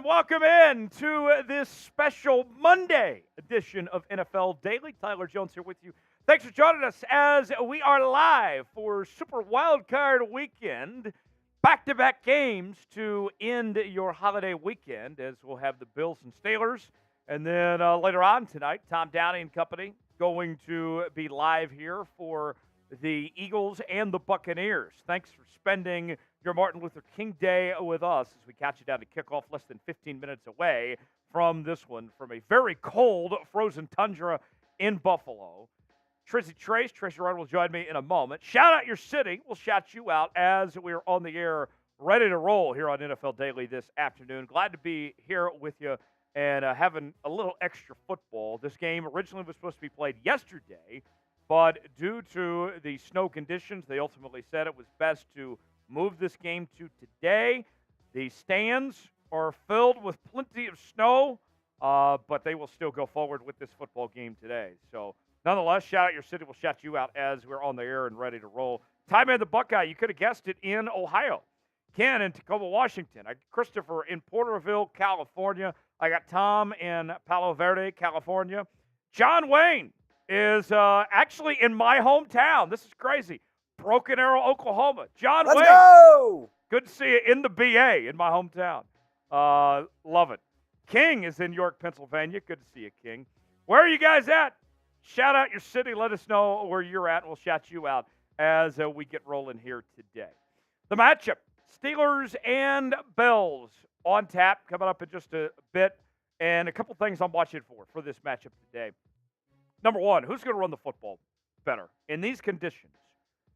and welcome in to this special Monday edition of NFL Daily. Tyler Jones here with you. Thanks for joining us as we are live for Super Wildcard Weekend. Back-to-back games to end your holiday weekend, as we'll have the Bills and Steelers. And then later on tonight, Tom Downey and company going to be live here for the Eagles and the Buccaneers. Thanks for spending your Martin Luther King Day with us as we catch you down to kickoff less than 15 minutes away from this one, from a very cold, frozen tundra in Buffalo. Tracy Ryan will join me in a moment. Shout out your city. We'll shout you out as we're on the air, ready to roll here on NFL Daily this afternoon. Glad to be here with you and having a little extra football. This game originally was supposed to be played yesterday, but due to the snow conditions, they ultimately said it was best to move this game to today. The stands are filled with plenty of snow, but they will still go forward with this football game today. So, nonetheless, shout out your city. We'll shout you out as we're on the air and ready to roll. Time in the Buckeye, you could have guessed it, in Ohio. Ken in Tacoma, Washington. Christopher in Porterville, California. I got Tom in Palo Verde, California. John Wayne is actually in my hometown. This is crazy. Broken Arrow, Oklahoma. John Wayne. Let's go! Good to see you in the BA in my hometown. Love it. King is in York, Pennsylvania. Good to see you, King. Where are you guys at? Shout out your city. Let us know where you're at, and we'll shout you out as we get rolling here today. The matchup, Steelers and Bills on tap, coming up in just a bit. And a couple things I'm watching for this matchup today. Number one, who's going to run the football better? In these conditions,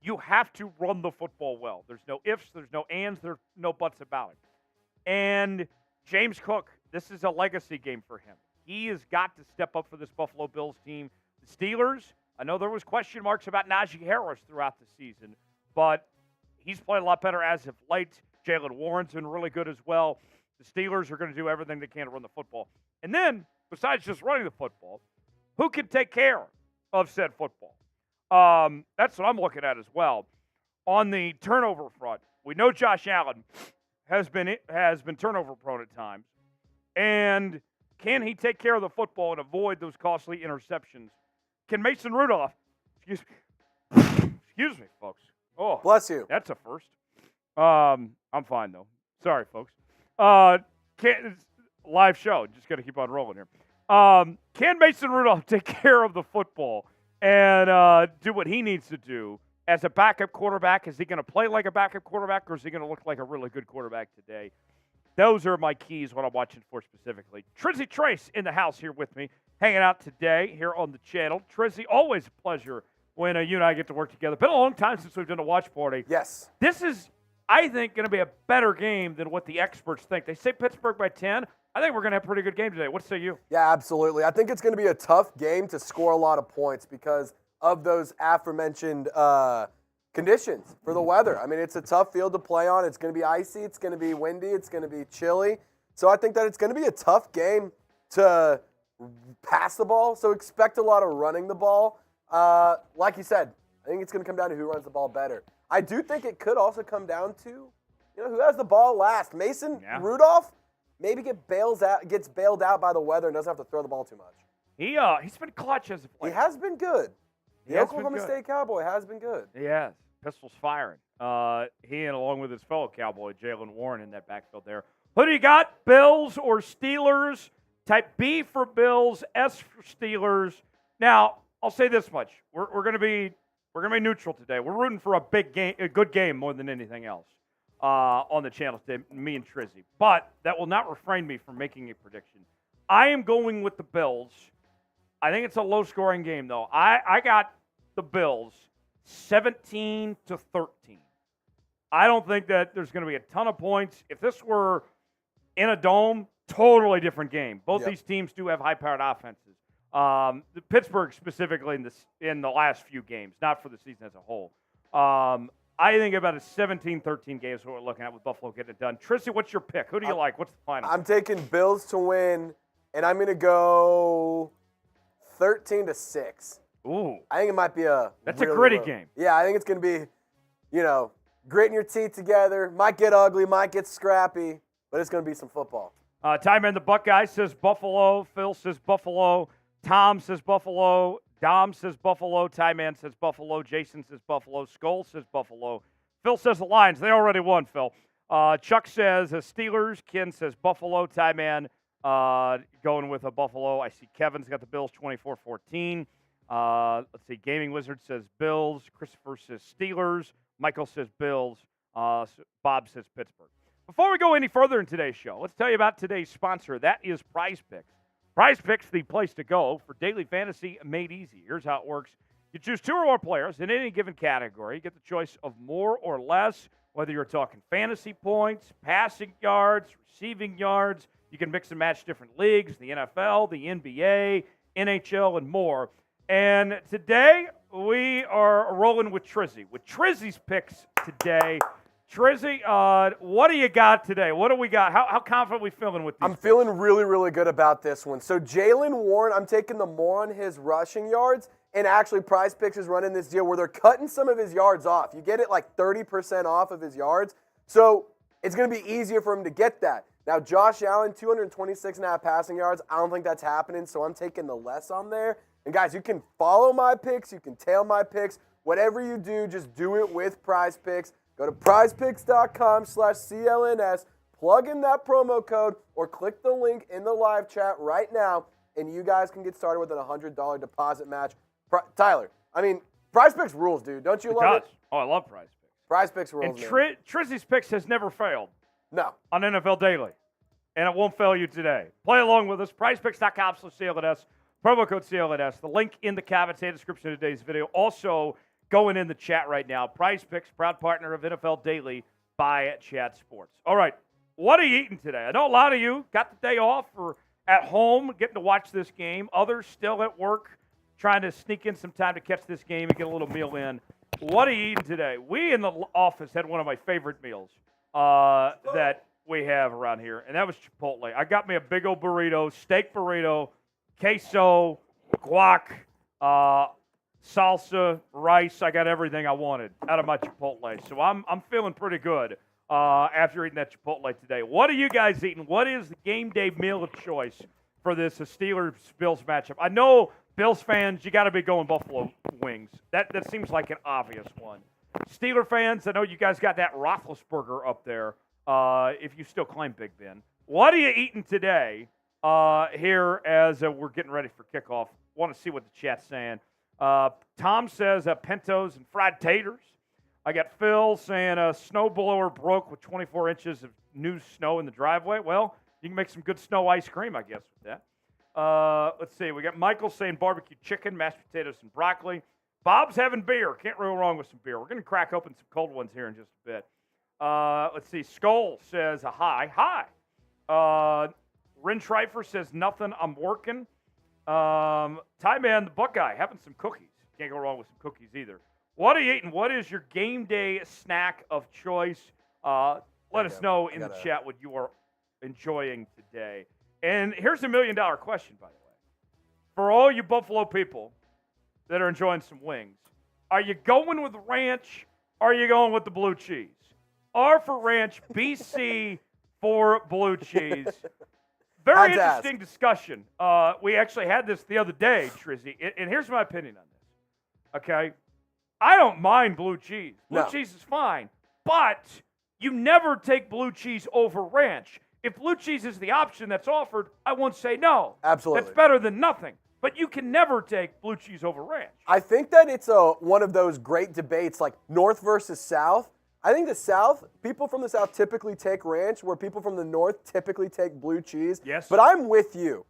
you have to run the football well. There's no ifs, there's no ands, there's no buts about it. And James Cook, this is a legacy game for him. He has got to step up for this Buffalo Bills team. The Steelers, I know there was question marks about Najee Harris throughout the season, but he's played a lot better as of late. Jalen Warren's been really good as well. The Steelers are going to do everything they can to run the football. And then, besides just running the football, who can take care of said football? That's what I'm looking at as well. On the turnover front, we know Josh Allen has been turnover prone at times. And can he take care of the football and avoid those costly interceptions? Can Mason Rudolph, excuse me, folks. Oh, bless you. That's a first. I'm fine though. Sorry, folks. Live show. Just got to keep on rolling here. Can Mason Rudolph take care of the football and do what he needs to do as a backup quarterback? Is he going to play like a backup quarterback, or is he going to look like a really good quarterback today? Those are my keys, what I'm watching for specifically. Trizzy Trace in the house here with me, hanging out today here on the channel. Trizzy, always a pleasure when you and I get to work together. Been a long time since we've done a watch party. Yes. This is, I think, going to be a better game than what the experts think. They say Pittsburgh by 10. I think we're going to have a pretty good game today. What say you? Yeah, absolutely. I think it's going to be a tough game to score a lot of points because of those aforementioned conditions for the weather. I mean, it's a tough field to play on. It's going to be icy. It's going to be windy. It's going to be chilly. So I think that it's going to be a tough game to pass the ball. So expect a lot of running the ball. Like you said, I think it's going to come down to who runs the ball better. I do think it could also come down to, who has the ball last. Mason Rudolph maybe gets bailed out by the weather and doesn't have to throw the ball too much. He's been clutch as a player. He has been good. The Oklahoma State Cowboy has been good. He has. Pistols firing. He and along with his fellow Cowboy, Jalen Warren, in that backfield there. Who do you got? Bills or Steelers? Type B for Bills, S for Steelers. Now, I'll say this much: we're going to be neutral today. We're rooting for a good game more than anything else on the channel today, me and Trizzy. But that will not refrain me from making a prediction. I am going with the Bills. I think it's a low-scoring game, though. I got the Bills 17-13. I don't think that there's going to be a ton of points. If this were in a dome, totally different game. Both these teams do have high-powered offenses. The Pittsburgh specifically in the last few games, not for the season as a whole. I think about a 17-13 game is what we're looking at with Buffalo getting it done. Tristy, what's your pick? Who do you like? What's the final? I'm taking Bills to win, and I'm going to go 13-6. Ooh. I think it might be That's really a gritty game. Yeah, I think it's going to be, gritting your teeth together. Might get ugly, might get scrappy, but it's going to be some football. Time in the Buckeye says Buffalo. Phil says Buffalo. Tom says Buffalo. Dom says Buffalo. Ty Man says Buffalo. Jason says Buffalo. Skull says Buffalo. Phil says the Lions. They already won, Phil. Chuck says Steelers. Ken says Buffalo. Ty Man going with a Buffalo. I see Kevin's got the Bills 24-14. Let's see. Gaming Wizard says Bills. Christopher says Steelers. Michael says Bills. Bob says Pittsburgh. Before we go any further in today's show, let's tell you about today's sponsor. That is Prize Picks. Prize Picks, the place to go for daily fantasy made easy. Here's how it works. You choose 2 or more players in any given category. You get the choice of more or less, whether you're talking fantasy points, passing yards, receiving yards. You can mix and match different leagues, the NFL, the NBA, NHL, and more. And today, we are rolling with Trizzy. With Trizzy's picks today. Trizzy, what do you got today? What do we got? How confident are we feeling with these? I'm feeling really, really good about this one. So Jaylen Warren, I'm taking the more on his rushing yards, and actually Prize Picks is running this deal where they're cutting some of his yards off. You get it like 30% off of his yards. So it's going to be easier for him to get that. Now, Josh Allen, 226.5 passing yards. I don't think that's happening, so I'm taking the less on there. And guys, you can follow my picks. You can tail my picks. Whatever you do, just do it with Prize Picks. Go to prizepicks.com/CLNS, plug in that promo code, or click the link in the live chat right now, and you guys can get started with a $100 deposit match. Tyler, I mean, Prize Picks rules, dude. Don't you love it? Oh, I love Prize Picks. Prize Picks rules. And Trizzy's Picks has never failed. No. On NFL Daily. And it won't fail you today. Play along with us. PrizePicks.com/CLNS. Promo code CLNS. The link in the comments and description of today's video. Also, going in the chat right now. Prize Picks, proud partner of NFL Daily by Chat Sports. All right, what are you eating today? I know a lot of you got the day off or at home getting to watch this game. Others still at work trying to sneak in some time to catch this game and get a little meal in. What are you eating today? We in the office had one of my favorite meals that we have around here, and that was Chipotle. I got me a big old burrito, steak burrito, queso, guac, salsa, rice. I got everything I wanted out of my Chipotle. So I'm feeling pretty good after eating that Chipotle today. What are you guys eating? What is the game day meal of choice for this Steelers-Bills matchup? I know Bills fans, you got to be going Buffalo wings. That seems like an obvious one. Steeler fans, I know you guys got that Roethlisberger up there if you still claim Big Ben. What are you eating today here as we're getting ready for kickoff? Want to see what the chat's saying. Tom says pintos and fried taters. I got Phil saying a snowblower broke with 24 inches of new snow in the driveway. Well, you can make some good snow ice cream, I guess, with that. Let's see. We got Michael saying barbecue chicken, mashed potatoes, and broccoli. Bob's having beer. Can't go wrong with some beer. We're going to crack open some cold ones here in just a bit. Let's see. Skull says a hi. Hi. Rin Schreifer says nothing. I'm working. Ty Man, the Buckeye, having some cookies. Can't go wrong with some cookies either. What are you eating? What is your game day snack of choice? Let us know in the chat what you are enjoying today. And here's $1 million question, by the way. For all you Buffalo people that are enjoying some wings, are you going with ranch or are you going with the blue cheese? R for ranch, BC for blue cheese. Very interesting discussion. We actually had this the other day, Trizzy, and here's my opinion on this. Okay? I don't mind blue cheese. Blue cheese is fine, but you never take blue cheese over ranch. If blue cheese is the option that's offered, I won't say no. Absolutely. That's better than nothing. But you can never take blue cheese over ranch. I think that it's one of those great debates like North versus South. I think the South, people from the South typically take ranch, where people from the North typically take blue cheese. Yes. But I'm with you.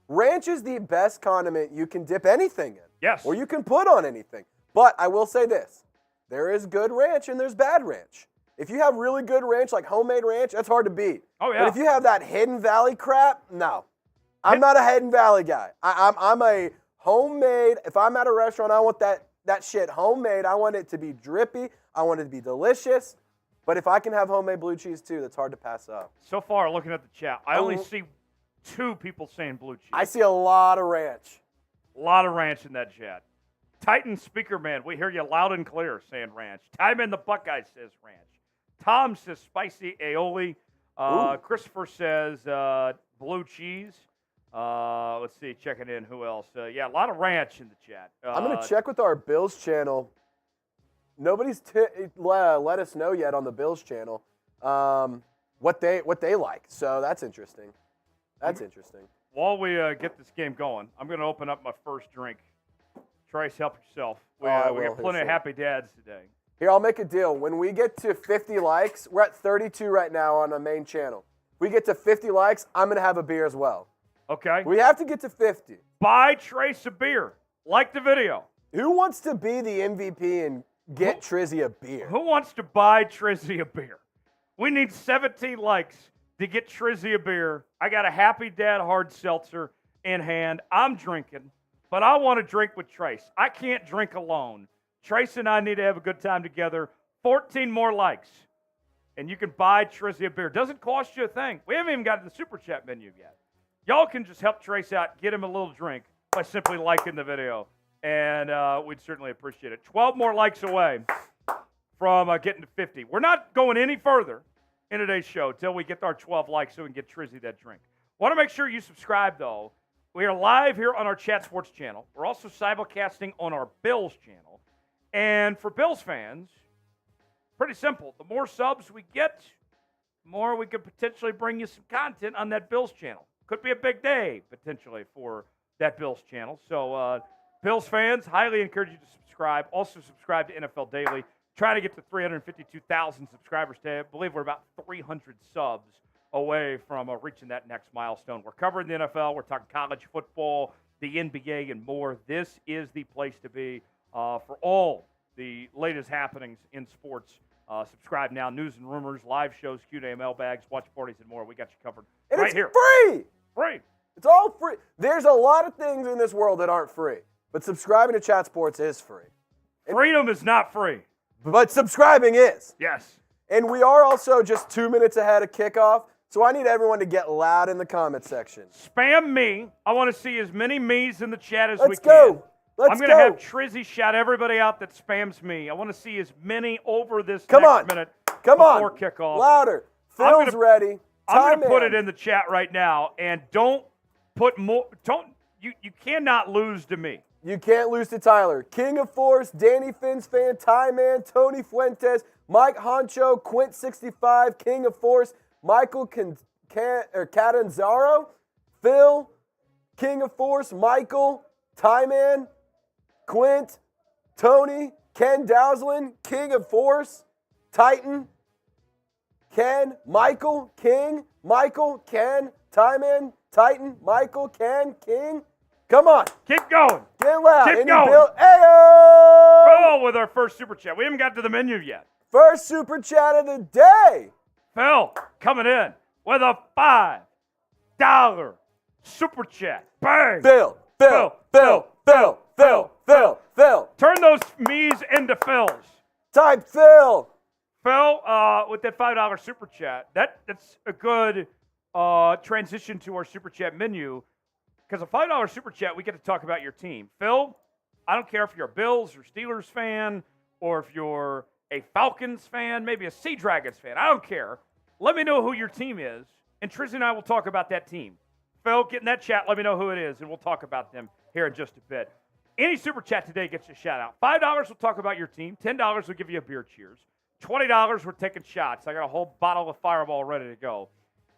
Ranch is the best condiment you can dip anything in. Yes. Or you can put on anything. But I will say this. There is good ranch and there's bad ranch. If you have really good ranch, like homemade ranch, that's hard to beat. Oh, yeah. But if you have that Hidden Valley crap, no. I'm not a Hidden Valley guy. I'm a homemade. If I'm at a restaurant, I want that shit homemade. I want it to be drippy. I want it to be delicious. But if I can have homemade blue cheese too, that's hard to pass up. So far, looking at the chat, I only see 2 people saying blue cheese. I see a lot of ranch. A lot of ranch in that chat. Titan Speaker Man, we hear you loud and clear saying ranch. Time in the Buckeye says ranch. Tom says spicy aioli. Christopher says blue cheese. Let's see, checking in. Who else? Yeah, a lot of ranch in the chat. I'm going to check with our Bills channel. Nobody's let us know yet on the Bills channel what they like. So that's interesting. That's interesting. While we get this game going, I'm going to open up my first drink. Trace, help yourself. We got plenty of happy dads today. Here, I'll make a deal. When we get to 50 likes, we're at 32 right now on the main channel. If we get to 50 likes, I'm going to have a beer as well. Okay. We have to get to 50. Buy Trace a beer. Like the video. Who wants to be the MVP and get Trizzy a beer? Who wants to buy Trizzy a beer? We need 17 likes to get Trizzy a beer. I got a Happy Dad hard seltzer in hand. I'm drinking, but I want to drink with Trace. I can't drink alone. Trace and I need to have a good time together. 14 more likes, and you can buy Trizzy a beer. Doesn't cost you a thing. We haven't even got to the Super Chat menu yet. Y'all can just help Trace out, get him a little drink by simply liking the video, and we'd certainly appreciate it. 12 more likes away from getting to 50. We're not going any further in today's show until we get our 12 likes so we can get Trizzy that drink. Want to make sure you subscribe, though. We are live here on our Chat Sports channel. We're also simulcasting on our Bills channel. And for Bills fans, pretty simple. The more subs we get, the more we could potentially bring you some content on that Bills channel. Could be a big day, potentially, for that Bills channel. So, Bills fans, highly encourage you to subscribe. Also, subscribe to NFL Daily. Trying to get to 352,000 subscribers today. I believe we're about 300 subs away from reaching that next milestone. We're covering the NFL. We're talking college football, the NBA, and more. This is the place to be for all the latest happenings in sports. Subscribe now. News and rumors, live shows, Q&A, mailbags, watch parties, and more. We got you covered and right it's here. Free! Free. It's all free. There's a lot of things in this world that aren't free, but subscribing to Chat Sports is free. Freedom is not free. But subscribing is. Yes. And we are also just 2 minutes ahead of kickoff, so I need everyone to get loud in the comment section. Spam me. I want to see as many me's in the chat as we Let's can. go. Let's I'm going to have Trizzy shout everybody out that spams me. I want to see as many over this next minute before kickoff. Louder. Phil's ready. I'm going to put it in the chat right now, and don't put more. You cannot lose to me. You can't lose to Tyler. King of Force, Danny Fins fan, Ty Man, Tony Fuentes, Mike Honcho, Quint65, King of Force, Michael Catanzaro, Phil, King of Force, Michael, Ty Man, Quint, Tony, Ken Dowslin, King of Force, Titan, Ken, Michael, King, Michael, Ken, Ty-Man, Titan, Michael, Ken, King. Come on. Keep going. Get loud. Keep going. Ayo! Phil with our first Super Chat. We haven't got to the menu yet. First Super Chat of the day. Phil coming in with a $5 Super Chat. Bang. Phil. Turn those me's into Phils. Type Phil. Phil, with that $5 Super Chat, that's a good transition to our Super Chat menu, because a $5 Super Chat, we get to talk about your team. Phil, I don't care if you're a Bills or Steelers fan, or if you're a Falcons fan, maybe a Sea Dragons fan. I don't care. Let me know who your team is, and Trizzy and I will talk about that team. Phil, get in that chat. Let me know who it is, and we'll talk about them here in just a bit. Any Super Chat today gets you a shout-out. $5 will talk about your team. $10 will give you a beer cheers. $20, we're taking shots. I got a whole bottle of Fireball ready to go.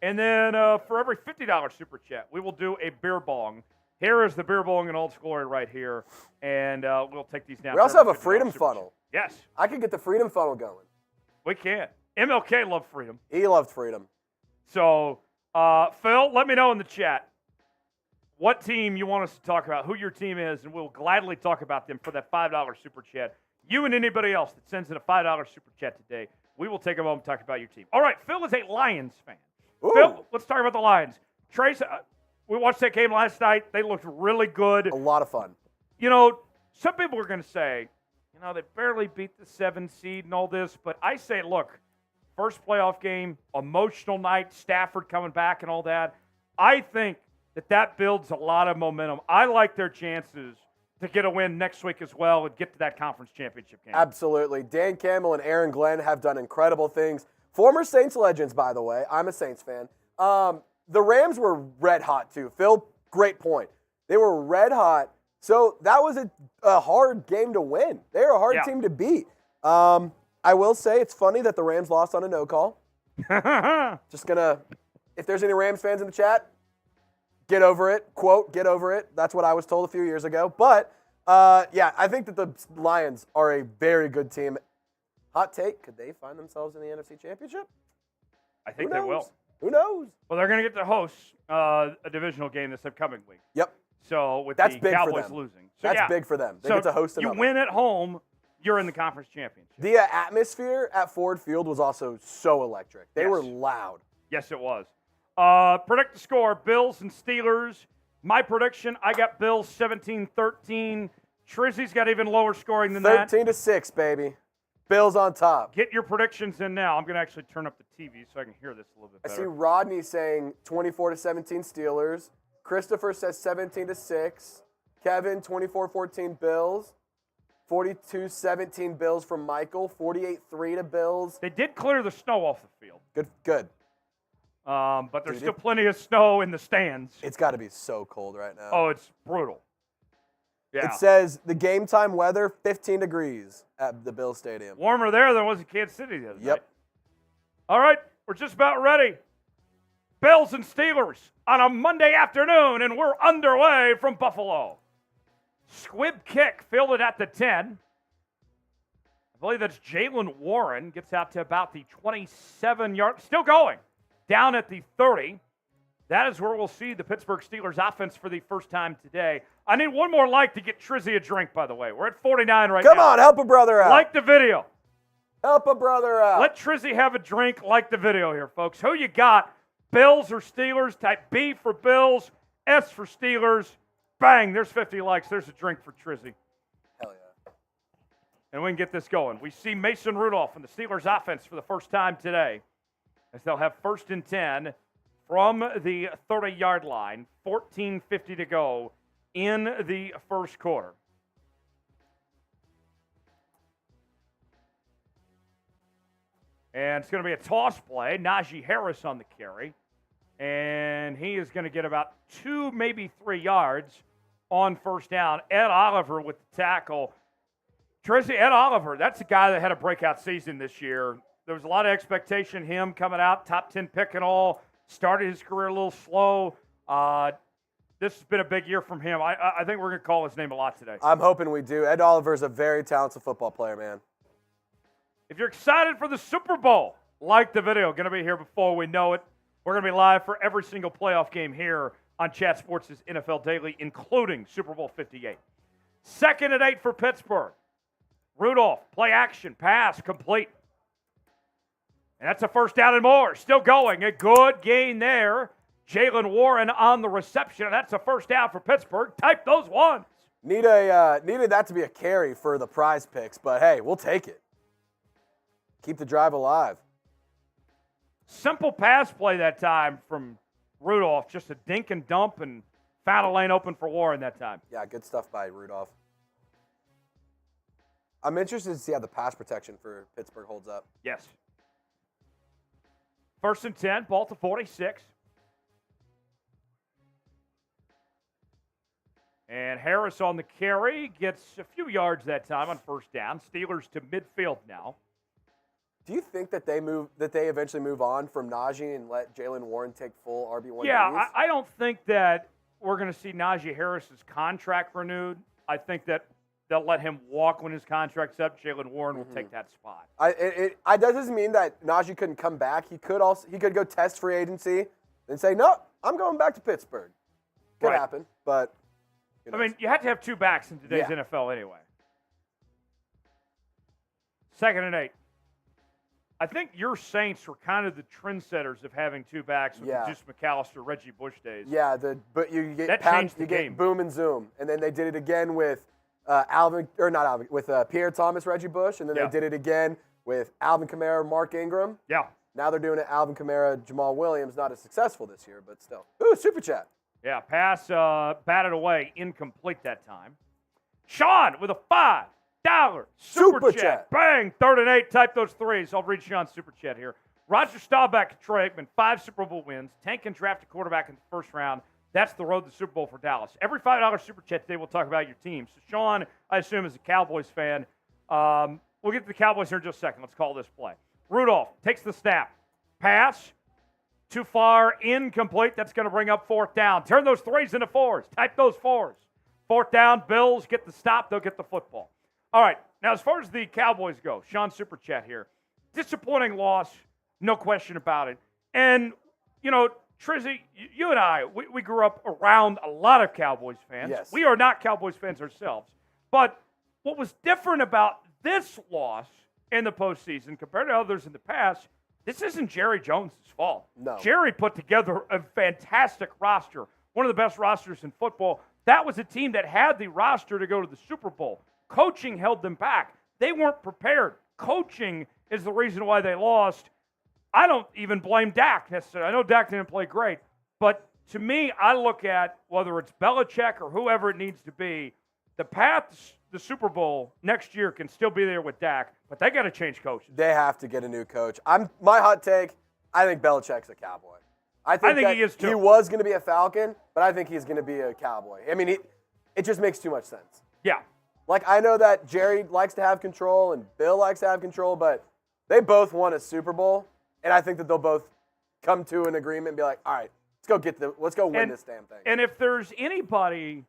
And then for every $50 Super Chat, we will do a beer bong. Here is the beer bong in Old Glory right here. And we'll take these down. We also have a freedom funnel. Yes. I could get the freedom funnel going. We can. MLK loved freedom. He loved freedom. So, Phil, let me know in the chat what team you want us to talk about, who your team is, and we'll gladly talk about them for that $5 Super Chat. You and anybody else that sends in a $5 Super Chat today, we will take a moment to talk about your team. All right, Phil is a Lions fan. Ooh. Phil, let's talk about the Lions. Trace, we watched that game last night. They looked really good. A lot of fun. You know, some people are going to say, they barely beat the 7 seed and all this, but I say, look, first playoff game, emotional night, Stafford coming back and all that. I think that builds a lot of momentum. I like their chances to get a win next week as well and get to that conference championship game. Absolutely. Dan Campbell and Aaron Glenn have done incredible things Former Saints legends, by the way. I'm a Saints fan. The Rams were red hot, too. Phil, great point. They were red hot. So that was a hard game to win. They're a hard team to beat. I will say it's funny that the Rams lost on a no call. Just gonna, if there's any Rams fans in the chat, get over it. Quote, get over it. That's what I was told a few years ago. But, I think that the Lions are a very good team. Hot take, could they find themselves in the NFC Championship? I think they will. Who knows? Well, they're going to get to host a divisional game this upcoming week. Yep. So with That's the big Cowboys for them. losing. So, That's big for them. They get to host another. You win at home, you're in the conference championship. The atmosphere at Ford Field was also so electric. They were loud. Yes, it was. Predict the score, Bills and Steelers. My prediction, I got Bills 17-13. Trizzy's got even lower scoring than that. 13-6, baby. Bills on top. Get your predictions in now. I'm going to actually turn up the TV so I can hear this a little bit better. I see Rodney saying 24-17 Steelers. Christopher says 17-6. Kevin, 24-14 Bills. 42-17 Bills from Michael. 48-3 to Bills. They did clear the snow off the field. Good. But there's still plenty of snow in the stands. It's got to be so cold right now. Oh, it's brutal. Yeah. It says the game time weather, 15 degrees at the Bill Stadium. Warmer there than it was in Kansas City the other night. Yep. All right, we're just about ready. Bills and Steelers on a Monday afternoon, and we're underway from Buffalo. Squib kick fielded at the 10. I believe that's Jalen Warren. Gets out to about the 27-yard. Still going. Down at the 30. That is where we'll see the Pittsburgh Steelers offense for the first time today. I need one more like to get Trizzy a drink, by the way. We're at 49 right now. Come on, help a brother out. Like the video. Help a brother out. Let Trizzy have a drink. Like the video here, folks. Who you got? Bills or Steelers? Type B for Bills, S for Steelers. Bang, there's 50 likes. There's a drink for Trizzy. Hell yeah. And we can get this going. We see Mason Rudolph and the Steelers offense for the first time today, as they'll have 1st and 10 from the 30-yard line, 14:50 to go in the first quarter. And it's going to be a toss play. Najee Harris on the carry. And he is going to get about 2, maybe 3 yards on first down. Ed Oliver with the tackle. Tracy, Ed Oliver, that's a guy that had a breakout season this year. There was a lot of expectation him coming out, top 10 pick and all. Started his career a little slow. This has been a big year from him. I think we're going to call his name a lot today. I'm hoping we do. Ed Oliver's a very talented football player, man. If you're excited for the Super Bowl, like the video. Going to be here before we know it. We're going to be live for every single playoff game here on Chat Sports' NFL Daily, including Super Bowl 58. 2nd and 8 for Pittsburgh. Rudolph, play action, pass, complete. And that's a first down and more. Still going. A good gain there. Jalen Warren on the reception. And that's a first down for Pittsburgh. Type those ones. Needed that to be a carry for the prize picks, but hey, we'll take it. Keep the drive alive. Simple pass play that time from Rudolph. Just a dink and dump and found a lane open for Warren that time. Yeah, good stuff by Rudolph. I'm interested to see how the pass protection for Pittsburgh holds up. Yes. 1st and 10, ball to 46. And Harris on the carry gets a few yards that time on first down. Steelers to midfield now. Do you think that they eventually move on from Najee and let Jalen Warren take full RB1? Yeah, I don't think that we're going to see Najee Harris's contract renewed. I think that they'll let him walk when his contract's up. Jalen Warren will take that spot. That doesn't mean that Najee couldn't come back. He could go test free agency and say, no, I'm going back to Pittsburgh. Could happen, but I mean, you have to have 2 backs in today's NFL anyway. 2nd and 8. I think your Saints were kind of the trendsetters of having 2 backs with the Juice McAllister, Reggie Bush days. Yeah, but you get boom and zoom, and then they did it again with Pierre Thomas, Reggie Bush, and then they did it again with Alvin Kamara, Mark Ingram. Yeah. Now they're doing it Alvin Kamara, Jamal Williams. Not as successful this year, but still. Ooh, super chat. Yeah, pass batted away, incomplete that time. Sean with a $5 super chat. Bang, 3rd and 8. Type those threes. I'll read Sean's super chat here Roger Staubach, Troy Aikman, 5 Super Bowl wins. Tank can draft a quarterback in the first round. That's the road to the Super Bowl for Dallas. Every $5 Super Chat today, we'll talk about your team. So, Sean, I assume, is a Cowboys fan. We'll get to the Cowboys here in just a second. Let's call this play. Rudolph takes the snap. Pass. Too far. Incomplete. That's going to bring up 4th down. Turn those 3s into 4s. Type those 4s. 4th down. Bills get the stop. They'll get the football. All right. Now, as far as the Cowboys go, Sean Super Chat here. Disappointing loss. No question about it. And, you know, Trizzy, you and I, we grew up around a lot of Cowboys fans. Yes. We are not Cowboys fans ourselves. But what was different about this loss in the postseason compared to others in the past, this isn't Jerry Jones' fault. No. Jerry put together a fantastic roster, one of the best rosters in football. That was a team that had the roster to go to the Super Bowl. Coaching held them back. They weren't prepared. Coaching is the reason why they lost. I don't even blame Dak necessarily. I know Dak didn't play great, but to me, I look at whether it's Belichick or whoever it needs to be, the path to the Super Bowl next year can still be there with Dak, but they got to change coaches. They have to get a new coach. My hot take, I think Belichick's a Cowboy. I think he is too. He was going to be a Falcon, but I think he's going to be a Cowboy. I mean, it just makes too much sense. Yeah. Like, I know that Jerry likes to have control and Bill likes to have control, but they both won a Super Bowl. And I think that they'll both come to an agreement and be like, all right, let's go win this damn thing. And if there's anybody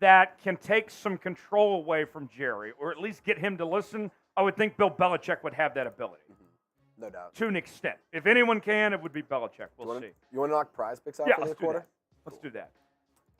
that can take some control away from Jerry, or at least get him to listen, I would think Bill Belichick would have that ability. Mm-hmm. No doubt. To an extent. If anyone can, it would be Belichick. We'll see. You want to knock Prize Picks out for this quarter? Let's do that.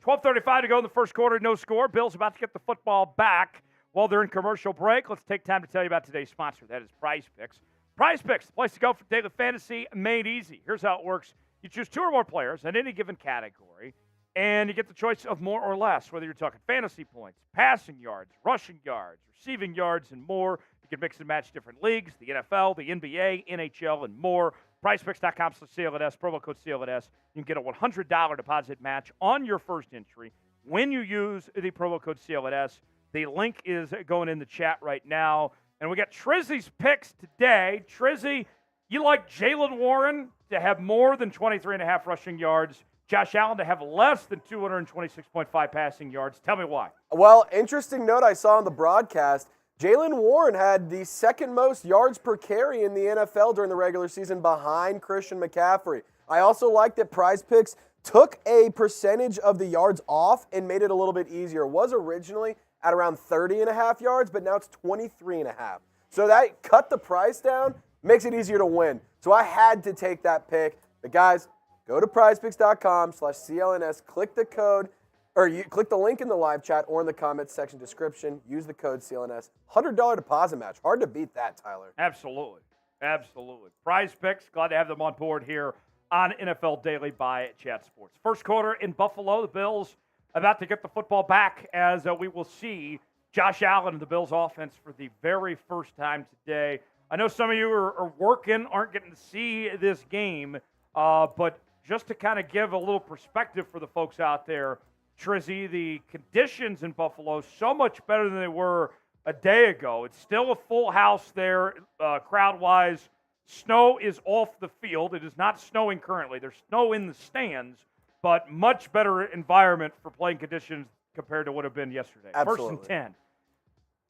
12:35 to go in the first quarter, no score. Bill's about to get the football back while they're in commercial break. Let's take time to tell you about today's sponsor. That is Prize Picks. Prize Picks, the place to go for daily fantasy, made easy. Here's how it works. You choose 2 or more players in any given category, and you get the choice of more or less, whether you're talking fantasy points, passing yards, rushing yards, receiving yards, and more. You can mix and match different leagues, the NFL, the NBA, NHL, and more. PrizePicks.com/CLNS, promo code CLNS. You can get a $100 deposit match on your first entry when you use the promo code CLNS. The link is going in the chat right now. And we got Trizzy's picks today. Trizzy, you like Jaylen Warren to have more than 23.5 rushing yards, Josh Allen to have less than 226.5 passing yards. Tell me why. Well, interesting note I saw on the broadcast, Jaylen Warren had the 2nd most yards per carry in the NFL during the regular season behind Christian McCaffrey. I also like that Prize Picks took a percentage of the yards off and made it a little bit easier. It was originally at around 30.5 yards, but now it's 23.5. So that cut the price down, makes it easier to win. So I had to take that pick. But guys, go to prizepicks.com/CLNS, click the code, or you click the link in the live chat or in the comments section description. Use the code CLNS. $100 deposit match. Hard to beat that, Tyler. Absolutely. Absolutely. Prize Picks, glad to have them on board here on NFL Daily by Chat Sports. First quarter in Buffalo, the Bills about to get the football back as we will see Josh Allen and the Bills offense for the very first time today. I know some of you are working, aren't getting to see this game, but just to kind of give a little perspective for the folks out there, Trizzy, the conditions in Buffalo so much better than they were a day ago. It's still a full house there crowd-wise. Snow is off the field. It is not snowing currently. There's snow in the stands, but much better environment for playing conditions compared to what have been yesterday. Absolutely. 1st and 10.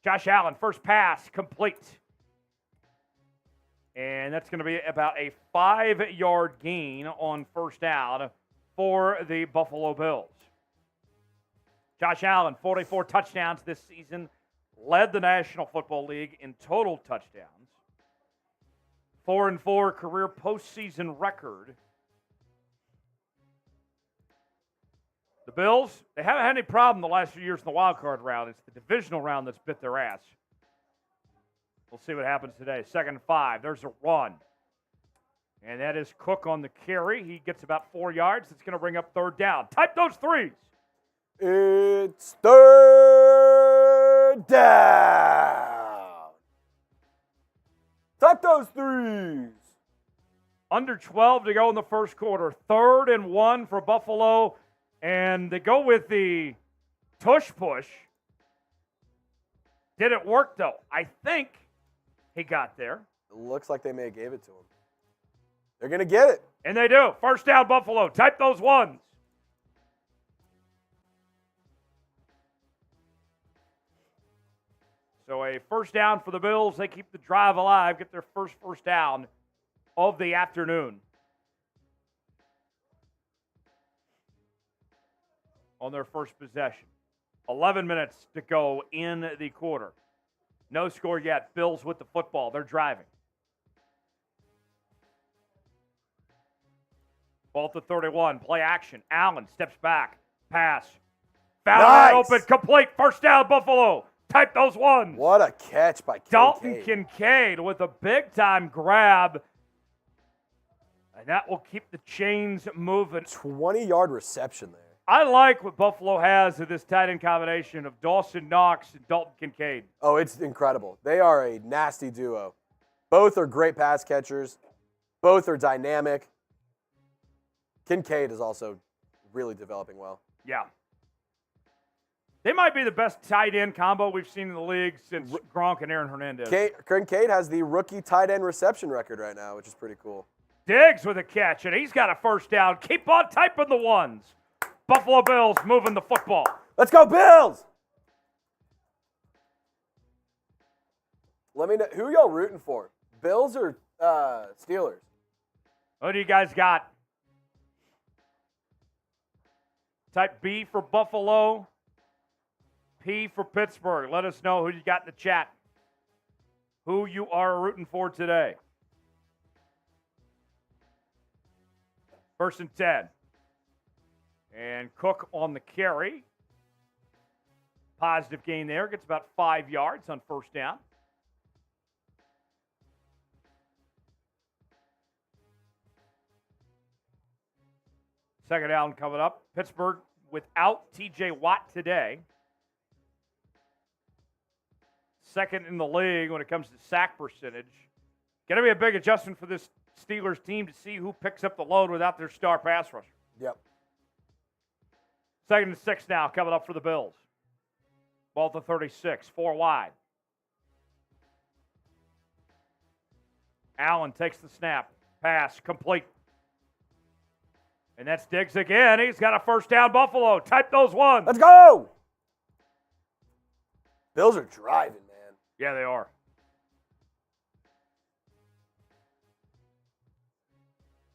Josh Allen, first pass, complete. And that's going to be about a 5-yard gain on first down for the Buffalo Bills. Josh Allen, 44 touchdowns this season, led the National Football League in total touchdowns. 4-4 career postseason record. The Bills, they haven't had any problem the last few years in the wild card round. It's the divisional round that's bit their ass. We'll see what happens today. 2nd and 5. There's a run. And that is Cook on the carry. He gets about 4 yards. It's going to bring up 3rd down. Type those 3s. It's 3rd down. Type those 3s. Under 12 to go in the first quarter. 3rd and 1 for Buffalo. And they go with the tush push. Did it work, though? I think he got there. It looks like they may have gave it to him. They're going to get it. And they do. First down, Buffalo. Type those ones. So a first down for the Bills. They keep the drive alive, get their first down of the afternoon. On their first possession. 11 minutes to go in the quarter. No score yet. Bills with the football. They're driving. Ball to 31. Play action. Allen steps back. Pass. Foul wide open. Complete. First down, Buffalo. Type those ones. What a catch by Kincaid. Dalton Kincaid with a big-time grab. And that will keep the chains moving. 20-yard reception there. I like what Buffalo has in this tight end combination of Dawson Knox and Dalton Kincaid. Oh, it's incredible. They are a nasty duo. Both are great pass catchers. Both are dynamic. Kincaid is also really developing well. Yeah. They might be the best tight end combo we've seen in the league since Gronk and Aaron Hernandez. Kincaid has the rookie tight end reception record right now, which is pretty cool. Diggs with a catch, and he's got a first down. Keep on typing the ones. Buffalo Bills moving the football. Let's go, Bills! Let me know, who y'all rooting for? Bills or Steelers? What do you guys got? Type B for Buffalo. P for Pittsburgh. Let us know who you got in the chat. Who you are rooting for today. 1st and 10. And Cook on the carry. Positive gain there. Gets about 5 yards on first down. Second down coming up. Pittsburgh without T.J. Watt today. Second in the league when it comes to sack percentage. Going to be a big adjustment for this Steelers team to see who picks up the load without their star pass rusher. Yep. 2nd and 6 now coming up for the Bills. Ball to 36, 4 wide. Allen takes the snap. Pass complete. And that's Diggs again. He's got a first down, Buffalo. Type those ones. Let's go! Bills are driving, man. Yeah, they are.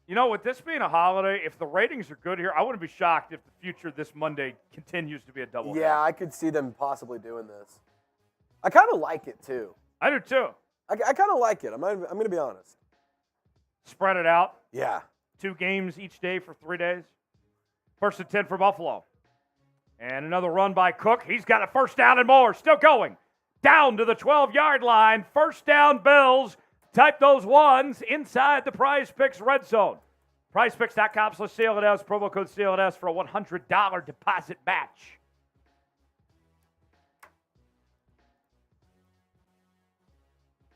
You know, with this being a holiday, if the ratings are good here, I wouldn't be shocked if the future this Monday continues to be a double. Yeah, I could see them possibly doing this. I kind of like it, too. I do, too. I kind of like it. I'm going to be honest. Spread it out. Yeah. 2 games each day for 3 days. 1st and 10 for Buffalo. And another run by Cook. He's got a first down and more. Still going. Down to the 12-yard line. First down, Bills. Type those ones inside the Prize Picks red zone. PrizePicks.com/CLNS. Promo code CLNS for a $100 deposit match.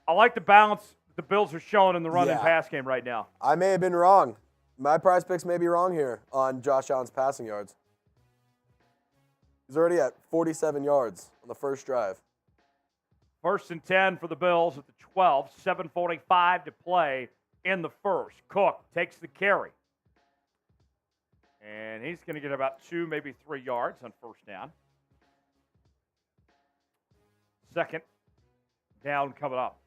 I like the balance the Bills are showing in the run and pass game right now. I may have been wrong. My Prize Picks may be wrong here on Josh Allen's passing yards. He's already at 47 yards on the first drive. 1st and 10 for the Bills at the 12. 7:45 to play in the first. Cook takes the carry. And he's going to get about 2, maybe 3 yards on first down. Second down coming up.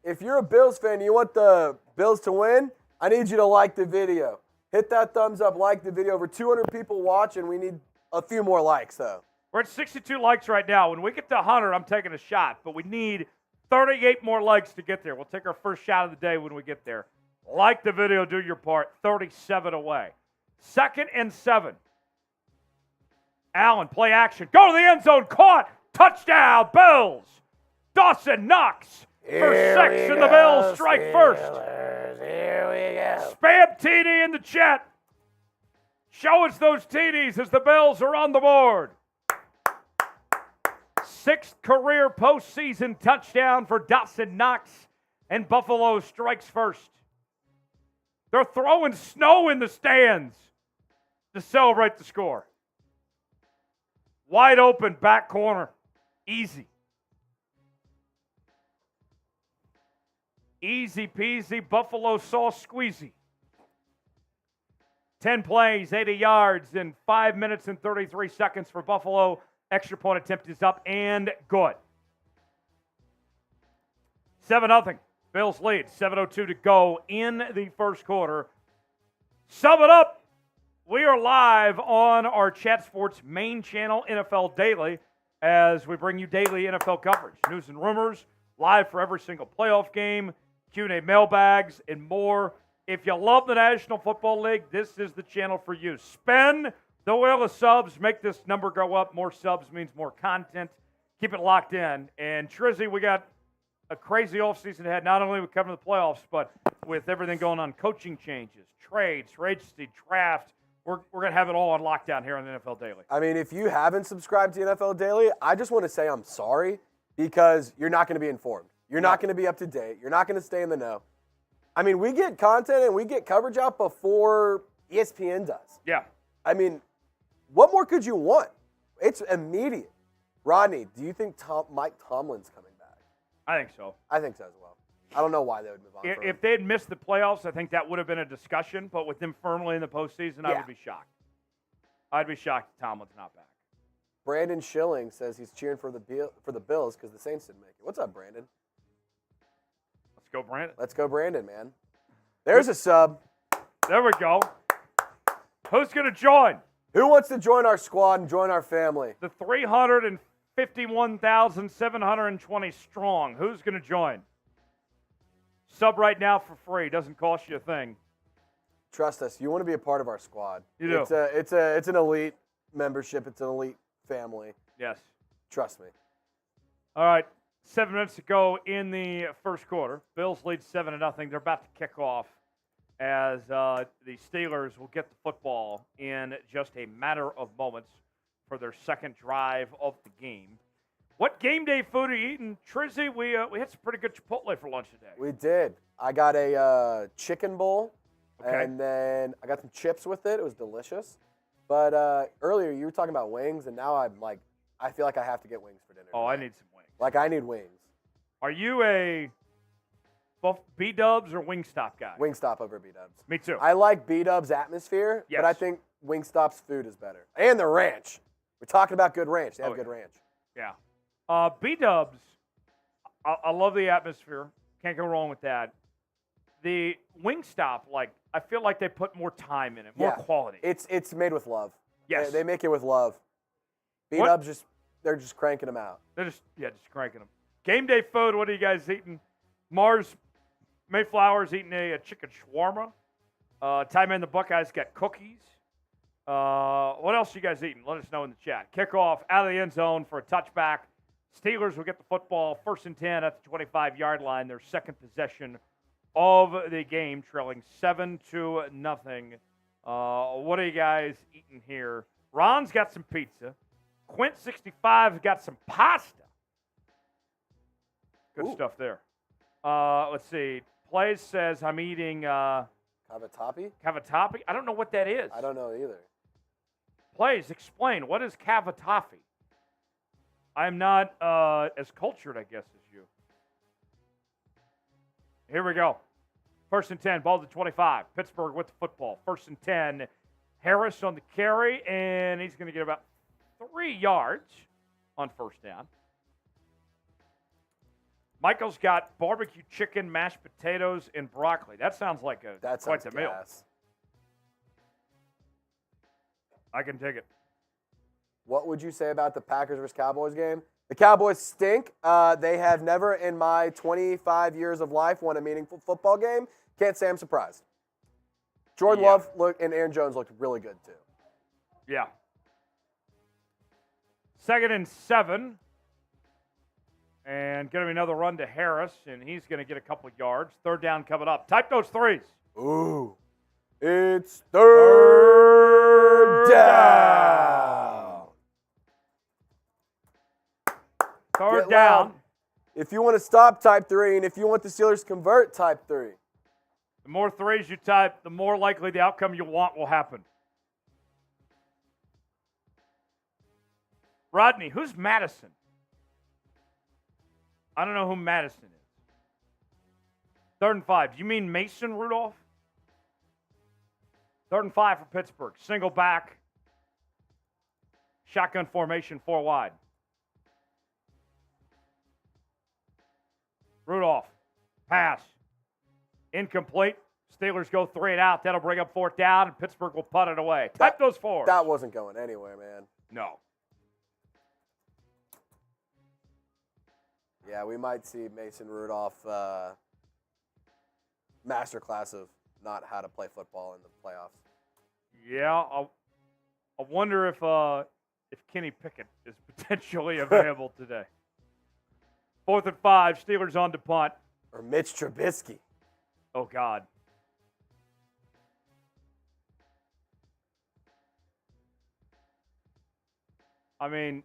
If you're a Bills fan and you want the Bills to win, I need you to like the video. Hit that thumbs up, like the video. Over 200 people watching. We need a few more likes, though. We're at 62 likes right now. When we get to 100, I'm taking a shot. But we need 38 more likes to get there. We'll take our first shot of the day when we get there. Like the video, do your part. 37 away. 2nd and 7. Allen, play action. Go to the end zone. Caught. Touchdown, Bills. Dawson Knox for 6, and the Bills strike first. Here we go. Spam TD in the chat. Show us those TDs as the Bills are on the board. 6th career postseason touchdown for Dawson Knox, and Buffalo strikes first. They're throwing snow in the stands to celebrate the score. Wide open back corner. Easy. Easy peasy, Buffalo sauce squeezy. 10 plays, 80 yards in 5 minutes and 33 seconds for Buffalo. Extra point attempt is up and good. 7-0. Bills lead. 7:02 to go in the first quarter. Sum it up. We are live on our Chat Sports main channel, NFL Daily, as we bring you daily NFL coverage. News and rumors, live for every single playoff game, Q&A mailbags, and more. If you love the National Football League, this is the channel for you. Spend the wheel of subs. Make this number go up. More subs means more content. Keep it locked in. And Trizzy, we got a crazy offseason ahead, not only with covering the playoffs, but with everything going on, coaching changes, trades, free agency, draft. We're going to have it all on lockdown here on the NFL Daily. I mean, if you haven't subscribed to NFL Daily, I just want to say I'm sorry because you're not going to be informed. You're not going to be up to date. You're not going to stay in the know. I mean, we get content and we get coverage out before ESPN does. Yeah. I mean, what more could you want? It's immediate. Rodney, do you think Mike Tomlin's coming back? I think so. I think so as well. I don't know why they would move on. If they had missed the playoffs, I think that would have been a discussion. But with them firmly in the postseason, I would be shocked. I'd be shocked if Tomlin's not back. Brandon Schilling says he's cheering for the Bills because the Saints didn't make it. What's up, Brandon? Let's go, Brandon. Let's go, Brandon, man. There's a sub. There we go. Who's going to join? Who wants to join our squad and join our family? The 351,720 strong. Who's going to join? Sub right now for free. Doesn't cost you a thing. Trust us. You want to be a part of our squad. You do. It's an elite membership. It's an elite family. Yes. Trust me. All right. 7 minutes to go in the first quarter. Bills lead 7-0. They're about to kick off as the Steelers will get the football in just a matter of moments for their second drive of the game. What game day food are you eating? Trizzy, we had some pretty good Chipotle for lunch today. We did. I got a chicken bowl, Okay. and then I got some chips with it. It was delicious. But earlier you were talking about wings, and now I feel like I have to get wings for dinner. Oh, I need some wings. Like, I need wings. Are you a B-Dubs or Wingstop guy? Wingstop over B-Dubs. Me too. I like B-Dubs' atmosphere, Yes. but I think Wingstop's food is better. And the ranch. We're talking about good ranch. They have good ranch. Yeah. B-Dubs, I love the atmosphere. Can't go wrong with that. The Wingstop, I feel like they put more time in it, more quality. It's made with love. Yes. They make it with love. B-Dubs they're just cranking them out. They're just cranking them. Game day food, what are you guys eating? Mars Mayflower's eating a chicken shawarma. Time in the Buckeyes got cookies. What else you guys eating? Let us know in the chat. Kickoff out of the end zone for a touchback. Steelers will get the football 1st and 10 at the 25-yard line. Their second possession of the game, trailing 7-0. What are you guys eating here? Ron's got some pizza. Quint65 got some pasta. Good stuff there. Let's see. Plays says I'm eating Cavatappi? cavatappi. I don't know what that is. I don't know either. Plays, explain. What is cavatappi? I'm not as cultured, I guess, as you. Here we go. 1st and 10, ball to 25. Pittsburgh with the football. 1st and 10. Harris on the carry, and he's going to get about 3 yards on 1st down. Michael's got barbecue chicken, mashed potatoes, and broccoli. That sounds like quite the meal. I can take it. What would you say about the Packers versus Cowboys game? The Cowboys stink. They have never in my 25 years of life won a meaningful football game. Can't say I'm surprised. Jordan Love and Aaron Jones looked really good too. Yeah. 2nd and 7. And going to be another run to Harris, and he's going to get a couple yards. 3rd down coming up. Type those threes. Ooh. It's 3rd down. 3rd down. If you want to stop, type 3. And if you want the Steelers to convert, type 3. The more threes you type, the more likely the outcome you want will happen. Rodney, who's Madison? I don't know who Madison is. 3rd and 5. Do you mean Mason Rudolph? 3rd and 5 for Pittsburgh. Single back. Shotgun formation, 4 wide. Rudolph. Pass. Incomplete. Steelers go 3 and out. That'll bring up 4th down, and Pittsburgh will punt it away. Type those fours. That wasn't going anywhere, man. No. Yeah, we might see Mason Rudolph masterclass of not how to play football in the playoffs. Yeah, I wonder if Kenny Pickett is potentially available today. 4th and 5, Steelers on to punt. Or Mitch Trubisky. Oh, God. I mean,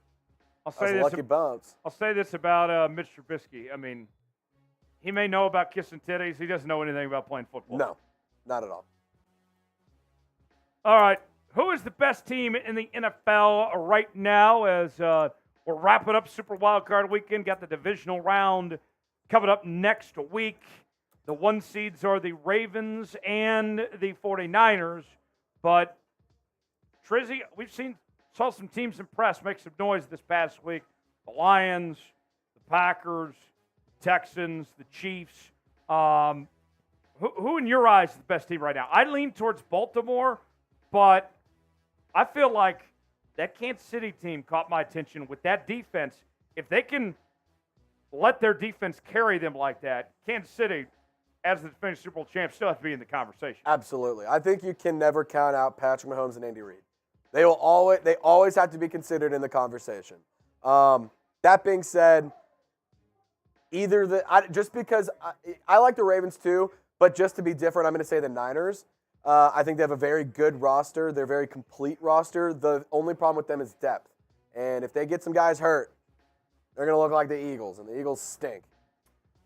I'll say lucky bounce. I'll say this about Mitch Trubisky. I mean, he may know about kissing titties. He doesn't know anything about playing football. No, not at all. All right. Who is the best team in the NFL right now as we're wrapping up Super Wildcard Weekend? Got the divisional round coming up next week. The 1 seeds are the Ravens and the 49ers. But, Trizzy, saw some teams impress, make some noise this past week. The Lions, the Packers, the Texans, the Chiefs. Who in your eyes is the best team right now? I lean towards Baltimore, but I feel like that Kansas City team caught my attention with that defense. If they can let their defense carry them like that, Kansas City, as the defending Super Bowl champ, still have to be in the conversation. Absolutely. I think you can never count out Patrick Mahomes and Andy Reid. They always have to be considered in the conversation. That being said, just because I like the Ravens too, but just to be different, I'm going to say the Niners. I think they have a very good roster. They're a very complete roster. The only problem with them is depth. And if they get some guys hurt, they're going to look like the Eagles, and the Eagles stink.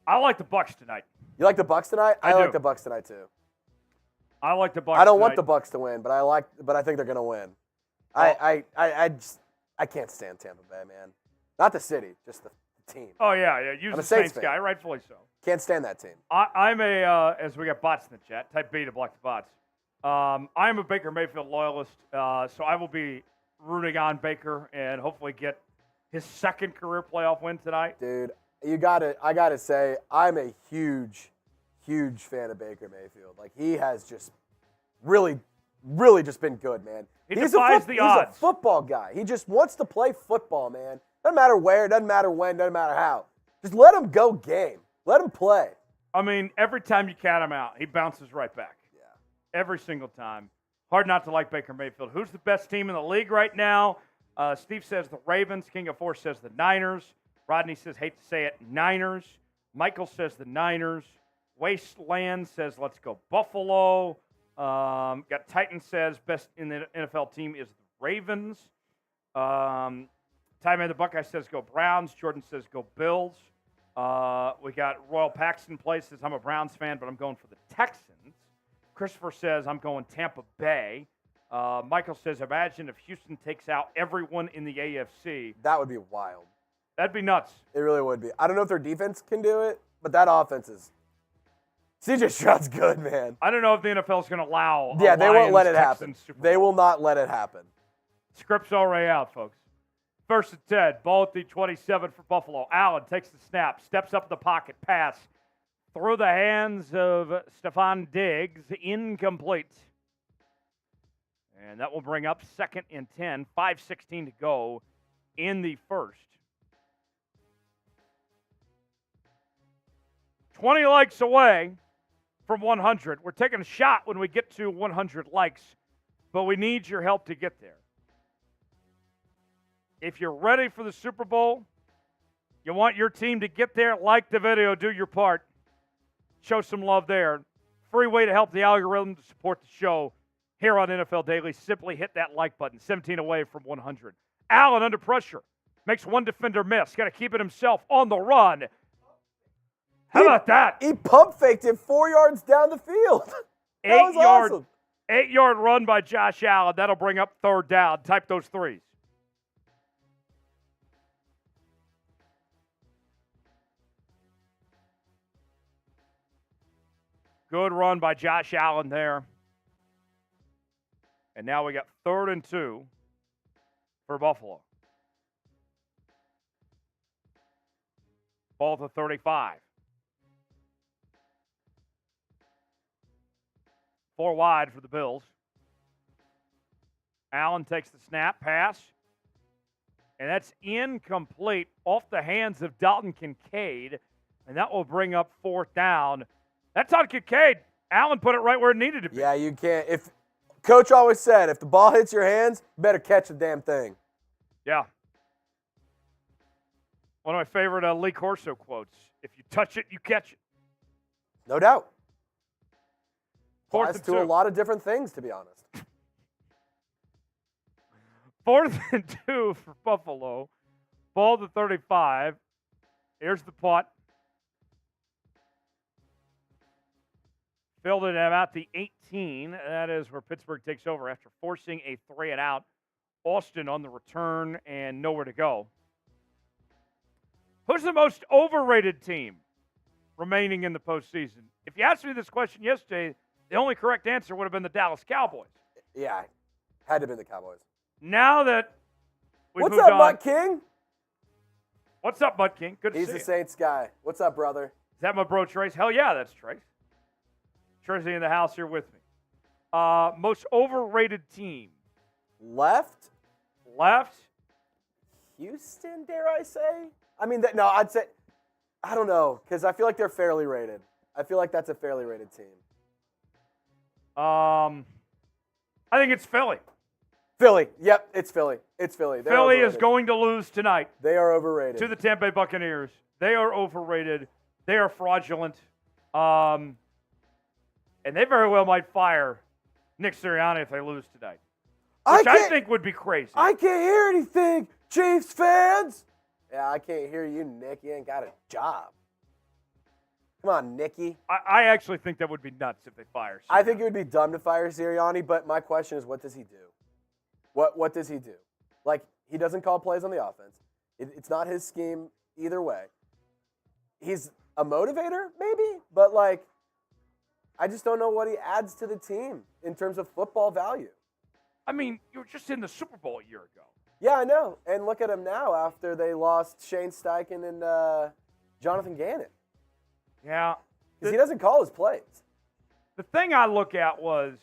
I like the Bucs tonight. You like the Bucs tonight? I do. like the Bucs tonight too. I like the Bucs. I don't tonight. want the Bucs to win, but I think they're going to win. I can't stand Tampa Bay, man. Not the city, just the team. Oh, yeah. Use the Saints guy, rightfully so. Can't stand that team. I'm as we got bots in the chat, type B to block the bots. I'm a Baker Mayfield loyalist, so I will be rooting on Baker and hopefully get his 2nd career playoff win tonight. Dude, I gotta say, I'm a huge, huge fan of Baker Mayfield. Like, he has just really, really just been good, man. He's the odds. He's a football guy. He just wants to play football, man. Doesn't matter where, doesn't matter when, doesn't matter how. Just let him go game. Let him play. I mean, every time you count him out, he bounces right back. Yeah. Every single time. Hard not to like Baker Mayfield. Who's the best team in the league right now? Steve says the Ravens. King of Four says the Niners. Rodney says, hate to say it, Niners. Michael says the Niners. Wasteland says, let's go Buffalo. Got Titan says, best in the NFL team is the Ravens. Time Man the Buckeye says, go Browns. Jordan says, go Bills. We got Royal Paxton Place says, I'm a Browns fan, but I'm going for the Texans. Christopher says, I'm going Tampa Bay. Michael says, imagine if Houston takes out everyone in the AFC. That would be wild. That'd be nuts. It really would be. I don't know if their defense can do it, but that offense is. CJ Stroud's good, man. I don't know if the NFL is going to allow. Yeah, they won't let it happen. They will not let it happen. Script's already out, folks. 1st and 10, ball at the 27 for Buffalo. Allen takes the snap, steps up in the pocket, pass. Through the hands of Stephon Diggs, incomplete. And that will bring up 2nd and 10, 5:16 to go in the first. 20 likes away from 100. We're taking a shot when we get to 100 likes, but we need your help to get there. If you're ready for the Super Bowl, you want your team to get there, like the video, do your part. Show some love there. Free way to help the algorithm to support the show here on NFL Daily. Simply hit that like button. 17 away from 100. Allen under pressure. Makes one defender miss. Got to keep it himself on the run. How about that? He pump faked it 4 yards down the field. That was awesome. 8-yard run by Josh Allen. That'll bring up 3rd down. Type those threes. Good run by Josh Allen there. And now we got 3rd and 2 for Buffalo. Ball to 35. 4 wide for the Bills. Allen takes the snap, pass. And that's incomplete off the hands of Dalton Kincaid. And that will bring up 4th down. That's on Kincaid. Allen put it right where it needed to be. Yeah, you can't. If Coach always said, if the ball hits your hands, you better catch the damn thing. Yeah. One of my favorite Lee Corso quotes. If you touch it, you catch it. No doubt. 4th Applies and to 2. a lot of different things, to be honest. 4th and 2 for Buffalo. Ball to 35. Here's the punt. Filled it about the 18. That is where Pittsburgh takes over after forcing a 3-and-out. Austin on the return and nowhere to go. Who's the most overrated team remaining in the postseason? If you asked me this question yesterday, the only correct answer would have been the Dallas Cowboys. Yeah, had to have been the Cowboys. Now that we've What's moved up, on. Butt King? What's up, Bud King? Good to He's see the you. Saints guy. What's up, brother? Is that my bro Trace? Hell yeah, that's Trace. Tracy in the house here with me. Most overrated team. Left? Houston, dare I say? I mean, I'd say, I don't know, because I feel like they're fairly rated. I feel like that's a fairly rated team. I think it's Philly. Philly. Yep, it's Philly. It's Philly. They're Philly overrated. is going to lose tonight They are overrated. to the Tampa Bay Buccaneers. They are overrated. They are fraudulent. And they very well might fire Nick Sirianni if they lose tonight, which I think would be crazy. I can't hear anything, Chiefs fans. Yeah, I can't hear you, Nick. You ain't got a job. Come on, Nicky. I actually think that would be nuts if they fire Sirianni. I think it would be dumb to fire Sirianni, but my question is, what does he do? What does he do? Like, he doesn't call plays on the offense. It's not his scheme either way. He's a motivator, maybe, but, like, I just don't know what he adds to the team in terms of football value. I mean, you were just in the Super Bowl a year ago. Yeah, I know. And look at him now after they lost Shane Steichen and Jonathan Gannon. Yeah. Because he doesn't call his plays. The thing I look at was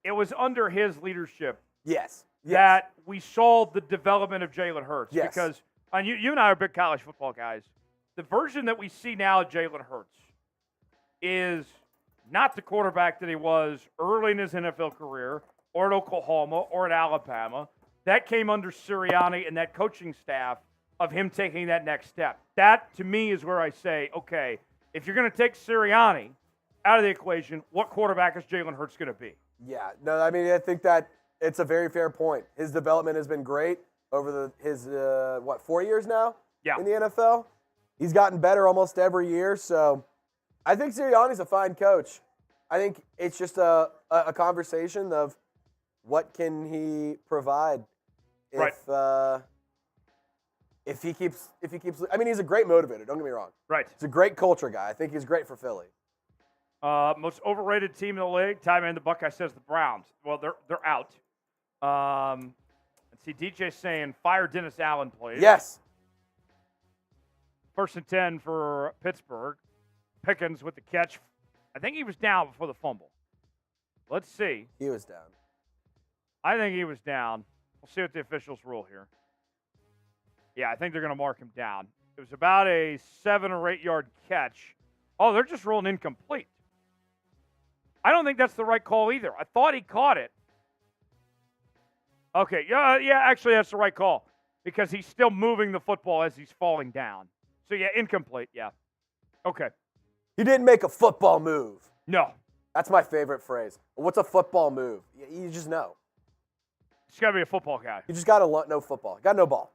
it was under his leadership Yes. that we saw the development of Jalen Hurts. Yes. Because you and I are big college football guys. The version that we see now of Jalen Hurts is not the quarterback that he was early in his NFL career or at Oklahoma or at Alabama. That came under Sirianni and that coaching staff of him taking that next step. That, to me, is where I say, okay, if you're going to take Sirianni out of the equation, what quarterback is Jalen Hurts going to be? Yeah. No, I mean, I think that it's a very fair point. His development has been great over his 4 years now in the NFL? He's gotten better almost every year, so I think Sirianni's a fine coach. I think it's just a conversation of what can he provide if he keeps. I mean, he's a great motivator. Don't get me wrong. Right. He's a great culture guy. I think he's great for Philly. Most overrated team in the league. Ty Man the Buckeye says the Browns. Well, they're out. Let's see. DJ saying fire Dennis Allen, please. Yes. 1st and 10 for Pittsburgh. Pickens with the catch. I think he was down before the fumble. Let's see. He was down. I think he was down. We'll see what the officials rule here. Yeah, I think they're going to mark him down. It was about a 7 or 8 yard catch. Oh, they're just ruling incomplete. I don't think that's the right call either. I thought he caught it. Okay, yeah, actually that's the right call because he's still moving the football as he's falling down. So, yeah, incomplete, yeah. Okay. He didn't make a football move. No. That's my favorite phrase. What's a football move? You just know. He's got to be a football guy. You just got to know football. Got no ball.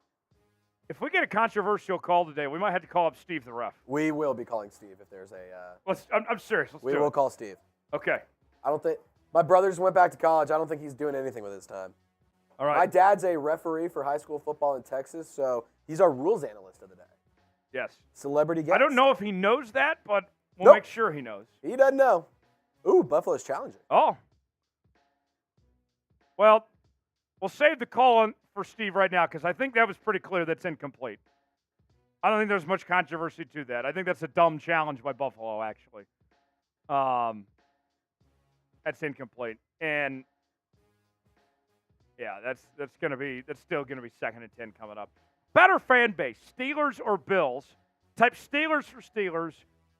If we get a controversial call today, we might have to call up Steve the ref. We will be calling Steve if there's a... I'm serious. We will call Steve. Okay. I don't think... My brothers went back to college. I don't think he's doing anything with his time. All right. My dad's a referee for high school football in Texas, so he's our rules analyst of the day. Yes. Celebrity guest. I don't know if he knows that, but We'll make sure he knows. He doesn't know. Ooh, Buffalo's challenging. Oh. Well, we'll save the call for Steve right now because I think that was pretty clear that's incomplete. I don't think there's much controversy to that. I think that's a dumb challenge by Buffalo, actually. That's incomplete. And yeah, that's still gonna be 2nd and 10 coming up. Better fan base, Steelers or Bills? Type Steelers for Steelers,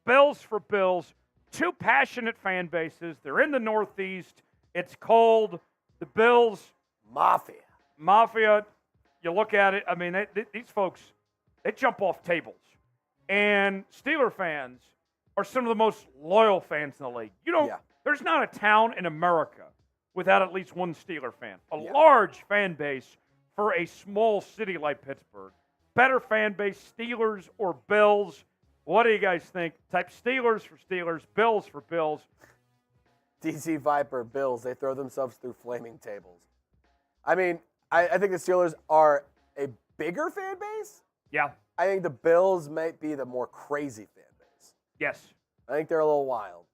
Bills for Bills. Two passionate fan bases. They're in the Northeast. It's cold. The Bills. Mafia. You look at it. I mean, these folks, they jump off tables. And Steeler fans are some of the most loyal fans in the league. There's not a town in America without at least one Steeler fan. A large fan base for a small city like Pittsburgh. Better fan base, Steelers or Bills? What do you guys think? Type Steelers for Steelers, Bills for Bills. DC Viper, Bills, they throw themselves through flaming tables. I mean, I think the Steelers are a bigger fan base. Yeah. I think the Bills might be the more crazy fan base. Yes. I think they're a little wild.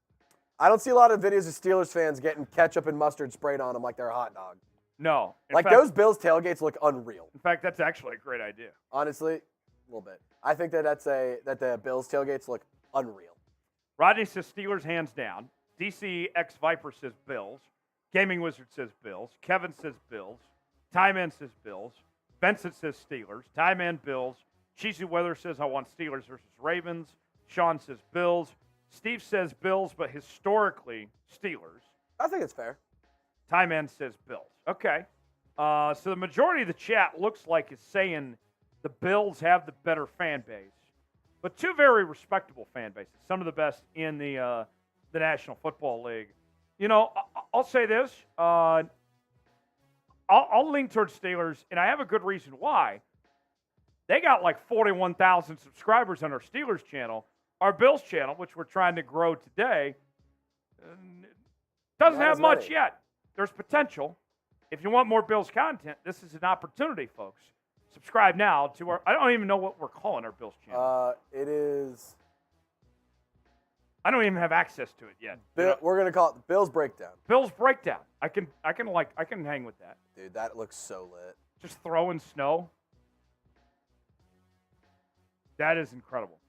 I don't see a lot of videos of Steelers fans getting ketchup and mustard sprayed on them like they're a hot dog. No. Those Bills tailgates look unreal. In fact, that's actually a great idea. Honestly, a little bit. I think that the Bills tailgates look unreal. Rodney says Steelers hands down. DC X Viper says Bills. Gaming Wizard says Bills. Kevin says Bills. Tie Man says Bills. Benson says Steelers. Tie Man Bills. Cheesy Weather says I want Steelers versus Ravens. Sean says Bills. Steve says Bills, but historically Steelers. I think it's fair. Tie Man says Bills. Okay. So the majority of the chat looks like is saying the Bills have the better fan base, but two very respectable fan bases, some of the best in the National Football League. You know, I'll say this. I'll lean towards Steelers, and I have a good reason why. They got like 41,000 subscribers on our Steelers channel. Our Bills channel, which we're trying to grow today, doesn't have much yet. There's potential. If you want more Bills content, this is an opportunity, folks. Subscribe now to our. I don't even know what we're calling our Bills channel. It is. I don't even have access to it yet. We're gonna call it the Bills Breakdown. Bills Breakdown. I can hang with that. Dude, that looks so lit. Just throwing snow. That is incredible.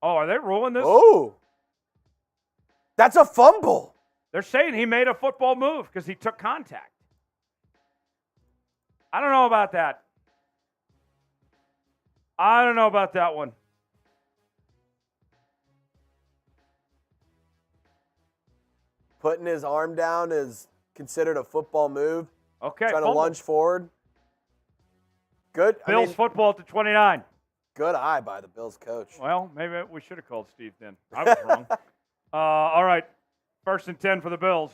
Oh, are they ruling this? Oh. That's a fumble. They're saying he made a football move because he took contact. I don't know about that. I don't know about that one. Putting his arm down is considered a football move. Okay. Trying to lunge forward. Good. Bills football to 29. Good eye by the Bills coach. Well, maybe we should have called Steve then. I was wrong. All right. 1st and 10 for the Bills.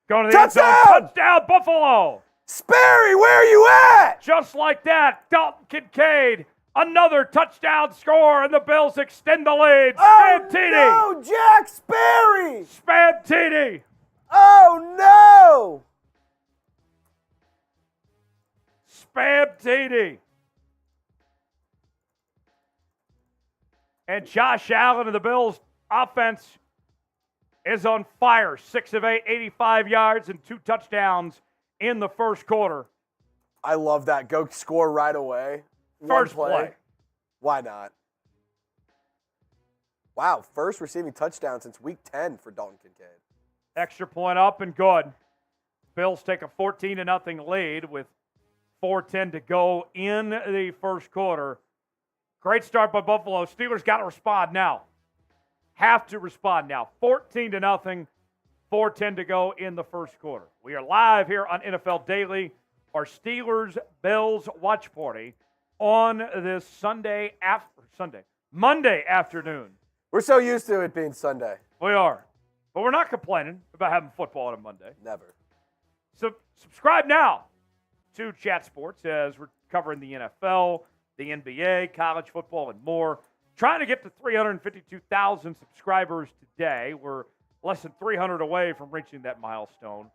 Going to the end zone. Touchdown, Buffalo. Sperry, where are you at? Just like that, Dalton Kincaid. Another touchdown score, and the Bills extend the lead. Spam TD. No, Jack Sperry. Spam TD. Oh, no. Spam TD. And Josh Allen of the Bills offense is on fire. 6 of 8, 85 yards and 2 touchdowns in the first quarter. I love that. Go score right away. First play. Why not? Wow, first receiving touchdown since week 10 for Dalton Kincaid. Extra point up and good. Bills take a 14-0 lead with 4:10 to go in the first quarter. Great start by Buffalo. Steelers got to respond now. Have to respond now. 14-0, 4:10 to go in the first quarter. We are live here on NFL Daily, our Steelers-Bills watch party on this Monday afternoon. We're so used to it being Sunday. We are. But we're not complaining about having football on a Monday. Never. So subscribe now to Chat Sports as we're covering the NFL, the NBA, college football, and more. Trying to get to 352,000 subscribers today. We're less than 300 away from reaching that milestone.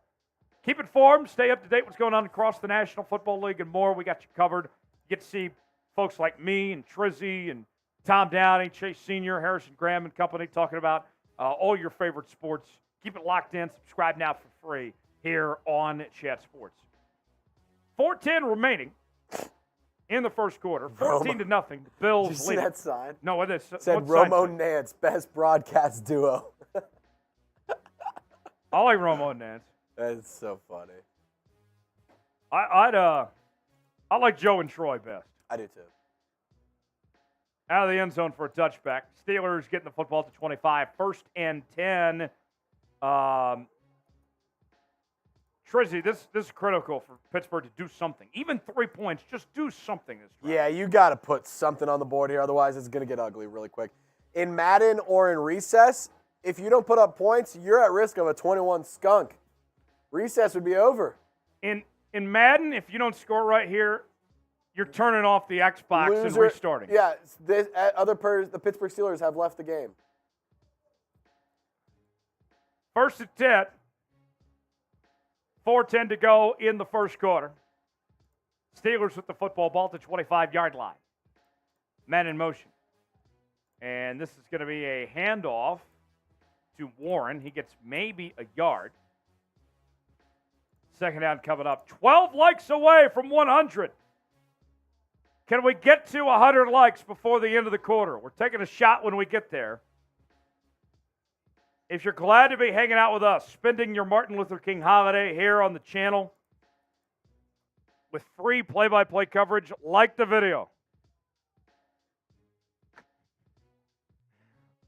Keep informed. Stay up to date what's going on across the National Football League and more. We got you covered. You get to see folks like me and Trizzy and Tom Downey, Chase Sr., Harrison Graham and company talking about all your favorite sports. Keep it locked in. Subscribe now for free here on Chat Sports. 4:10 remaining in the first quarter. 14-0. The Bills Did you see leading. that sign? No, what is it? Said Romo Nance, best broadcast duo. I like Romo and Nance. That's so funny. I like Joe and Troy best. I do too. Out of the end zone for a touchback. Steelers getting the football to 25. 1st and 10. Trizzy, this is critical for Pittsburgh to do something. Even 3 points, just do something this drive. Yeah, you got to put something on the board here. Otherwise, it's going to get ugly really quick. In Madden or in recess, if you don't put up points, you're at risk of a 21 skunk. Recess would be over. In Madden, if you don't score right here, you're turning off the Xbox and restarting. Yeah, the Pittsburgh Steelers have left the game. 1st and 10. 4:10 to go in the first quarter. Steelers with the football ball to 25-yard line. Man in motion. And this is going to be a handoff to Warren. He gets maybe a yard. 2nd down coming up. 12 likes away from 100. Can we get to 100 likes before the end of the quarter? We're taking a shot when we get there. If you're glad to be hanging out with us, spending your Martin Luther King holiday here on the channel with free play-by-play coverage, like the video.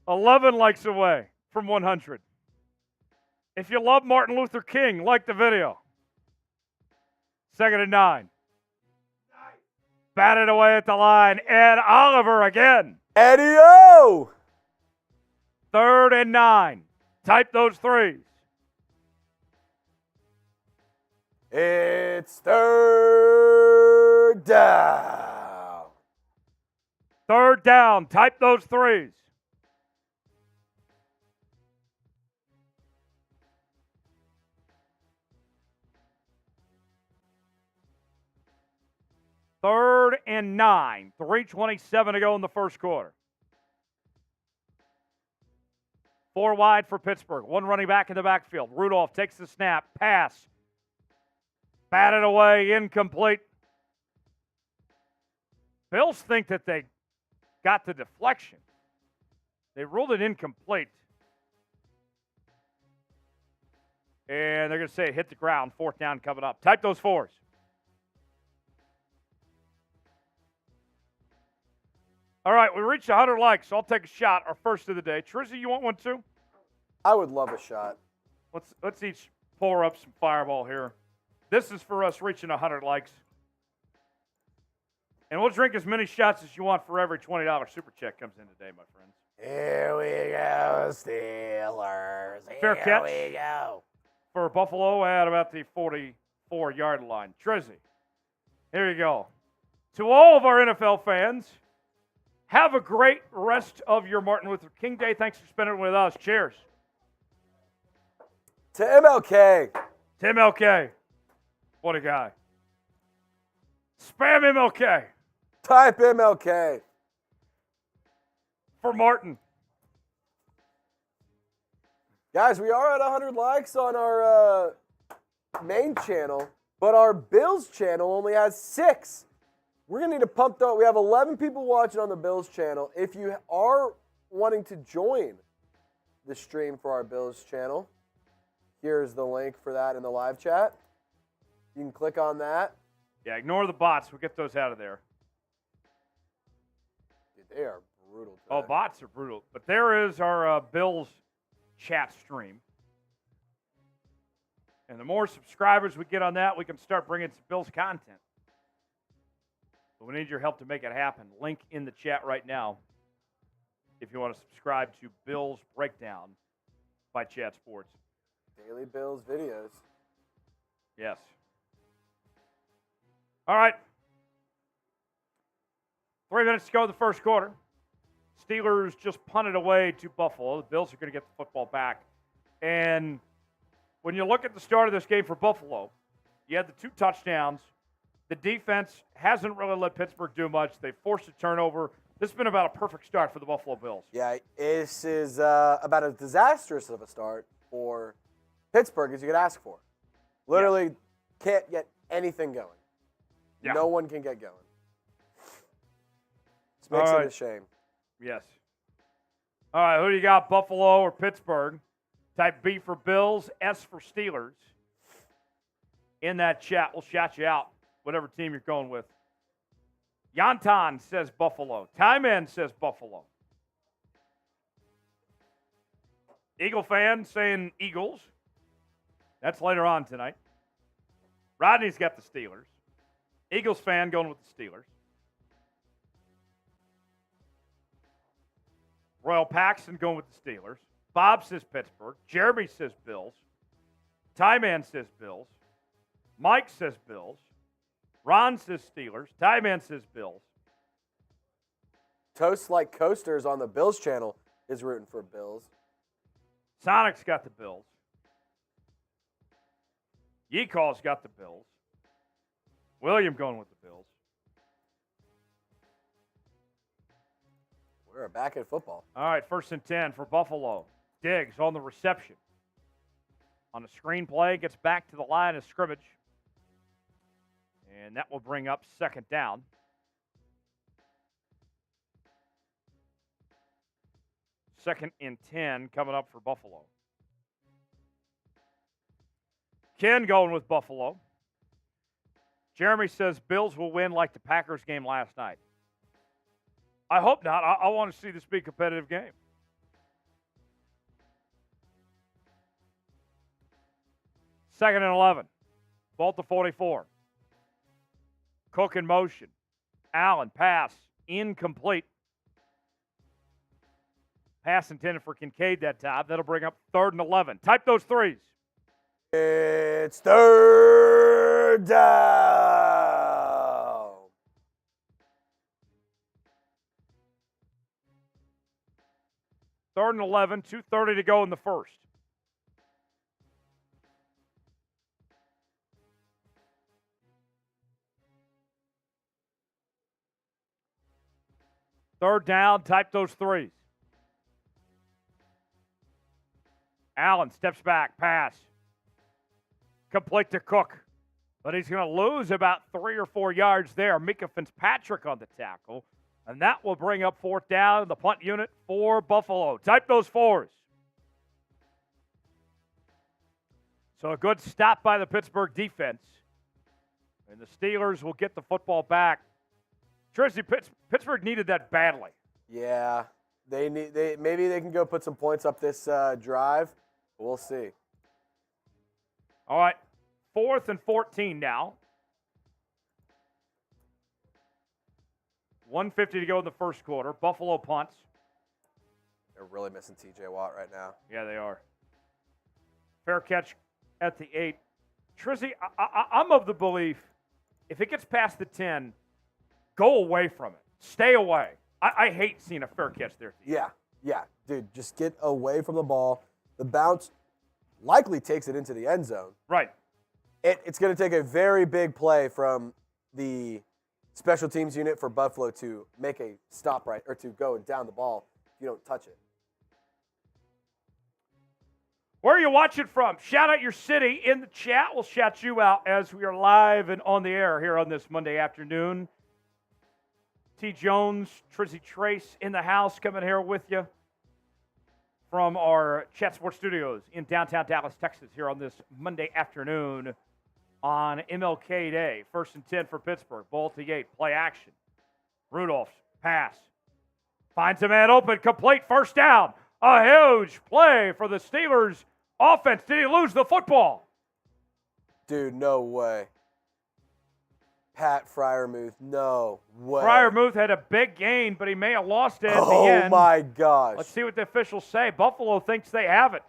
11 likes away from 100. If you love Martin Luther King, like the video. 2nd and 9. Batted away at the line. Ed Oliver again. Eddie-O! 3rd and 9. Type those threes. It's 3rd down. 3rd down. Type those threes. Third and 9. 3:27 to go in the first quarter. 4 wide for Pittsburgh. 1 running back in the backfield. Rudolph takes the snap. Pass. Batted away. Incomplete. Bills think that they got the deflection. They ruled it incomplete. And they're going to say it hit the ground. 4th down coming up. Type those 4s. All right, we reached 100 likes, so I'll take a shot, our first of the day. Trizzy, you want one too? I would love a shot. Let's each pour up some Fireball here. This is for us reaching 100 likes. And we'll drink as many shots as you want for every $20 super check comes in today, my friends. Here we go, Steelers. Fair catch. Here we go. For Buffalo at about the 44-yard line. Trizzy, here you go. To all of our NFL fans, have a great rest of your Martin Luther King Day. Thanks for spending it with us. Cheers. To MLK. To MLK. What a guy. Spam MLK. Type MLK. For Martin. Guys, we are at 100 likes on our main channel, but our Bills channel only has 6. We're going to need to pump that. We have 11 people watching on the Bills channel. If you are wanting to join the stream for our Bills channel, here's the link for that in the live chat. You can click on that. Yeah, ignore the bots. We'll get those out of there. Dude, they are brutal today. Oh, bots are brutal. But there is our Bills chat stream. And the more subscribers we get on that, we can start bringing some Bills content. But we need your help to make it happen. Link in the chat right now if you want to subscribe to Bills Breakdown by Chat Sports. Daily Bills videos. Yes. All right. 3 minutes to go in the first quarter. Steelers just punted away to Buffalo. The Bills are going to get the football back. And when you look at the start of this game for Buffalo, you had the 2 touchdowns. The defense hasn't really let Pittsburgh do much. They forced a turnover. This has been about a perfect start for the Buffalo Bills. Yeah, this is about as disastrous of a start for Pittsburgh as you could ask for. Literally can't get anything going. Yeah. No one can get going. This makes it a shame. Yes. All right, who do you got, Buffalo or Pittsburgh? Type B for Bills, S for Steelers. In that chat, we'll shout you out, whatever team you're going with. Yantan says Buffalo. Tyman says Buffalo. Eagle fan saying Eagles. That's later on tonight. Rodney's got the Steelers. Eagles fan going with the Steelers. Royal Paxton going with the Steelers. Bob says Pittsburgh. Jeremy says Bills. Tyman says Bills. Mike says Bills. Ron says Steelers. Tyman says Bills. Toast Like Coasters on the Bills channel is rooting for Bills. Sonic's got the Bills. Yeecall's got the Bills. William going with the Bills. We're back in football. All right, 1st and 10 for Buffalo. Diggs on the reception. On the screenplay, gets back to the line of scrimmage. And that will bring up 2nd down. Second and 10 coming up for Buffalo. Ken going with Buffalo. Jeremy says Bills will win like the Packers game last night. I hope not. I want to see this be a competitive game. Second and 11. Ball to 44. Cook in motion. Allen, pass. Incomplete. Pass intended for Kincaid that time. That'll bring up 3rd and 11. Type those threes. It's 3rd down. 3rd and 11. 2:30 to go in the first. Third down, type those threes. Allen steps back, pass. Complete to Cook. But he's going to lose about 3 or 4 yards there. Minkah Fitzpatrick on the tackle. And that will bring up 4th down in the punt unit for Buffalo. Type those 4s. So a good stop by the Pittsburgh defense. And the Steelers will get the football back. Tracy, Pittsburgh needed that badly. Yeah, maybe they can go put some points up this drive. We'll see. All right, 4th and 14 now. 1:50 to go in the first quarter. Buffalo punts. They're really missing T.J. Watt right now. Yeah, they are. Fair catch at the 8. Trizzy, I'm of the belief if it gets past the 10, go away from it. Stay away. I hate seeing a fair catch there. Yeah, dude, just get away from the ball. The bounce likely takes it into the end zone. Right. It's going to take a very big play from the special teams unit for Buffalo to make a stop right or to go down the ball if you don't touch it. Where are you watching from? Shout out your city in the chat. We'll shout you out as we are live and on the air here on this Monday afternoon. T. Jones, Trizzy Trace in the house coming here with you from our Chat Sports Studios in downtown Dallas, Texas here on this Monday afternoon on MLK Day. 1st and 10 for Pittsburgh. Ball to Yates. Play action. Rudolph pass. Finds a man open. Complete. 1st down. A huge play for the Steelers offense. Did he lose the football? Dude, no way. Pat Freiermuth, no way. Freiermuth had a big gain, but he may have lost it at the end. Oh, my gosh. Let's see what the officials say. Buffalo thinks they have it.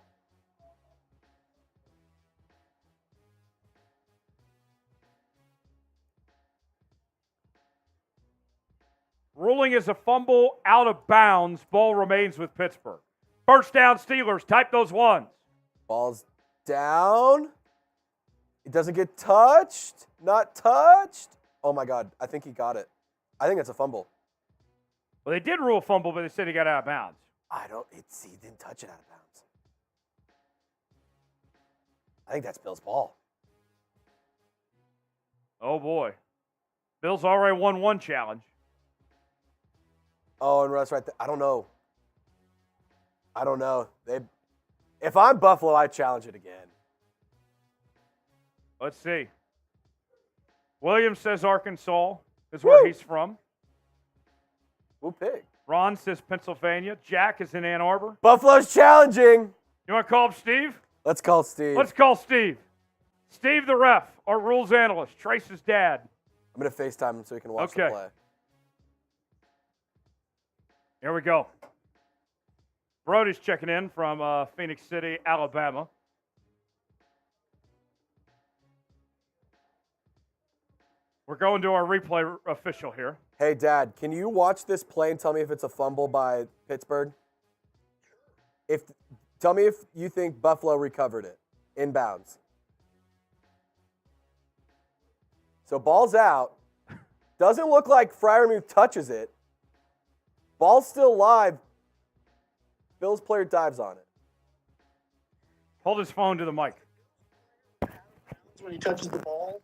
Ruling is a fumble out of bounds. Ball remains with Pittsburgh. 1st down Steelers. Type those 1s. Ball's Down. It doesn't get touched. Not touched. Oh, my God. I think he got it. I think it's a fumble. Well, they did rule a fumble, but they said he got out of bounds. He didn't touch it out of bounds. I think that's Bill's ball. Oh, boy. Bills already won one challenge. Oh, and Russ right there. I don't know. If I'm Buffalo, I challenge it again. Let's see. Williams says Arkansas is where he's from. Who pick? Ron says Pennsylvania. Jack is in Ann Arbor. Buffalo's challenging. You want to call up Steve? Let's call Steve. Let's call Steve. Steve the ref, our rules analyst, Trace's dad. I'm going to FaceTime him so he can watch the play. Here we go. Brody's checking in from Phoenix City, Alabama. We're going to our replay official here. Hey, Dad, can you watch this play and tell me if it's a fumble by Pittsburgh? Tell me if you think Buffalo recovered it inbounds. So ball's out. Doesn't look like Freiermuth touches it. Ball's still live. Bills player dives on it. Hold his phone to the mic. When he touches the ball.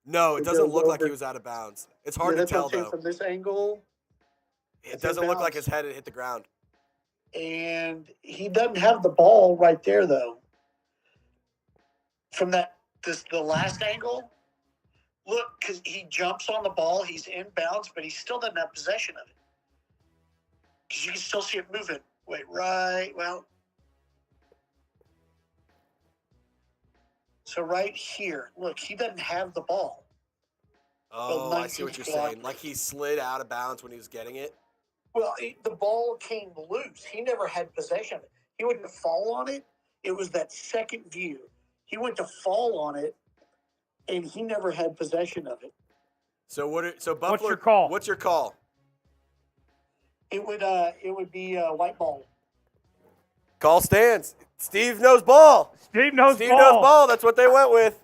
No, it doesn't look like he was out of bounds. It's hard to tell, though. From this angle, it doesn't look like his head had hit the ground. And he doesn't have the ball right there, though. From the last angle, look, because he jumps on the ball, he's inbounds, but he still doesn't have possession of it. Because you can still see it moving. Wait, right, well. So right here, look, he doesn't have the ball. Oh, I see what you're saying. Like he slid out of bounds when he was getting it? Well, the ball came loose. He never had possession of it. He went to fall on it. It was that second view. He went to fall on it, and he never had possession of it. So Buffalo. What's your call? What's your call? It would be a white ball. Call stands. Steve knows ball. Steve knows Steve knows ball. That's what they went with.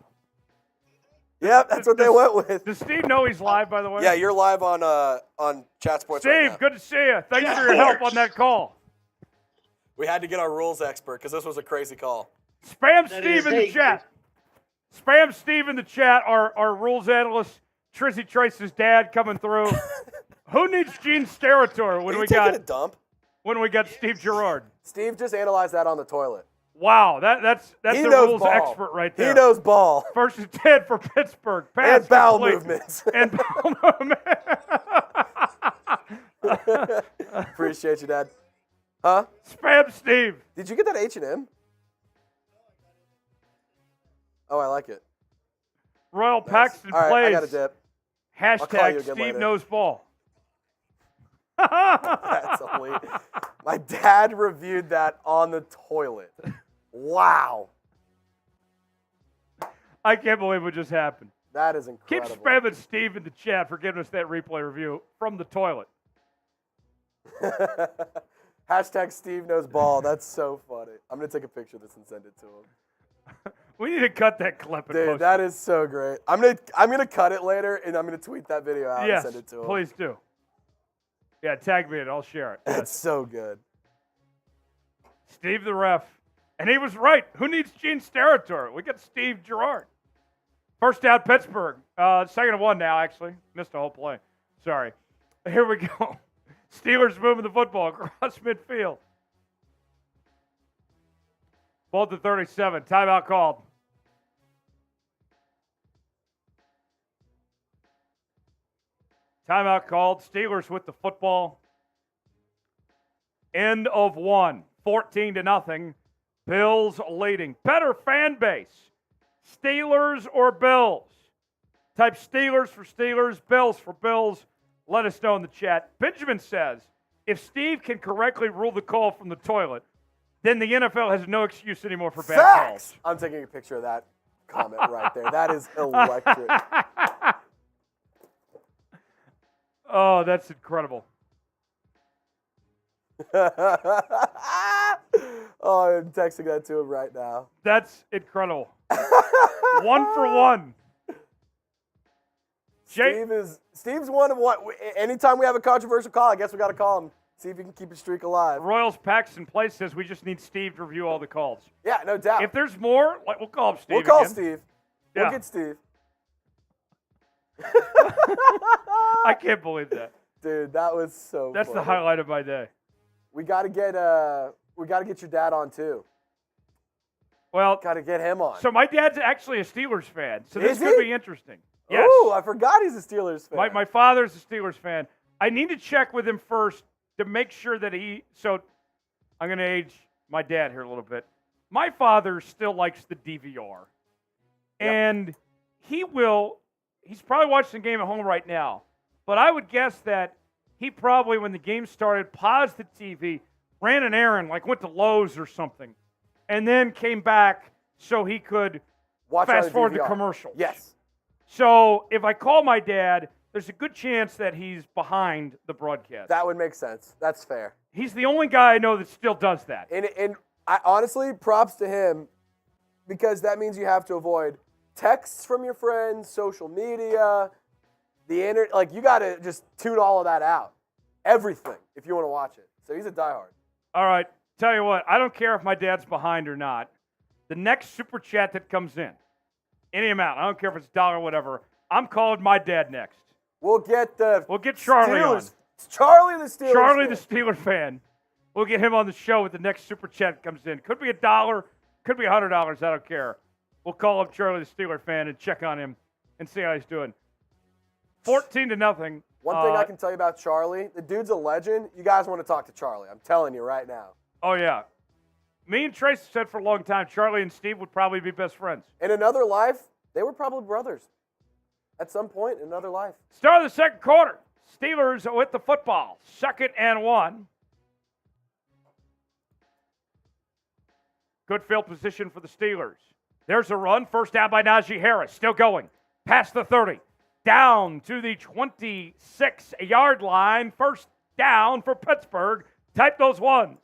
Yep, that's what they went with. Does Steve know he's live, by the way? Yeah, you're live on Chat Sports Steve, right now. good to see you. Thanks for your help on that call. We had to get our rules expert because this was a crazy call. Spam Steve in the chat. Spam Steve in the chat, our rules analyst, Trizzy Trace's dad coming through. Who needs Gene Steratore when we got a dump? When we got Steve Gerard? Steve just analyzed that on the toilet. Wow, that's the rules expert right there. He knows ball. First and 10 for Pittsburgh. Pass and bowel complete. movements. And bowel movements. Appreciate you, Dad. Huh? Spam Steve. Did you get that H&M? Oh, I like it. Royal Nice. Paxton All right, plays. I got a dip. Hashtag Steve knows ball. That's only. My dad reviewed that on the toilet. Wow. I can't believe what just happened. That is incredible. Keep spamming Steve in the chat for giving us that replay review from the toilet. Hashtag Steve knows ball. That's so funny. I'm going to take a picture of this and send it to him. We need to cut that clip and Dude, post that it. is so great. I'm gonna cut it later and I'm gonna tweet that video out and send it to him. Please do. Yeah, tag me in it. I'll share it. That's so good. Steve the ref. And he was right. Who needs Gene Steratore? We got Steve Gerard. First down, Pittsburgh. Second and one now, actually. Missed a whole play. Sorry. Here we go. Steelers moving the football across midfield. Ball to 37. Timeout called. Timeout called. Steelers with the football. End of one. 14-0. Bills leading. Better fan base. Steelers or Bills? Type Steelers for Steelers, Bills for Bills. Let us know in the chat. Benjamin says, if Steve can correctly rule the call from the toilet, then the NFL has no excuse anymore for bad calls. I'm taking a picture of that comment right there. That is electric. Oh, that's incredible. Oh, I'm texting that to him right now. That's incredible. 1 for 1. Steve's one of what. Anytime we have a controversial call, I guess we got to call him. See if he can keep his streak alive. Royals Paxton Place says we just need Steve to review all the calls. Yeah, no doubt. If there's more, we'll call up Steve. We'll call again. Steve. Yeah. We'll get Steve. I can't believe that. Dude, that was so That's funny. the highlight of my day. We got to get your dad on too. Well, Got to get him on. so my dad's actually a Steelers fan, so this Is could he? be interesting. Yes. Oh, I forgot he's a Steelers fan. My father's a Steelers fan. I need to check with him first to make sure that so I'm going to age my dad here a little bit. My father still likes the DVR. And he's probably watching the game at home right now. But I would guess that he probably, when the game started, paused the TV, ran an errand, like went to Lowe's or something, and then came back so he could Watch on fast the forward the DVR. commercials. Yes. So if I call my dad, there's a good chance that he's behind the broadcast. That would make sense. That's fair. He's the only guy I know that still does that. And I honestly, props to him, because that means you have to avoid texts from your friends, social media, the internet. Like, you got to just tune all of that out. Everything, if you want to watch it. So he's a diehard. All right, tell you what, I don't care if my dad's behind or not. The next super chat that comes in, any amount, I don't care if it's $1 or whatever, I'm calling my dad next. We'll get Charlie on. Charlie the Steelers. Charlie fan. the Steeler fan. We'll get him on the show with the next super chat that comes in. Could be $1, could be $100, I don't care. We'll call up Charlie the Steeler fan and check on him and see how he's doing. 14-0. One thing I can tell you about Charlie, the dude's a legend. You guys want to talk to Charlie. I'm telling you right now. Oh, yeah. Me and Trace said for a long time Charlie and Steve would probably be best friends. In another life, they were probably brothers. At some point in another life. Start of the second quarter. Steelers with the football. 2nd and 1. Good field position for the Steelers. There's a run. First down by Najee Harris. Still going. Past the 30. Down to the 26-yard line. First down for Pittsburgh. Type those ones.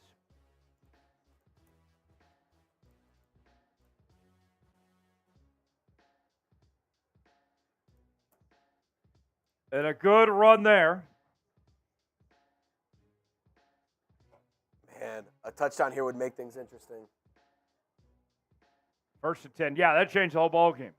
And a good run there. Man, a touchdown here would make things interesting. 1st and 10. Yeah, that changed the whole ball game.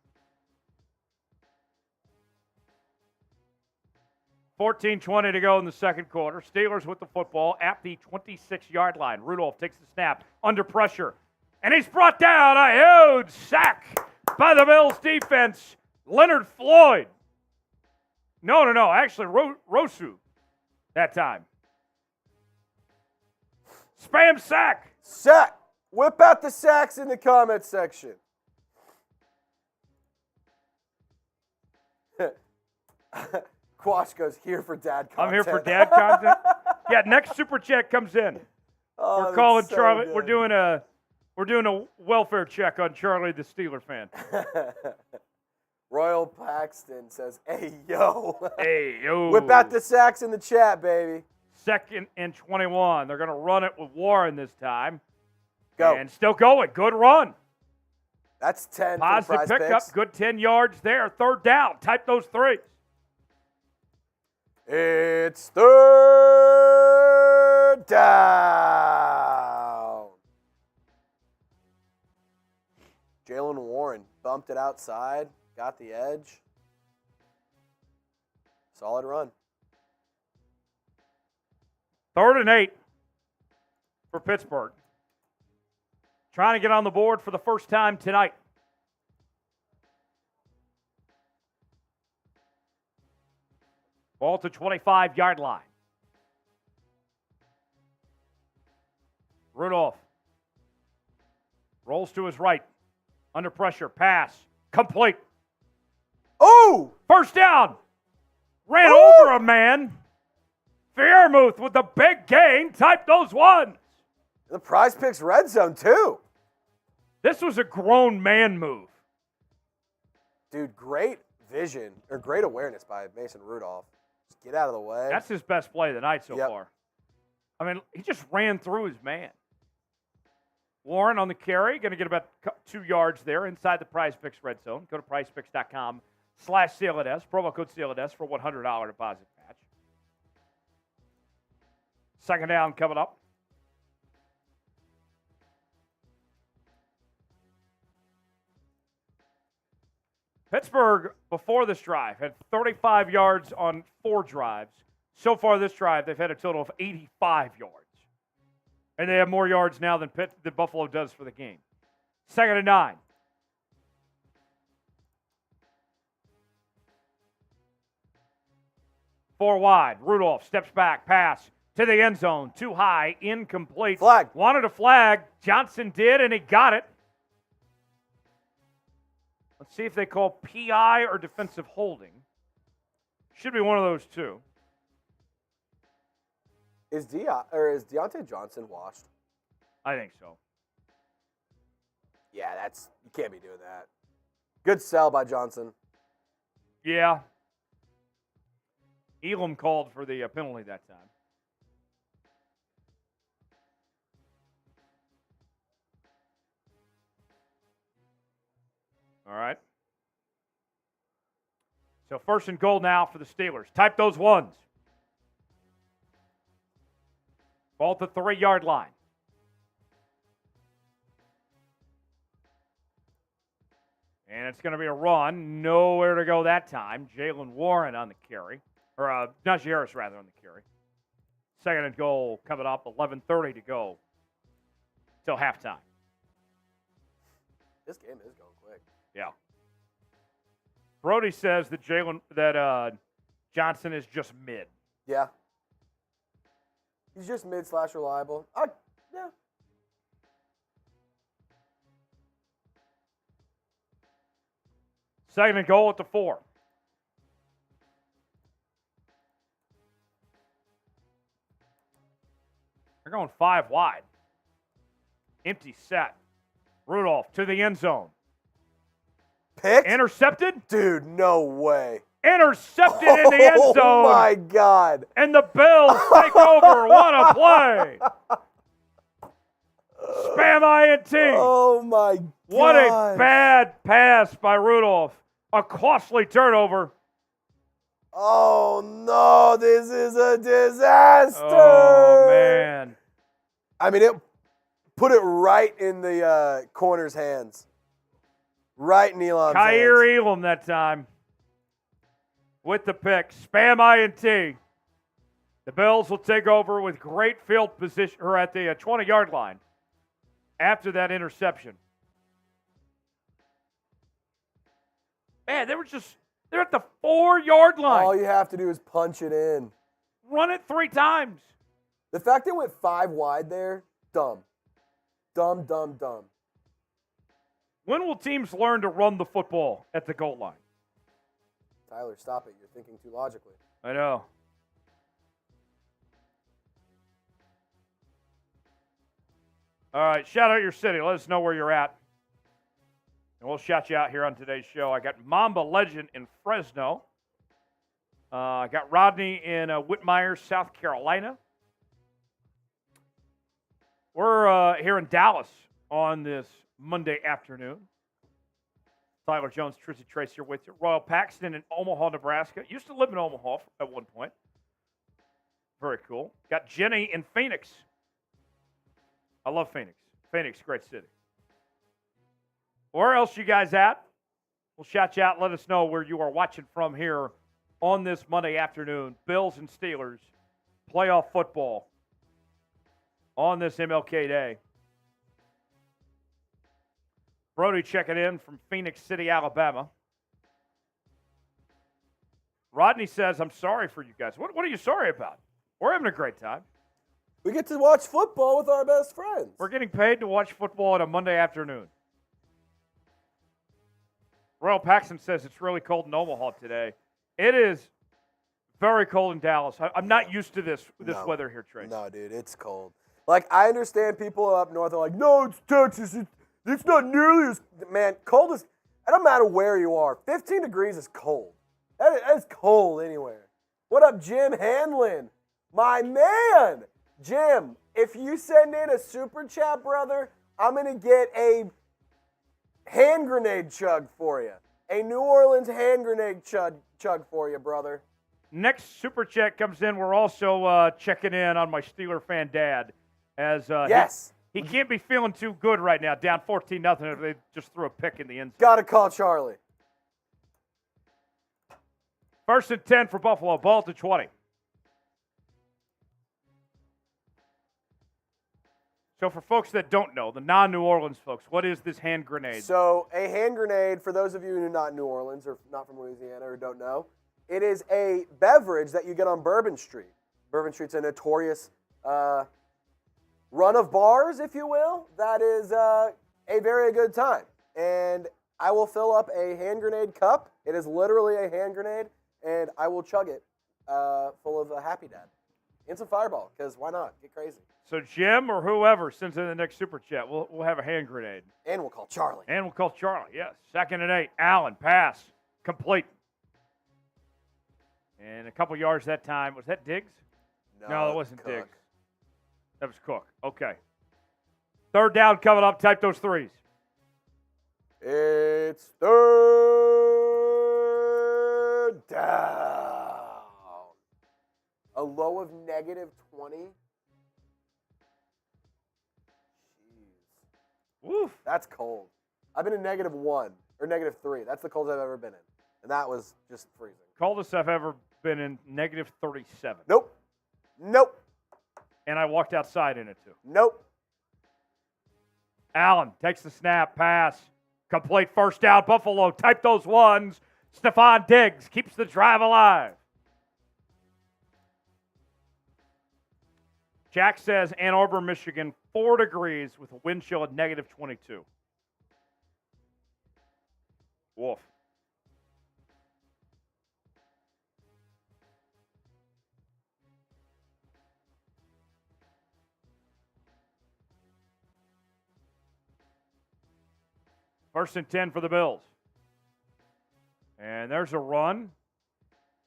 14:20 to go in the second quarter. Steelers with the football at the 26-yard line. Rudolph takes the snap under pressure. And he's brought down. A huge sack by the Bills defense. Leonard Floyd. No. Actually, Rosu that time. Spam sack. Sack. Whip out the sacks in the comments section. Quash goes, here for dad content. I'm here for dad content. Yeah, next super chat comes in. Oh, We're calling that's so Charlie. good. We're doing a welfare check on Charlie, the Steeler fan. Royal Paxton says, hey, yo. Hey, yo. Whip out the sacks in the chat, baby. 2nd and 21. They're going to run it with Warren this time. Go. And still going. Good run. That's 10 Positive for the prize pickup. picks. Good 10 yards there. 3rd down. Type those 3s. It's 3rd down. Jalen Warren bumped it outside, got the edge. Solid run. 3rd and 8 for Pittsburgh. Trying to get on the board for the first time tonight. Ball to 25-yard line. Rudolph rolls to his right. Under pressure. Pass. Complete. Oh! First down. Ran Ooh! over a man. Fairmouth with the big gain. Type those ones. The prize picks red zone, too. This was a grown man move. Dude, great vision, or great awareness by Mason Rudolph. Just get out of the way. That's his best play of the night so Yep. far. I mean, he just ran through his man. Warren on the carry, going to get about 2 yards there inside the Prize Picks red zone. Go to prizepicks.com/CLNS, promo code CLNS for $100 deposit match. Second down coming up. Pittsburgh, before this drive, had 35 yards on 4 drives. So far this drive, they've had a total of 85 yards. And they have more yards now than Buffalo does for the game. 2nd and 9. Four wide. Rudolph steps back, pass to the end zone. Too high, incomplete. Flag. Wanted a flag. Johnson did, and he got it. Let's see if they call PI or defensive holding. Should be one of those two. Is Deontay Johnson washed? I think so. Yeah, you can't be doing that. Good sell by Johnson. Yeah. Elam called for the penalty that time. All right. So 1st and goal now for the Steelers. Type those ones. Ball at the 3-yard line. And it's going to be a run. Nowhere to go that time. Jalen Warren on the carry. Or Najee Harris, rather, on the carry. 2nd and goal coming up. 11:30 to go till halftime. This game is going quick. Yeah. Brody says that Johnson is just mid. Yeah. He's just mid/reliable. Yeah. Second and goal at the 4. They're going 5 wide. Empty set. Rudolph to the end zone. Picked? Intercepted? Dude, no way. Intercepted in the end zone. Oh, my God. And the Bills take over. What a play. Spam INT. Oh, my God. What a bad pass by Rudolph. A costly turnover. Oh, no. This is a disaster. Oh, man. I mean, it put it right in the corner's hands. Right in Elam's Kyer hands. Elam that time with the pick. Spam INT. The Bills will take over with great field position, or at the 20-yard line after that interception. Man, they're at the 4-yard line. All you have to do is punch it in. Run it 3 times. The fact they went 5 wide there, dumb. Dumb, dumb, dumb. When will teams learn to run the football at the goal line? Tyler, stop it. You're thinking too logically. I know. All right, shout out your city. Let us know where you're at. And we'll shout you out here on today's show. I got Mamba Legend in Fresno. I got Rodney in Whitmire, South Carolina. We're here in Dallas on this Monday afternoon. Tyler Jones, Trizzy Trace here with you. Royal Paxton in Omaha, Nebraska. Used to live in Omaha at one point. Very cool. Got Jenny in Phoenix. I love Phoenix. Phoenix, great city. Where else you guys at? We'll shout you out. Let us know where you are watching from here on this Monday afternoon. Bills and Steelers, playoff football on this MLK Day. Brody checking in from Phoenix City, Alabama. Rodney says, I'm sorry for you guys. What are you sorry about? We're having a great time. We get to watch football with our best friends. We're getting paid to watch football on a Monday afternoon. Royal Paxton says it's really cold in Omaha today. It is very cold in Dallas. I'm not used to this weather here, Trace. No, dude, it's cold. Like, I understand people up north are like, no, it's Texas. It's not nearly as, man, cold is, it don't matter where you are. 15 degrees is cold. That is cold anywhere. What up, Jim Hanlon? My man. Jim, if you send in a super chat, brother, I'm going to get a hand grenade chug for you. A New Orleans hand grenade chug for you, brother. Next super chat comes in. We're also checking in on my Steeler fan dad. As Yes. he can't be feeling too good right now, down 14-0 if they just threw a pick in the end zone. Got to call Charlie. 1st and 10 for Buffalo. Ball at the 20. So for folks that don't know, the non-New Orleans folks, what is this hand grenade? So a hand grenade, for those of you who are not New Orleans or not from Louisiana or don't know, it is a beverage that you get on Bourbon Street. Bourbon Street's a notorious run of bars, if you will, that is a very good time. And I will fill up a hand grenade cup. It is literally a hand grenade, and I will chug it full of a Happy Dad. And some Fireball, because why not? Get crazy. So Jim or whoever sends in the next super chat, we'll have a hand grenade. And we'll call Charlie. And we'll call Charlie, yes. 2nd and 8. Allen, pass, complete. And a couple yards that time. Was that Diggs? No, that wasn't Cook. Diggs. That was Cook. Okay. 3rd down coming up. Type those threes. It's 3rd down. A low of -20. Jeez. Woof. That's cold. I've been in -1 or -3. That's the coldest I've ever been in. And that was just freezing. Coldest I've ever been in -37. Nope. Nope. And I walked outside in it too. Nope. Allen takes the snap, pass, complete 1st down. Buffalo, type those ones. Stephon Diggs keeps the drive alive. Jack says Ann Arbor, Michigan, 4 degrees with a wind chill at -22. Wolf. First and 10 for the Bills. And there's a run.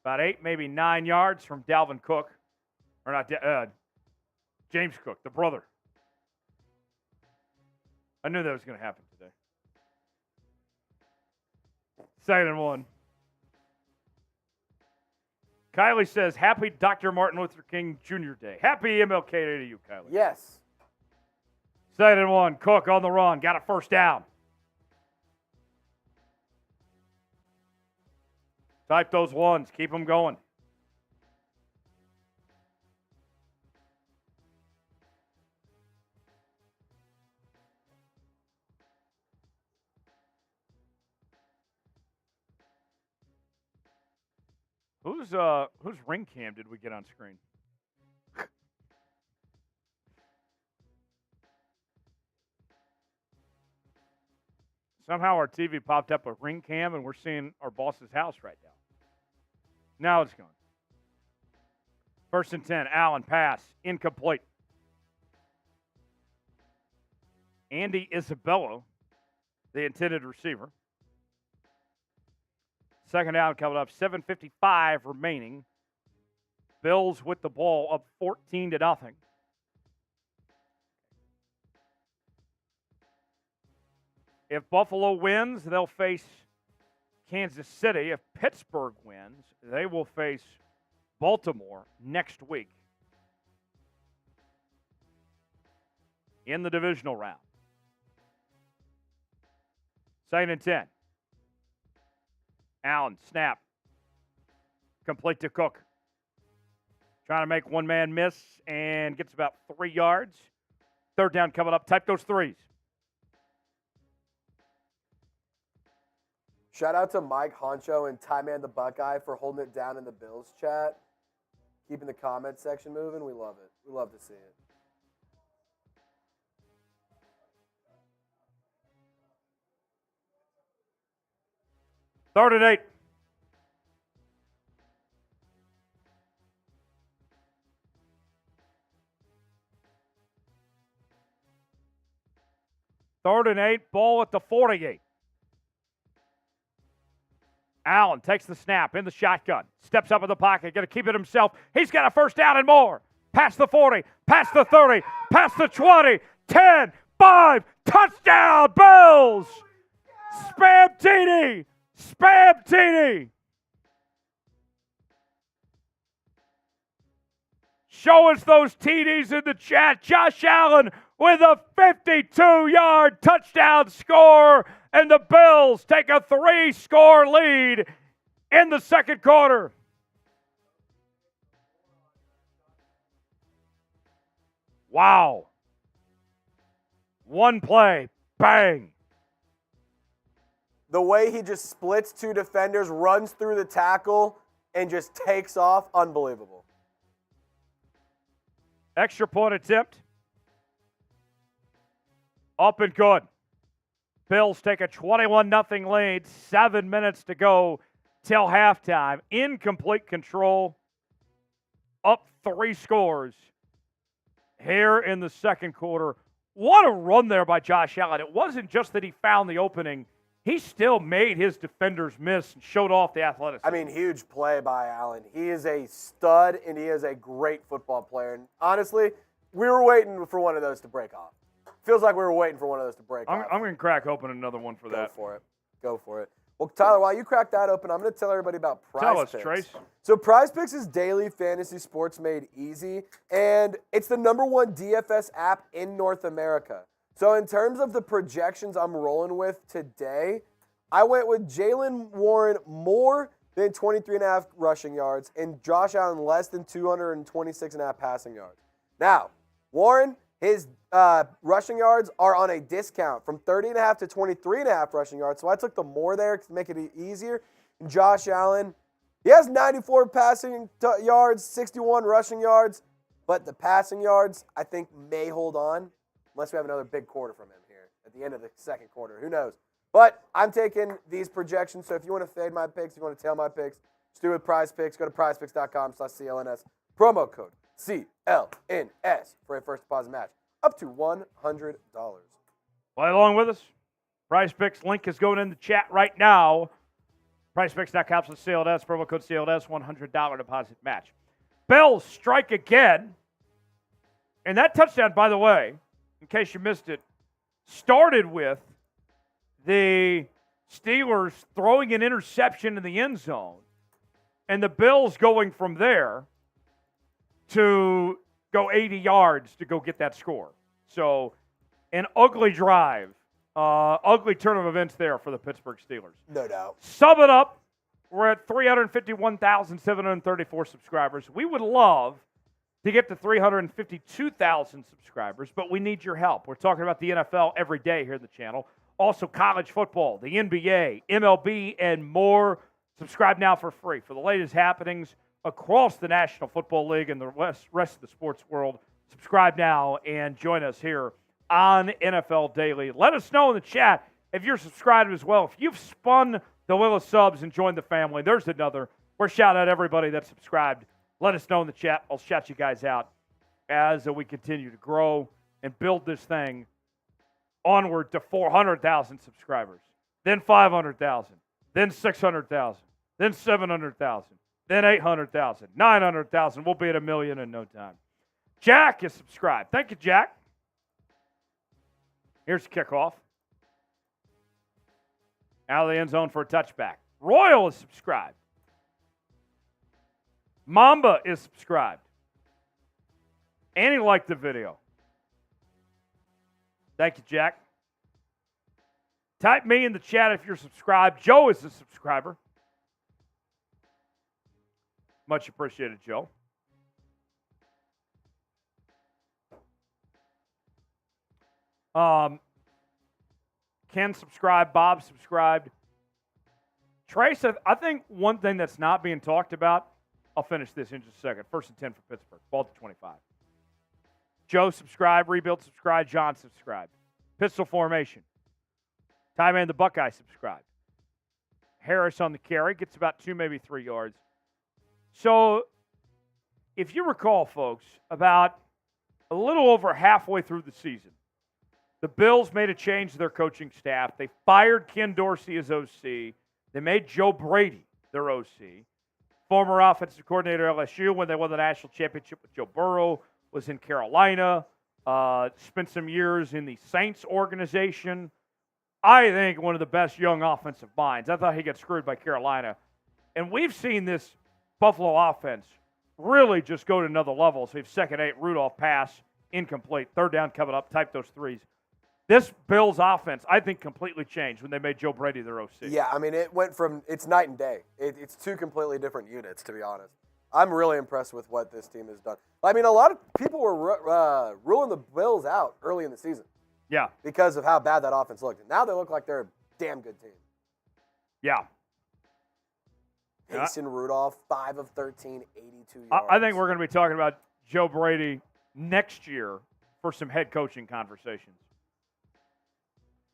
About 8, maybe 9 yards from Dalvin Cook. Or not, James Cook, the brother. I knew that was going to happen today. 2nd and 1. Kylie says, happy Dr. Martin Luther King Jr. Day. Happy MLK Day to you, Kylie. Yes. 2nd and 1. Cook on the run. Got a 1st down. Type those ones. Keep them going. Whose ring cam did we get on screen? Somehow our TV popped up a ring cam and we're seeing our boss's house right now. Now it's gone. 1st and 10. Allen, pass. Incomplete. Andy Isabella, the intended receiver. 2nd down coming up. 7:55 remaining. Bills with the ball up 14-0. If Buffalo wins, they'll face Kansas City. If Pittsburgh wins, they will face Baltimore next week in the divisional round. 2nd and 10. Allen, snap. Complete to Cook. Trying to make one man miss and gets about 3 yards. 3rd down coming up. Type those threes. Shout out to Mike Honcho and Ty Man the Buckeye for holding it down in the Bills chat. Keeping the comment section moving. We love it. We love to see it. Third and 8. Third and 8, ball at the 48. Allen takes the snap in the shotgun. Steps up in the pocket. Going to keep it himself. He's got a 1st down and more. past the 40, past the 30, past the 20, 10, 5, touchdown, Bills! Spam TD! Spam TD! Show us those TDs in the chat. Josh Allen with a 52-yard touchdown score, and the Bills take a 3-score lead in the second quarter. Wow. One play, bang. The way he just splits two defenders, runs through the tackle, and just takes off, unbelievable. Extra point attempt. Up and good. Bills take a 21-0 lead. 7 minutes to go till halftime. In complete control. Up 3 scores here in the second quarter. What a run there by Josh Allen. It wasn't just that he found the opening. He still made his defenders miss and showed off the athleticism. I mean, huge play by Allen. He is a stud, and he is a great football player. And honestly, we were waiting for one of those to break off. Feels like we were waiting for one of those to break off. I'm going to crack open another one for that. Go for it. Go for it. Well, Tyler, while you crack that open, I'm going to tell everybody about Prize Picks. Tell us, Trace. So Prize Picks is daily fantasy sports made easy, and it's the #1 DFS app in North America. So in terms of the projections I'm rolling with today, I went with Jaylen Warren more than 23.5 rushing yards and Josh Allen less than 226.5 passing yards. Now, Warren, his rushing yards are on a discount from 30.5 to 23.5 rushing yards. So I took the more there to make it easier. And Josh Allen, he has 94 passing yards, 61 rushing yards, but the passing yards I think may hold on unless we have another big quarter from him here at the end of the second quarter. Who knows? But I'm taking these projections. So if you want to fade my picks, if you want to tail my picks, just do it with Prize Picks. Go to prizepicks.com/CLNS. Promo code CLNS for a first deposit match up to $100. Play along with us. Prize Picks link is going in the chat right now. PrizePicks.com/CLNS. Promo code CLNS. $100 deposit match. Bills strike again. And that touchdown, by the way, in case you missed it, started with the Steelers throwing an interception in the end zone and the Bills going from there to go 80 yards to go get that score. So an ugly drive, ugly turn of events there for the Pittsburgh Steelers. No doubt. Sum it up, we're at 351,734 subscribers. We would love to get to 352,000 subscribers, but we need your help. We're talking about the NFL every day here on the channel. Also college football, the NBA, MLB, and more. Subscribe now for free for the latest happenings across the National Football League and the rest of the sports world. Subscribe now and join us here on NFL Daily. Let us know in the chat if you're subscribed as well. If you've spun the wheel of subs and joined the family, there's another. We're shouting out everybody that's subscribed. Let us know in the chat. I'll shout you guys out as we continue to grow and build this thing onward to 400,000 subscribers, then 500,000, then 600,000, then 700,000, then 800,000, 900,000. We'll be at 1 million in no time. Jack is subscribed. Thank you, Jack. Here's the kickoff. Out of the end zone for a touchback. Royal is subscribed. Mamba is subscribed. And he liked the video. Thank you, Jack. Type me in the chat if you're subscribed. Joe is a subscriber. Much appreciated, Joe. Ken subscribed. Bob subscribed. Trace, I think one thing that's not being talked about, I'll finish this in just a second. 1st and 10 for Pittsburgh. Ball to 25. Joe subscribed. Rebuild subscribed. John subscribed. Pistol formation. Ty Man the Buckeye subscribed. Harris on the carry. Gets about 2, maybe 3 yards. So, if you recall, folks, about a little over halfway through the season, the Bills made a change to their coaching staff. They fired Ken Dorsey as OC. They made Joe Brady their OC. former offensive coordinator at LSU when they won the national championship with Joe Burrow, was in Carolina, spent some years in the Saints organization. I think one of the best young offensive minds. I thought he got screwed by Carolina. And we've seen this Buffalo offense really just go to another level. So we have second 8, Rudolph pass, incomplete, third down coming up, type those threes. This Bills offense, I think, completely changed when they made Joe Brady their OC. Yeah, I mean, it's night and day. It's two completely different units, to be honest. I'm really impressed with what this team has done. I mean, a lot of people were ruling the Bills out early in the season. Yeah. Because of how bad that offense looked. And now they look like they're a damn good team. Yeah. Mason Rudolph, 5 of 13, 82 yards. I think we're going to be talking about Joe Brady next year for some head coaching conversations.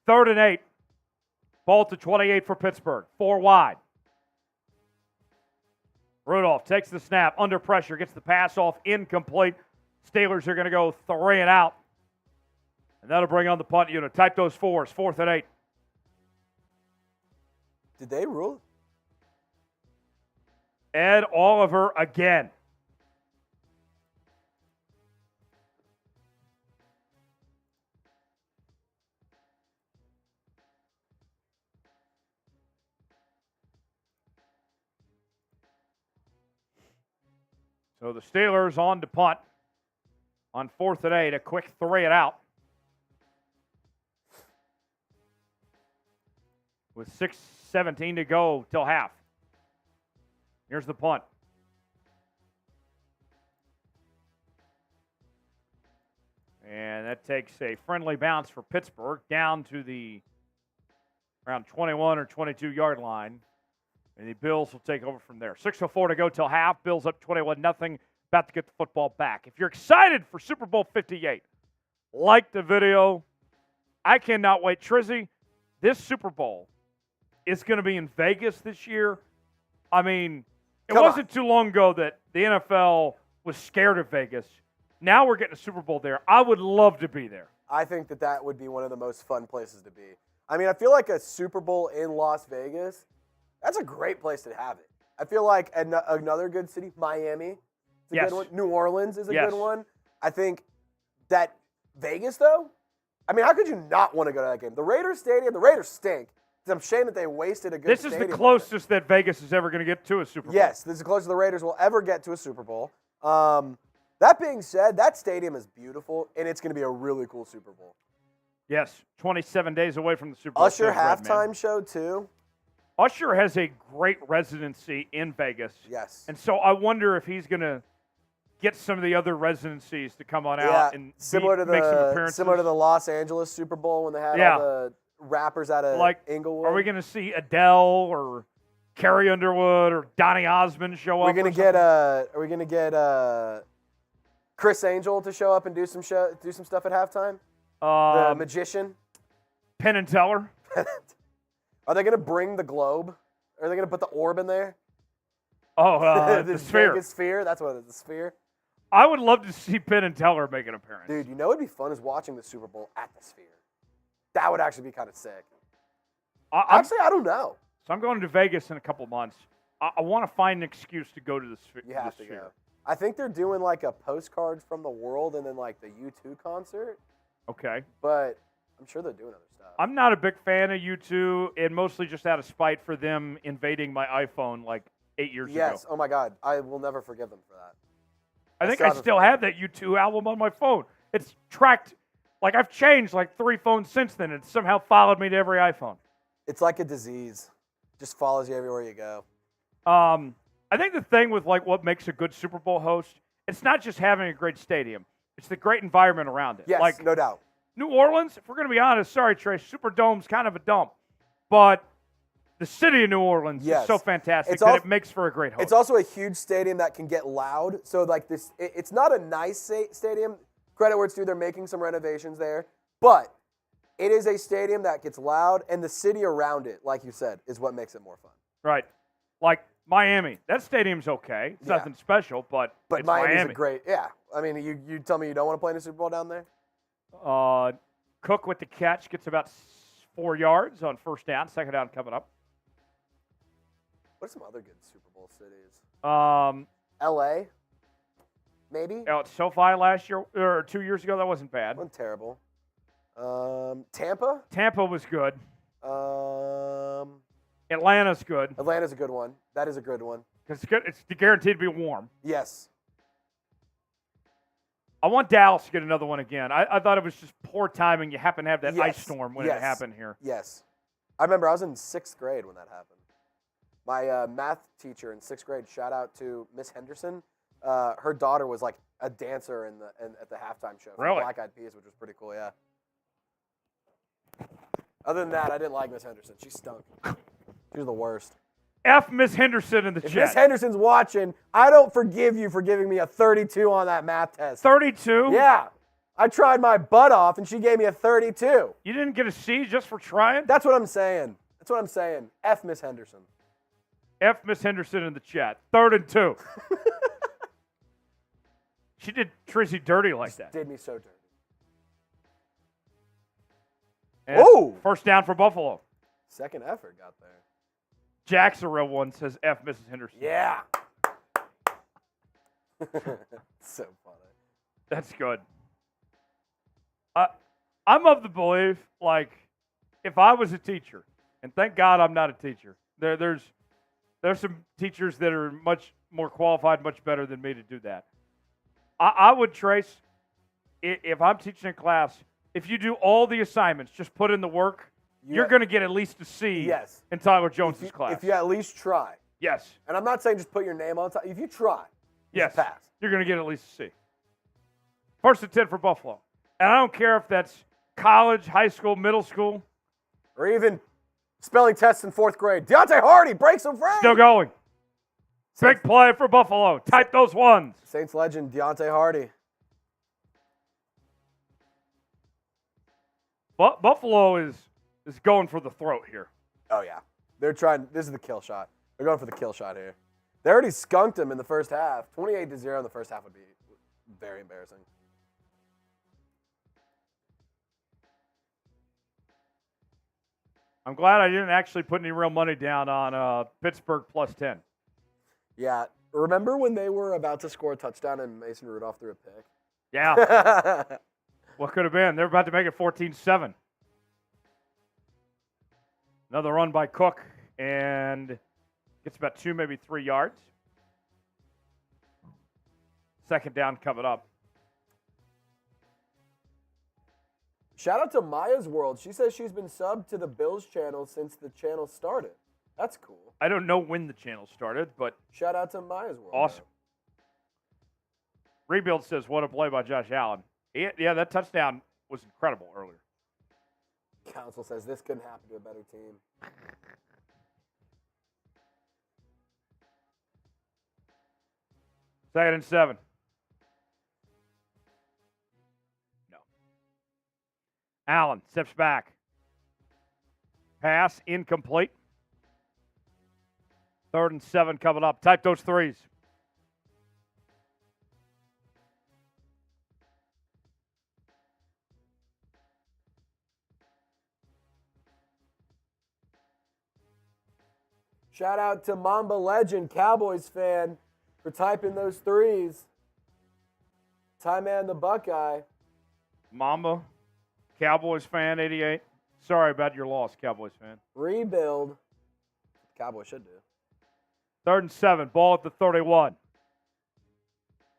3rd and 8. Ball to 28 for Pittsburgh. 4 wide. Rudolph takes the snap, under pressure, gets the pass off, incomplete. Steelers are going to go 3 and out. And that'll bring on the punt unit. Type those 4s. 4th and 8. Did they rule? Ed Oliver again. So the Steelers on to punt on 4th and 8, a quick 3 and out. With 6:17 to go till half. Here's the punt. And that takes a friendly bounce for Pittsburgh down to the around 21 or 22-yard line. And the Bills will take over from there. 6:04 to go till half. Bills up 21-0. About to get the football back. If you're excited for Super Bowl 58, like the video. I cannot wait. Trizzy, this Super Bowl is going to be in Vegas this year. I mean, it wasn't too long ago that the NFL was scared of Vegas. Now we're getting a Super Bowl there. I would love to be there. I think that would be one of the most fun places to be. I mean, I feel like a Super Bowl in Las Vegas, that's a great place to have it. I feel like another good city, Miami, is a good one. New Orleans is a good one. I think that Vegas, though, I mean, how could you not want to go to that game? The Raiders Stadium, the Raiders stink. It's a shame that they wasted a good stadium. This is the closest that Vegas is ever going to get to a Super Bowl. Yes, this is the closest the Raiders will ever get to a Super Bowl. That being said, that stadium is beautiful, and it's going to be a really cool Super Bowl. Yes, 27 days away from the Super Bowl. Usher halftime show, too. Usher has a great residency in Vegas. Yes. And so I wonder if he's going to get some of the other residencies to come on out and make some appearances. Similar to the Los Angeles Super Bowl when they had all the rappers out of Inglewood. Are we going to see Adele or Carrie Underwood or Donny Osmond show up? Are we going to get Chris Angel to show up and do some stuff at halftime? The magician? Penn and Teller. Are they going to bring the globe? Are they going to put the orb in there? Oh, the sphere. Vegas sphere. That's what it is, the sphere. I would love to see Penn and Teller make an appearance. Dude, you know what would be fun is watching the Super Bowl at the sphere. That would actually be kind of sick. Actually, I don't know. So I'm going to Vegas in a couple months. I want to find an excuse to go to the sphere. You have to go. I think they're doing like a postcards from the world and then like the U2 concert. Okay. But I'm sure they're doing other stuff. I'm not a big fan of U2, and mostly just out of spite for them invading my iPhone like 8 years ago. Yes. Oh, my God. I will never forgive them for that. I think I still have that U2 album on my phone. It's tracked. Like, I've changed like 3 phones since then, and it's somehow followed me to every iPhone. It's like a disease. Just follows you everywhere you go. I think the thing with like what makes a good Super Bowl host, it's not just having a great stadium. It's the great environment around it. Yes, like, no doubt. New Orleans, if we're going to be honest, sorry, Trey, Superdome's kind of a dump. But the city of New Orleans is so fantastic that it makes for a great host. It's also a huge stadium that can get loud. So, like, this, it's not a nice stadium. Credit where it's due, they're making some renovations there. But it is a stadium that gets loud, and the city around it, like you said, is what makes it more fun. Right. Like Miami, that stadium's okay. It's nothing special, but it's Miami's Miami. a great, I mean, you tell me you don't want to play in a Super Bowl down there? Cook with the catch gets about 4 yards on first down. Second down coming up. What are some other good Super Bowl cities? Um, L.A. Maybe. At SoFi last year or 2 years ago, that wasn't bad. Wasn't terrible. Tampa. Tampa was good. Um, Atlanta's good Atlanta's a good one. That is a good one. because it's guaranteed to be warm. Yes. I want Dallas to get another one again. I thought it was just poor timing. You happen to have that ice Yes. storm when Yes. it happened here. Yes. I remember I was in 6th grade when that happened. My math teacher in 6th grade, shout out to Miss Henderson. Her daughter was like a dancer at the halftime show for Really? Black Eyed Peas, which was pretty cool, yeah. Other than that, I didn't like Miss Henderson. She stunk. She was the worst. F Miss Henderson in the If chat. Miss Henderson's watching, I don't forgive you for giving me a 32 on that math test. 32? Yeah. I tried my butt off, and she gave me a 32. You didn't get a C just for trying? That's what I'm saying. That's what I'm saying. F Miss Henderson. F Miss Henderson in the chat. 3rd and 2. She did Trizzy dirty like that. Did me so dirty. And Ooh. First down for Buffalo. Second effort got there. Jack's a real one, says F Mrs. Henderson. Yeah. So funny. That's good. I'm of the belief, like, if I was a teacher, and thank God I'm not a teacher, there's some teachers that are much more qualified, much better than me to do that. I would trace, if I'm teaching a class, if you do all the assignments, just put in the work, you're going to get at least a C Yes. in Tyler Jones's class. If you at least try. Yes. And I'm not saying just put your name on top. If you try, you Yes. pass. You're going to get at least a C. 1st and 10 for Buffalo. And I don't care if that's college, high school, middle school. Or even spelling tests in 4th grade. Deontay Hardy breaks some free. Still going. Big play for Buffalo. Type those ones. Saints legend Deontay Hardy. Buffalo is going for the throat here. Oh, yeah. They're trying. This is the kill shot. They're going for the kill shot here. They already skunked him in the first half. 28-0 in the first half would be very embarrassing. I'm glad I didn't actually put any real money down on Pittsburgh plus 10. Yeah. Remember when they were about to score a touchdown and Mason Rudolph threw a pick? Yeah. What could have been? They're about to make it 14-7. Another run by Cook, and gets about 2, maybe 3 yards. Second down coming up. Shout out to Maya's World. She says she's been subbed to the Bills channel since the channel started. That's cool. I don't know when the channel started, but Shout out to Maya's World. awesome. Rebuild says, what a play by Josh Allen. Yeah, that touchdown was incredible earlier. Council says this couldn't happen to a better team. Second and 7. No. Allen steps back. Pass incomplete. 3rd and 7 coming up. Type those threes. Shout out to Mamba Legend, Cowboys fan, for typing those threes. Ty Man the Buckeye. Mamba, Cowboys fan, 88. Sorry about your loss, Cowboys fan. Rebuild. Cowboys should do. 3rd and 7. Ball at the 31.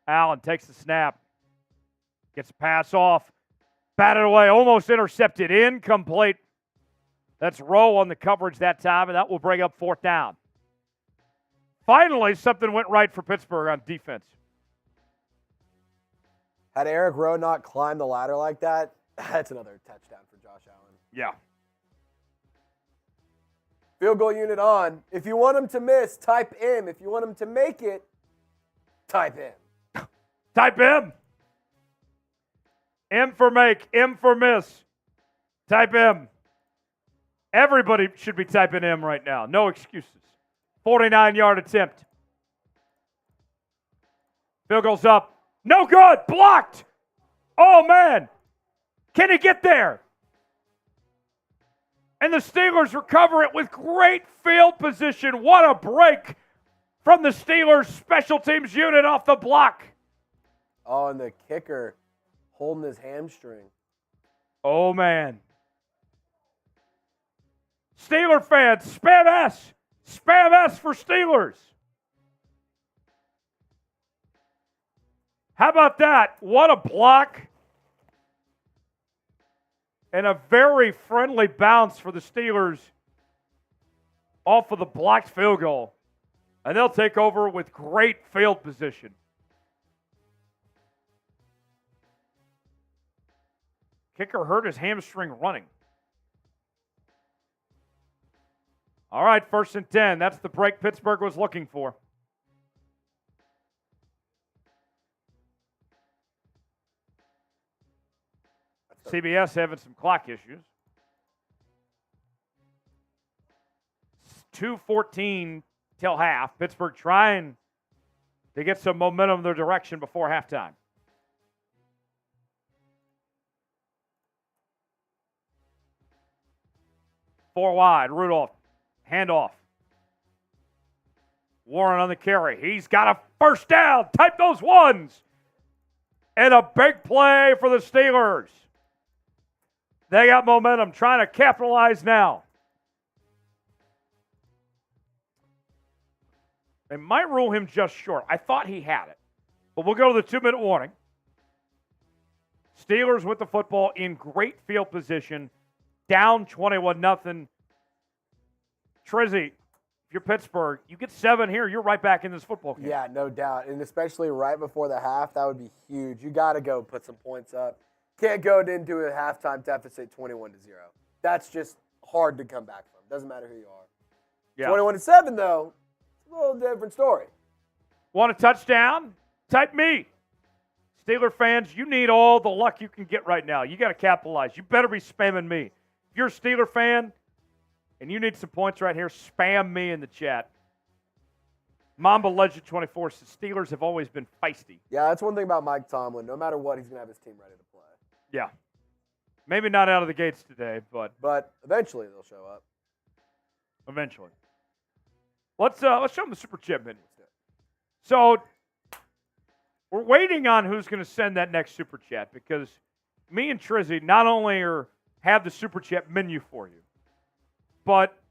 Allen takes the snap. Gets a pass off. Batted away. Almost intercepted. Incomplete. That's Rowe on the coverage that time, and that will bring up 4th down. Finally, something went right for Pittsburgh on defense. Had Eric Rowe not climbed the ladder like that, that's another touchdown for Josh Allen. Yeah. Field goal unit on. If you want him to miss, type M. If you want him to make it, type M. Type M. M for make, M for miss. Type M. Everybody should be typing M right now. No excuses. 49-yard attempt. Field goes up. No good. Blocked. Oh, man. Can he get there? And the Steelers recover it with great field position. What a break from the Steelers special teams unit off the block. Oh, and the kicker holding his hamstring. Oh, man. Steeler fans, spam S. Spam S for Steelers. How about that? What a block. And a very friendly bounce for the Steelers off of the blocked field goal. And they'll take over with great field position. Kicker hurt his hamstring running. All right, 1st and 10. That's the break Pittsburgh was looking for. CBS having some clock issues. 2:14 till half. Pittsburgh trying to get some momentum in their direction before halftime. Four wide, Rudolph, handoff. Warren on the carry. He's got a first down. Type those ones. And a big play for the Steelers. They got momentum, trying to capitalize now. They might rule him just short. I thought he had it. But we'll go to the 2-minute warning. Steelers with the football in great field position. Down 21-0. Trizzy, if you're Pittsburgh, you get 7 here, you're right back in this football game. Yeah, no doubt. And especially right before the half, that would be huge. You got to go put some points up. Can't go into a halftime deficit 21-0. That's just hard to come back from. Doesn't matter who you are. Yeah. 21-7, though, it's a little different story. Want a touchdown? Type me. Steeler fans, you need all the luck you can get right now. You got to capitalize. You better be spamming me. If you're a Steeler fan and you need some points right here, spam me in the chat. Mamba Legend 24 says Steelers have always been feisty. Yeah, that's one thing about Mike Tomlin. No matter what, he's going to have his team ready to play. Yeah. Maybe not out of the gates today, but eventually they'll show up. Eventually. Let's show them the Super Chat menu. So we're waiting on who's going to send that next Super Chat because me and Trizzy not only have the Super Chat menu for you, but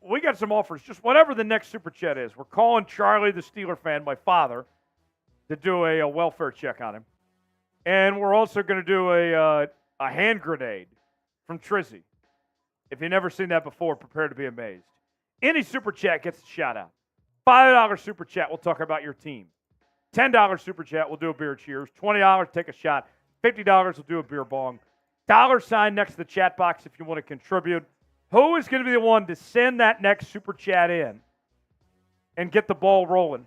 we got some offers. Just whatever the next Super Chat is. We're calling Charlie, the Steeler fan, my father, to do a welfare check on him. And we're also going to do a hand grenade from Trizzy. If you've never seen that before, prepare to be amazed. Any Super Chat gets a shout out. $5 Super Chat, we'll talk about your team. $10 Super Chat, we'll do a beer cheers. $20, take a shot. $50, we'll do a beer bong. $sign next to the chat box if you want to contribute. Who is going to be the one to send that next Super Chat in and get the ball rolling?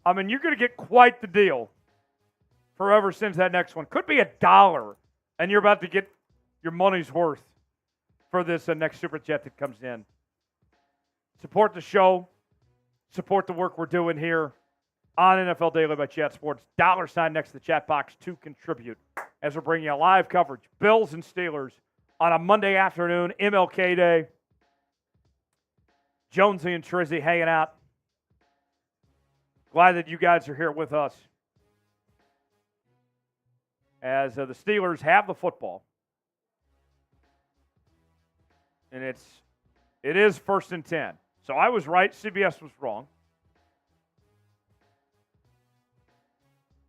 I mean, you're going to get quite the deal. Whoever sends that next one. Could be $1, and you're about to get your money's worth for this next Super Chat that comes in. Support the show. Support the work we're doing here on NFL Daily by Chat Sports. $sign next to the chat box to contribute as we're bringing you live coverage. Bills and Steelers on a Monday afternoon, MLK Day. Jonesy and Trizzy hanging out. Glad that you guys are here with us. As the Steelers have the football. And it is 1st and 10. So I was right. CBS was wrong.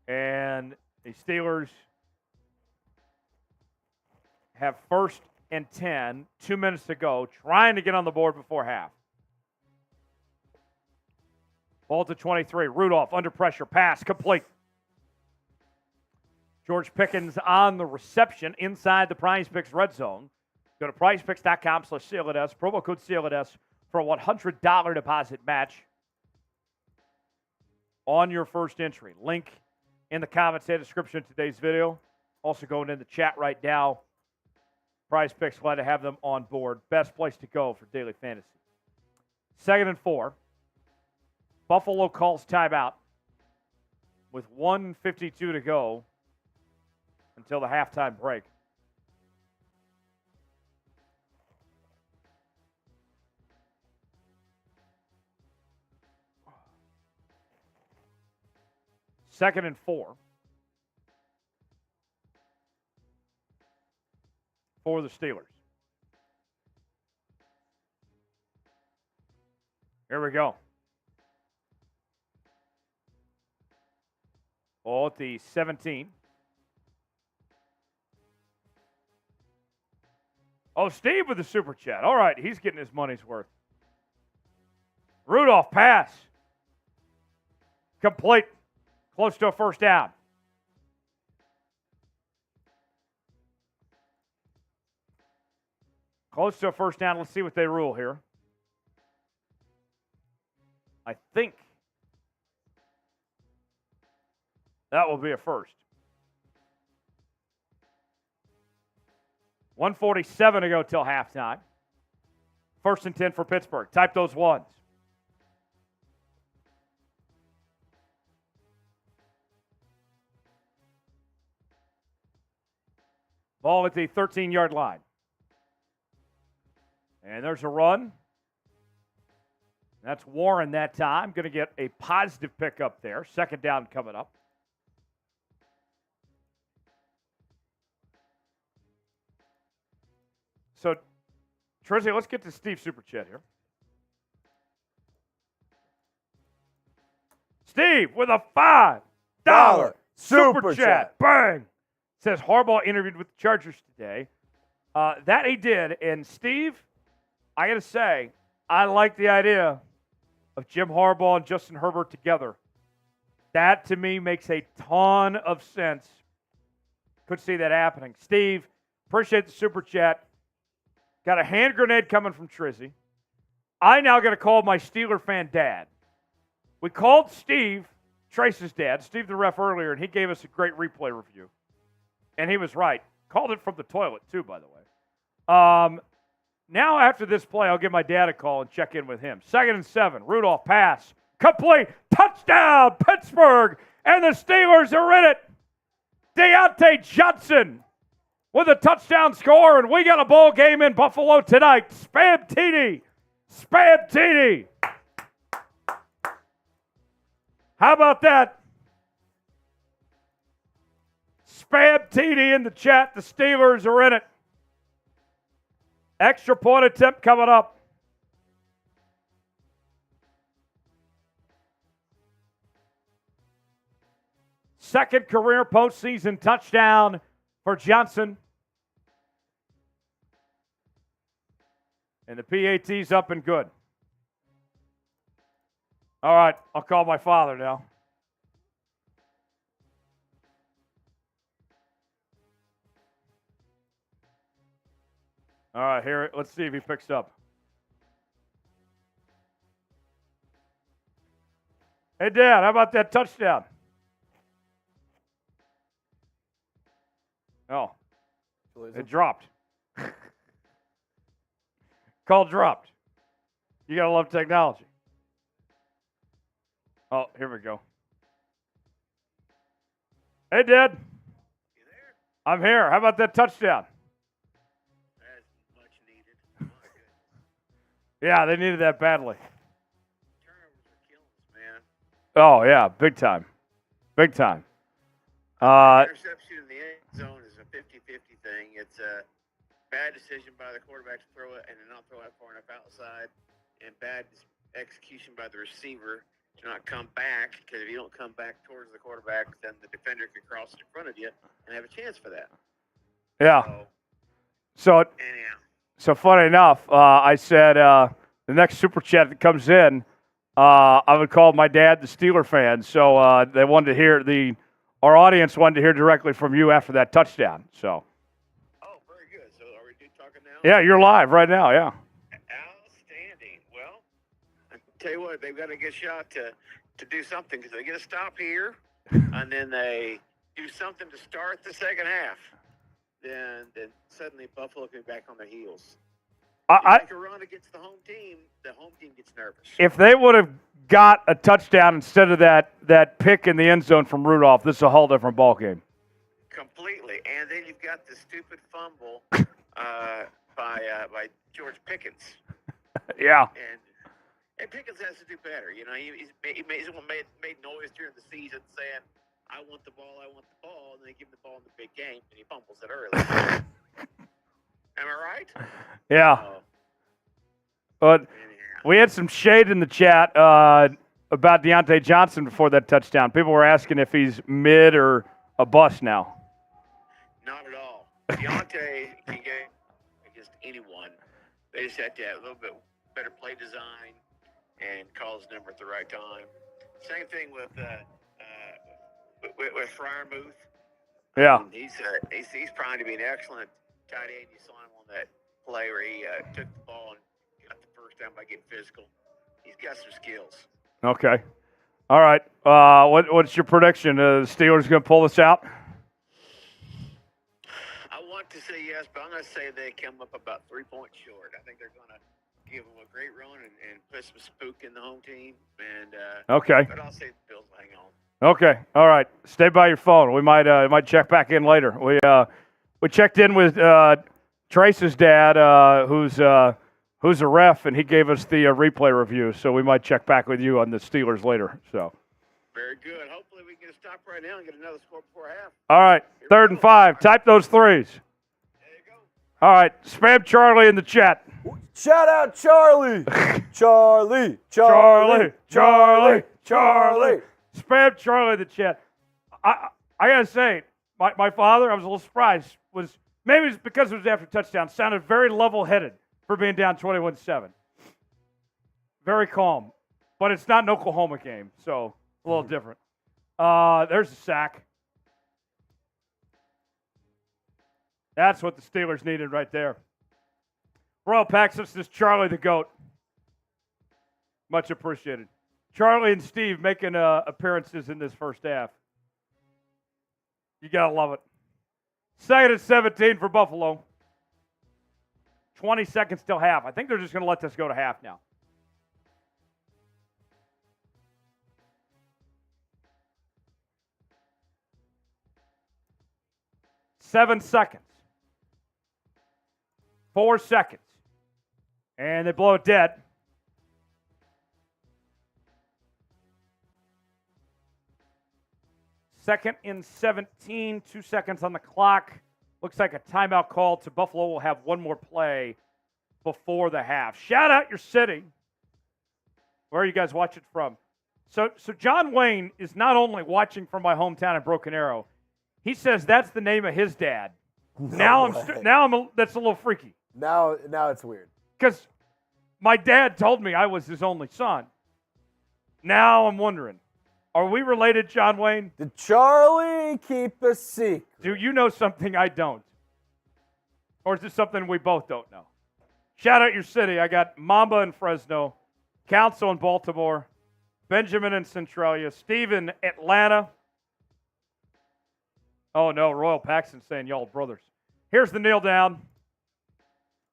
And the Steelers have 1st and 10, 2 minutes to go, trying to get on the board before half. Ball to 23. Rudolph under pressure. Pass complete. George Pickens on the reception inside the Prize Picks red zone. Go to prizepicks.com/CLNS. Promo code CLNS for a $100 deposit match on your first entry. Link in the comments and description of today's video. Also going in the chat right now. Prize Picks, glad to have them on board. Best place to go for daily fantasy. 2nd and 4. Buffalo calls timeout with 1:52 to go until the halftime break. 2nd and 4 for the Steelers. Here we go. Ball at the 17. Oh, Steve with the super chat. All right, he's getting his money's worth. Rudolph pass. Complete. Close to a first down. Close to a first down. Let's see what they rule here. I think that will be a first. 1:47 to go till halftime. 1st and 10 for Pittsburgh. Type those ones. Ball at the 13-yard line. And there's a run. That's Warren that time. Going to get a positive pickup there. 2nd down coming up. So, Trizzy, let's get to Steve's super chat here. Steve with a $5 super chat. Bang! Says Harbaugh interviewed with the Chargers today. That he did. And Steve, I got to say, I like the idea of Jim Harbaugh and Justin Herbert together. That, to me, makes a ton of sense. Could see that happening. Steve, appreciate the super chat. Got a hand grenade coming from Trizzy. I now got to call my Steeler fan dad. We called Steve, Trace's dad, Steve the ref earlier, and he gave us a great replay review. And he was right. Called it from the toilet, too, by the way. Now, after this play, I'll give my dad a call and check in with him. 2nd and 7. Rudolph pass. Complete. Touchdown, Pittsburgh. And the Steelers are in it. Deontay Johnson with a touchdown score, and we got a ball game in Buffalo tonight. Spam TD. Spam TD. How about that? Spam TD in the chat. The Steelers are in it. Extra point attempt coming up. Second career postseason touchdown for Johnson. And the PAT's up and good. All right, I'll call my father now. All right, here, let's see if he picks up. Hey, Dad, how about that touchdown? Oh, it dropped. Call dropped. You got to love technology. Oh, here we go. Hey, Dad. You there? I'm here. How about that touchdown? That's much needed. My goodness. Yeah, they needed that badly. Turnovers are killing us, man. Oh, yeah, big time. Big time. Interception in the end zone is a 50-50 thing. It's a bad decision by the quarterback to throw it and then not throw it far enough outside, and bad execution by the receiver to not come back, because if you don't come back towards the quarterback, then the defender can cross it in front of you and have a chance for that. Yeah. So anyhow. So funny enough, I said the next super chat that comes in, I would call my dad the Steeler fan. So they wanted to hear our audience wanted to hear directly from you after that touchdown. So. Oh, very good. So are we talking now? Yeah, you're live right now. Yeah. Outstanding. Well, I tell you what, they've got a good shot to do something, because they get a stop here, and then they do something to start the second half. Then suddenly Buffalo can be back on their heels. Make a run against the home team gets nervous. If they would have got a touchdown instead of that pick in the end zone from Rudolph, this is a whole different ball game. Completely. And then you've got the stupid fumble by George Pickens. Yeah. And Pickens has to do better. You know, he's made noise during the season saying, I want the ball, and they give him the ball in the big game, and he fumbles it early. Am I right? Yeah. But we had some shade in the chat about Deontay Johnson before that touchdown. People were asking if he's mid or a bust now. Not at all. Deontay can get against anyone. They just have to have a little bit better play design and call his number at the right time. Same thing with Freiermuth. Yeah. He's primed to be an excellent tight end. You saw him on that play where he took the ball and got the first down by getting physical. He's got some skills. Okay. All right. What's your prediction? The Steelers going to pull this out? I want to say yes, but I'm going to say they come up about 3 points short. I think they're going to give them a great run and put some spook in the home team. And okay. But I'll say the Bills will hang on. Okay. All right. Stay by your phone. We might check back in later. We checked in with Trace's dad, who's a ref, and he gave us the replay review. So we might check back with you on the Steelers later. So. Very good. Hopefully we can get a stop right now and get another score before half. All right. 3rd and 5. Type those threes. There you go. All right. Spam Charlie in the chat. Shout out Charlie. Charlie. Spam Charlie in the chat. I got to say, my father, I was a little surprised, maybe it's because it was after touchdown, sounded very level-headed for being down 21-7. Very calm. But it's not an Oklahoma game, so a little different. There's a sack. That's what the Steelers needed right there. Royal Paxson says Charlie the GOAT. Much appreciated. Charlie and Steve making appearances in this first half. You got to love it. 2nd and 17 for Buffalo. 20 seconds till half. I think they're just going to let this go to half now. Seven seconds. 4 seconds. And they blow it dead. Second and 17, 2 seconds on the clock. Looks like a timeout call to Buffalo. Will have one more play before the half. Shout out your city. Where are you guys watching from? So John Wayne is not only watching from my hometown in Broken Arrow. He says that's the name of his dad. Now that's a little freaky. Now it's weird. Because my dad told me I was his only son. Now I'm wondering, are we related, John Wayne? Did Charlie keep a secret? Do you know something I don't? Or is this something we both don't know? Shout out your city. I got Mamba in Fresno, Council in Baltimore, Benjamin in Centralia, Steve in Atlanta. Oh, no, Royal Paxton saying y'all brothers. Here's the kneel down,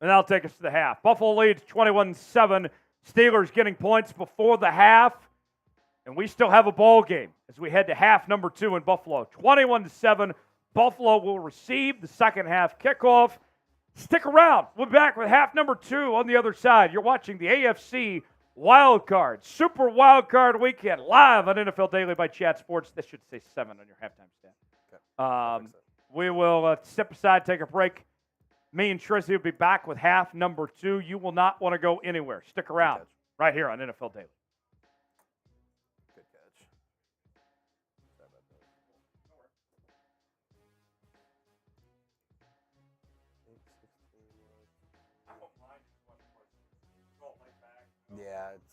and that'll take us to the half. Buffalo leads 21-7. Steelers getting points before the half, and we still have a ball game as we head to half number 2 in Buffalo. 21-7. Buffalo will receive the second half kickoff. Stick around. We'll be back with half number 2 on the other side. You're watching the AFC Wild Card, Super Wild Card Weekend, live on NFL Daily by Chat Sports. This should say 7 on your halftime stat. We will step aside, take a break. Me and Trizzy will be back with half number 2. You will not want to go anywhere. Stick around right here on NFL Daily. Good catch. Yeah, it's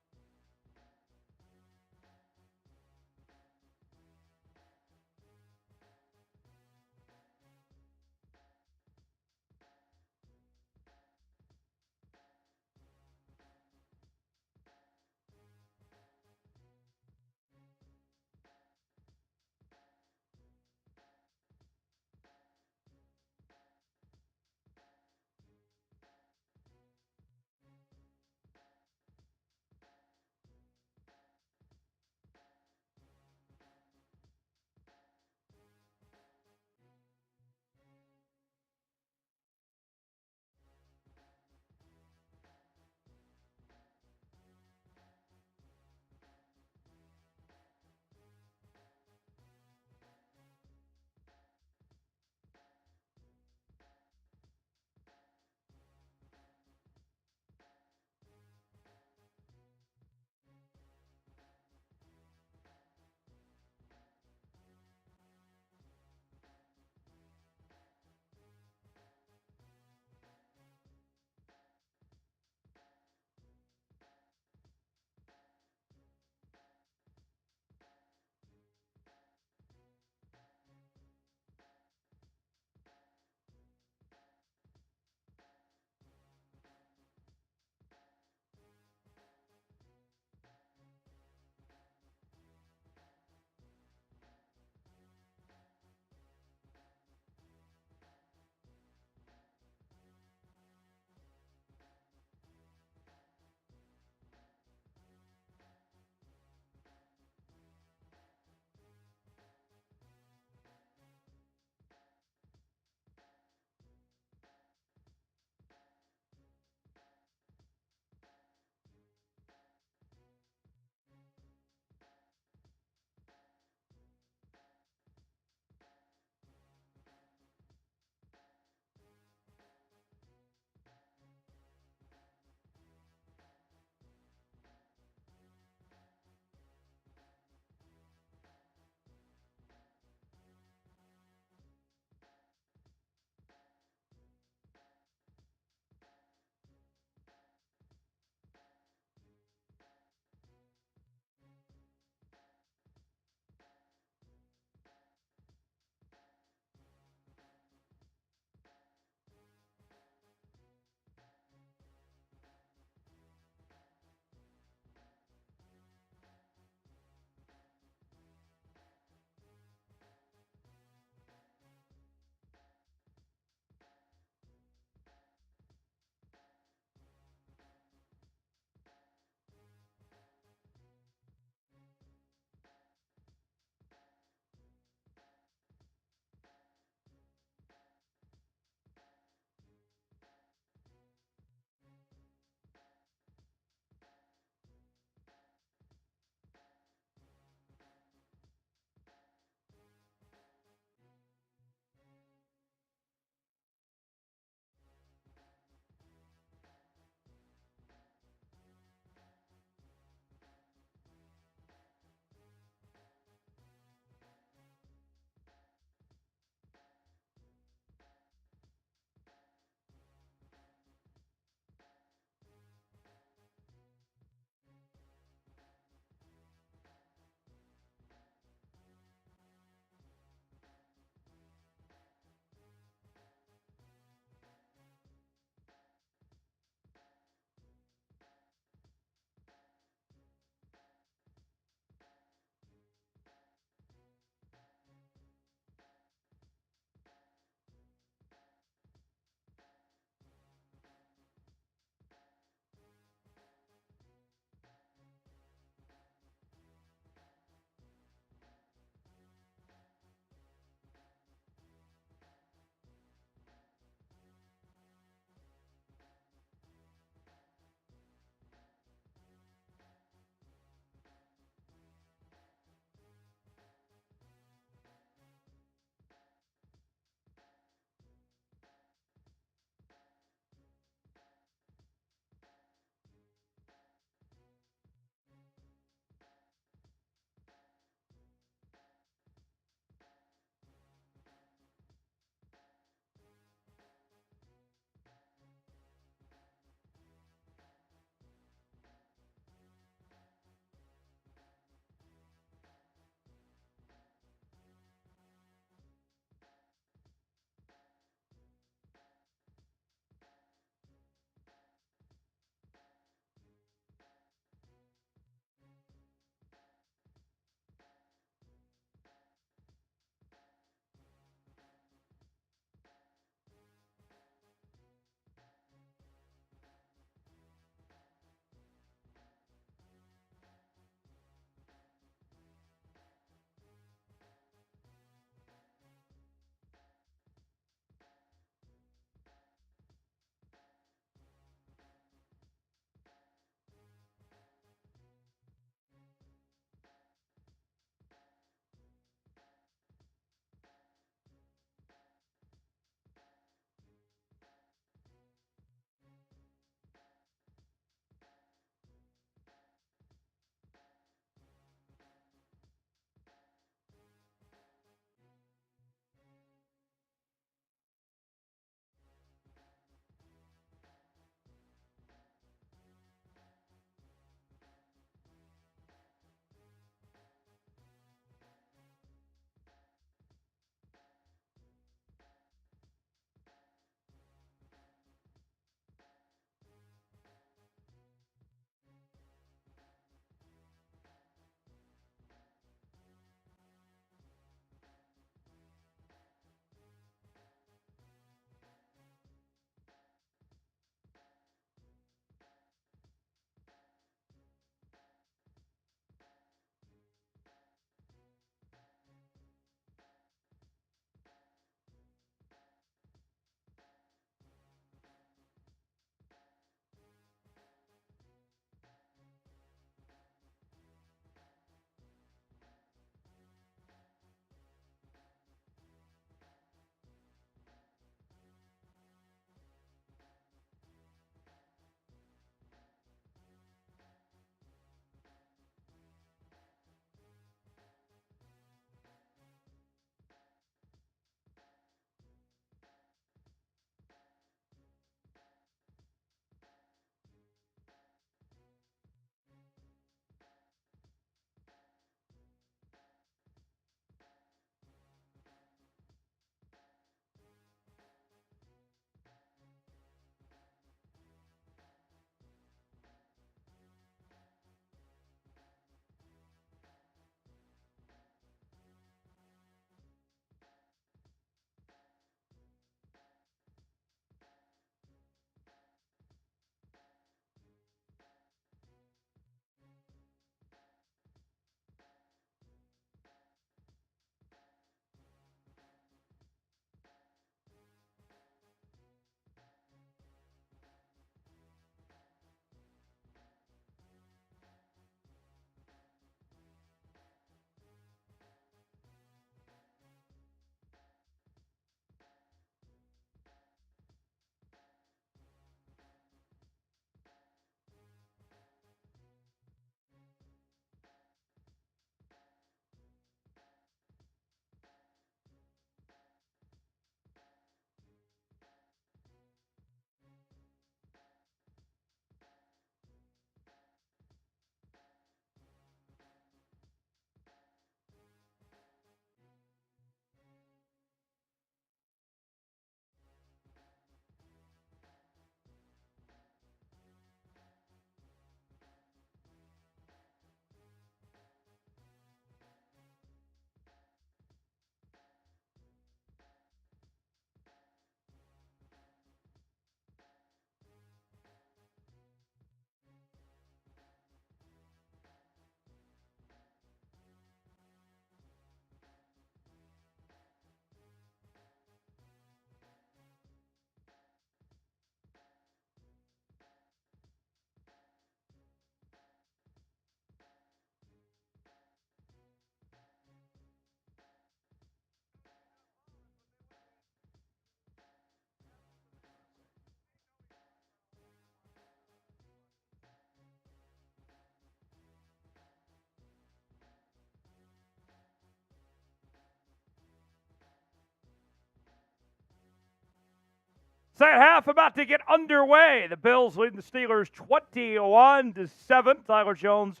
Second half about to get underway. The Bills leading the Steelers 21-7. Tyler Jones,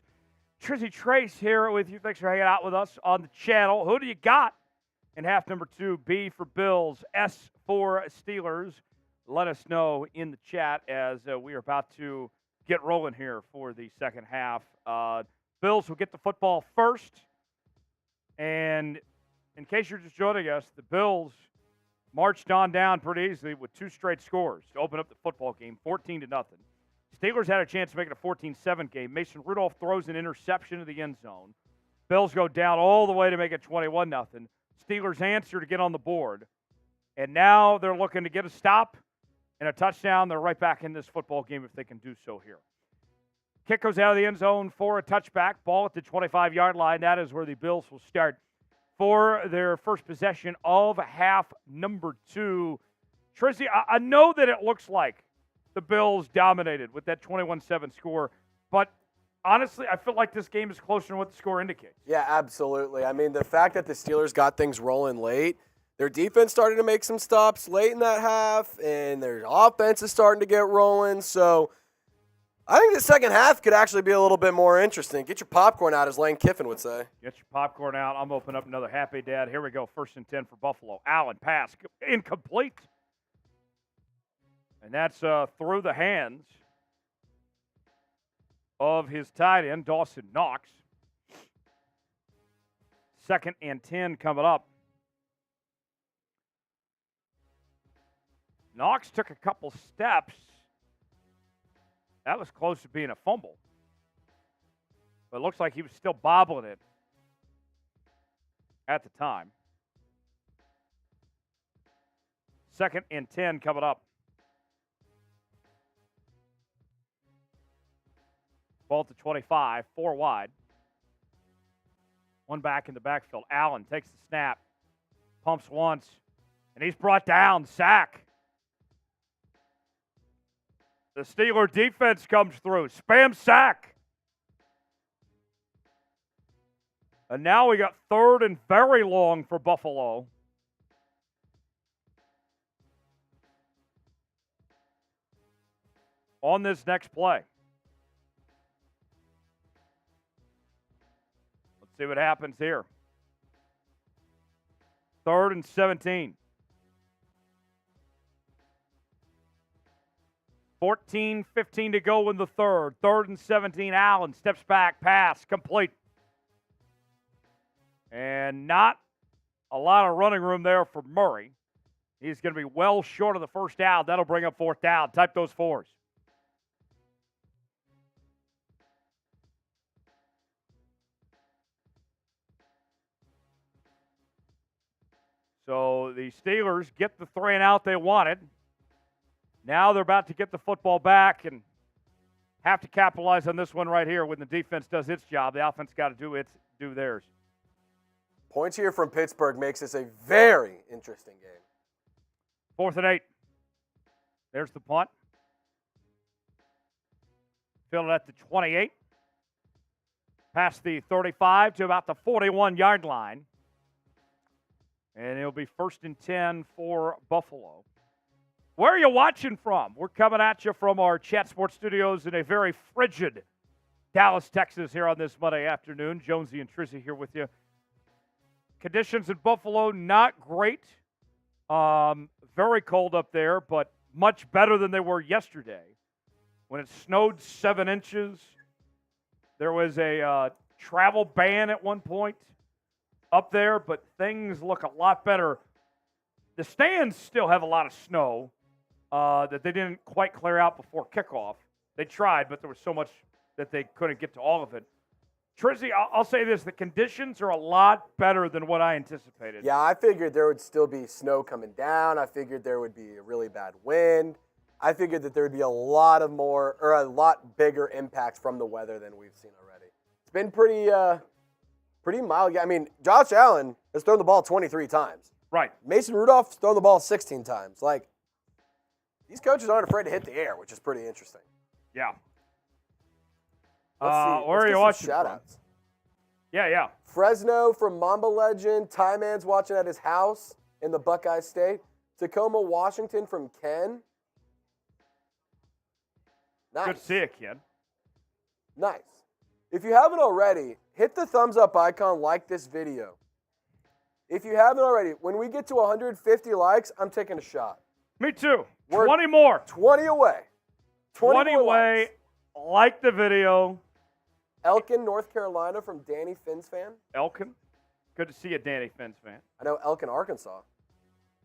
Trizzy Trace here with you. Thanks for hanging out with us on the channel. Who do you got in half number 2? B for Bills, S for Steelers. Let us know in the chat as we are about to get rolling here for the second half. Bills will get the football first. And in case you're just joining us, the Bills marched on down pretty easily with 2 straight scores to open up the football game, 14-0. Steelers had a chance to make it a 14-7 game. Mason Rudolph throws an interception to the end zone. Bills go down all the way to make it 21-0. Steelers answer to get on the board. And now they're looking to get a stop and a touchdown. They're right back in this football game if they can do so here. Kick goes out of the end zone for a touchback. Ball at the 25-yard line. That is where the Bills will start for their first possession of half number 2. Trizzy, I know that it looks like the Bills dominated with that 21-7 score, but honestly, I feel like this game is closer than what the score indicates. Yeah, absolutely. I mean, the fact that the Steelers got things rolling late, their defense started to make some stops late in that half, and their offense is starting to get rolling, so I think the second half could actually be a little bit more interesting. Get your popcorn out, as Lane Kiffin would say. Get your popcorn out. I'm opening up another Happy Dad. Here we go. 1st and 10 for Buffalo. Allen, pass, incomplete. And that's through the hands of his tight end, Dawson Knox. 2nd and 10 coming up. Knox took a couple steps. That was close to being a fumble. But it looks like he was still bobbling it at the time. 2nd and 10 coming up. Ball to 25, 4 wide. 1 back in the backfield. Allen takes the snap, pumps once, and he's brought down. Sack. The Steeler defense comes through. Spam sack. And now we got 3rd and very long for Buffalo. On this next play. Let's see what happens here. 3rd and 17. 14-15 to go in the third. 3rd and 17. Allen steps back, pass, complete. And not a lot of running room there for Murray. He's going to be well short of the first down. That'll bring up 4th down. Type those 4s. So the Steelers get the 3 and out they wanted. Now they're about to get the football back and have to capitalize on this one right here when the defense does its job. The offense got to do theirs. Points here from Pittsburgh makes this a very interesting game. 4th and 8. There's the punt. Fielded at the 28. Past the 35 to about the 41-yard line. And it'll be 1st and 10 for Buffalo. Where are you watching from? We're coming at you from our Chat Sports studios in a very frigid Dallas, Texas here on this Monday afternoon. Jonesy and Trizzy here with you. Conditions in Buffalo, not great. Very cold up there, but much better than they were yesterday when it snowed 7 inches. There was a travel ban at one point up there, but things look a lot better. The stands still have a lot of snow that they didn't quite clear out before kickoff. They tried, but there was so much that they couldn't get to all of it. Trizzy, I'll say this. The conditions are a lot better than what I anticipated. Yeah, I figured there would still be snow coming down. I figured there would be a really bad wind. I figured that there would be a lot bigger impacts from the weather than we've seen already. It's been pretty mild. I mean, Josh Allen has thrown the ball 23 times. Right. Mason Rudolph's thrown the ball 16 times. Like, these coaches aren't afraid to hit the air, which is pretty interesting. Yeah. Where are you watching shout-outs? Yeah. Fresno from Mamba Legend. Ty Man's watching at his house in the Buckeye State. Tacoma, Washington from Ken. Nice. Good to see you, Ken. Nice. If you haven't already, hit the thumbs up icon, like this video. If you haven't already, when we get to 150 likes, I'm taking a shot. Me too. We're 20 more. 20 away. 20 more away. likes. Like the video. Elkin, North Carolina from Danny Finns fan. Elkin. Good to see you, Danny Finns fan. I know Elkin, Arkansas.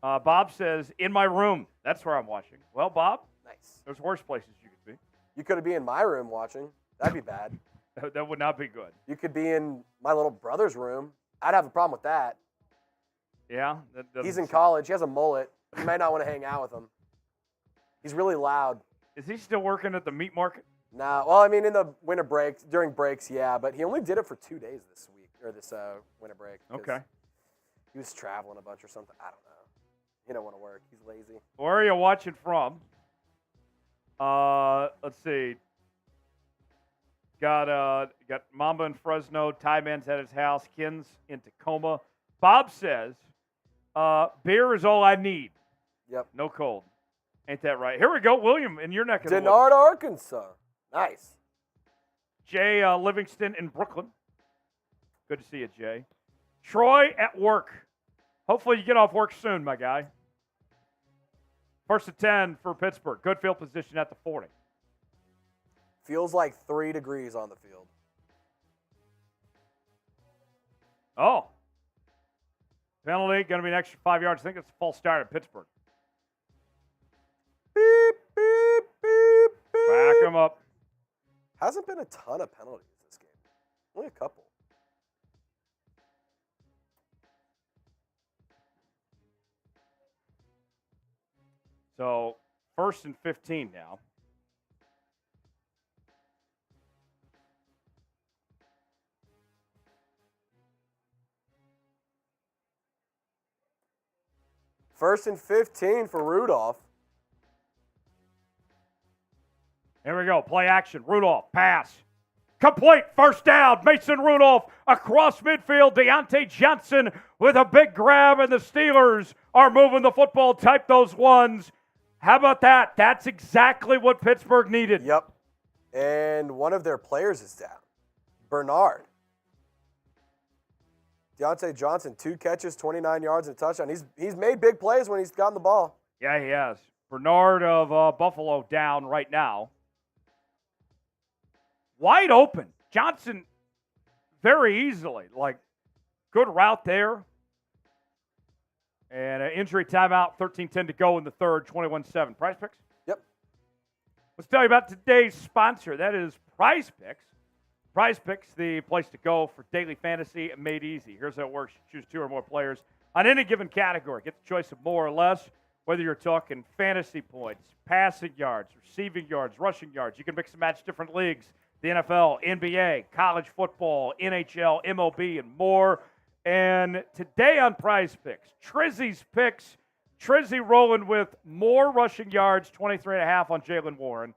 Bob says, in my room. That's where I'm watching. Well, Bob, Nice. there's worse places you could be. You could be in my room watching. That'd be bad. That would not be good. You could be in my little brother's room. I'd have a problem with that. Yeah? He's in college. He has a mullet. You might not want to hang out with him. He's really loud. Is he still working at the meat market? Nah, well, I mean, in the winter breaks, during breaks, yeah, but he only did it for 2 days this week, or this winter break. 'cause Okay. He was traveling a bunch or something. I don't know. He don't want to work. He's lazy. Where are you watching from? Let's see. Got Mamba in Fresno. Ty Man's at his house. Ken's in Tacoma. Bob says, beer is all I need. Yep. No cold. Ain't that right? Here we go, William, in your neck of the woods. Denard, Arkansas. Nice. Jay Livingston in Brooklyn. Good to see you, Jay. Troy at work. Hopefully you get off work soon, my guy. First and 10 for Pittsburgh. Good field position at the 40. Feels like 3 degrees on the field. Oh. Penalty, going to be an extra 5 yards. I think it's a false start at Pittsburgh. Beep, beep, beep, beep. Back him up. Hasn't been a ton of penalties this game. Only a couple. So, first and 15 now. First and 15 for Rudolph. Here we go. Play action. Rudolph. Pass. Complete. First down. Mason Rudolph across midfield. Deontay Johnson with a big grab, and the Steelers are moving the football. Type those ones. How about that? That's exactly what Pittsburgh needed. Yep. And one of their players is down. Bernard. Deontay Johnson, 2 catches, 29 yards, and a touchdown. He's made big plays when he's gotten the ball. Yeah, he has. Bernard of Buffalo down right now. Wide open. Johnson very easily. Like, good route there. And an injury timeout, 13-10 to go in the third, 21-7. Prize Picks? Yep. Let's tell you about today's sponsor. That is Prize Picks. Prize Picks, the place to go for daily fantasy made easy. Here's how it works. You choose 2 or more players on any given category. Get the choice of more or less, whether you're talking fantasy points, passing yards, receiving yards, rushing yards. You can mix and match different leagues. The NFL, NBA, college football, NHL, MLB, and more. And today on Prize Picks, Trizzy's picks. Trizzy rolling with more rushing yards, 23.5 on Jaylen Warren.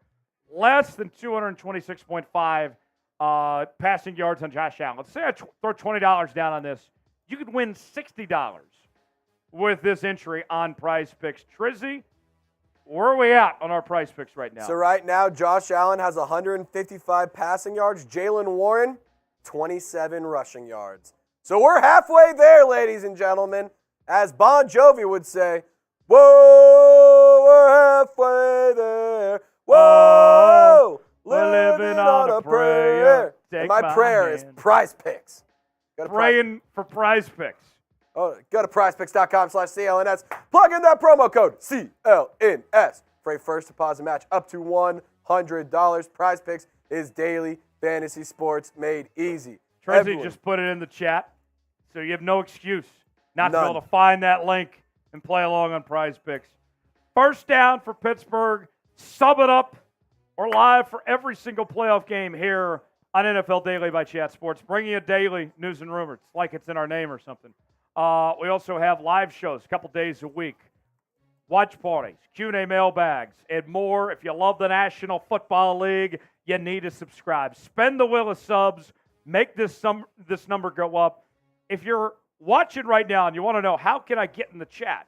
Less than 226.5 passing yards on Josh Allen. Let's say I throw $20 down on this. You could win $60 with this entry on Prize Picks. Trizzy, where are we at on our Prize Picks right now? So right now, Josh Allen has 155 passing yards. Jaylen Warren, 27 rushing yards. So we're halfway there, ladies and gentlemen. As Bon Jovi would say, whoa, we're halfway there. Whoa, we're living on a prayer. And my prayer is Prize Picks. Praying for Prize Picks. Oh, go to prizepicks.com/CLNS. Plug in that promo code CLNS for a first deposit match up to $100. Prize Picks is daily fantasy sports made easy. Tracy just put it in the chat, so you have no excuse not to be able to find that link and play along on Prize Picks. First down for Pittsburgh. Sub it up. We're live for every single playoff game here on NFL Daily by Chat Sports, bringing you daily news and rumors. It's like it's in our name or something. We also have live shows a couple days a week, watch parties, Q&A mailbags, and more. If you love the National Football League, you need to subscribe. Spend the wheel of subs. Make this number go up. If you're watching right now and you want to know how can I get in the chat,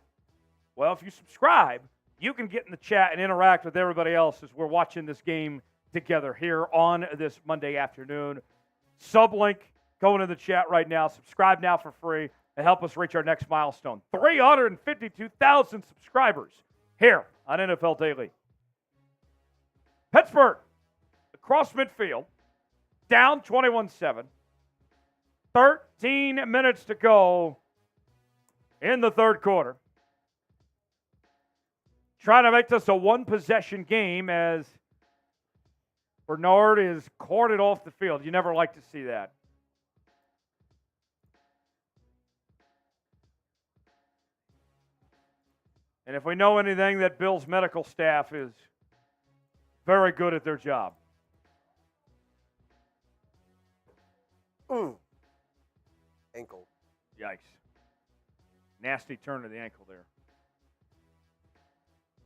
Well, if you subscribe, you can get in the chat and interact with everybody else as we're watching this game together here on this Monday afternoon. Sublink, go into the chat right now. Subscribe now for free and help us reach our next milestone. 352,000 subscribers here on NFL Daily. Pittsburgh, across midfield, down 21-7. 13 minutes to go in the third quarter. Trying to make this a one-possession game as Bernard is carted off the field. You never like to see that. And if we know anything, that Bill's medical staff is very good at their job. Ankle. Yikes. Nasty turn to the ankle there.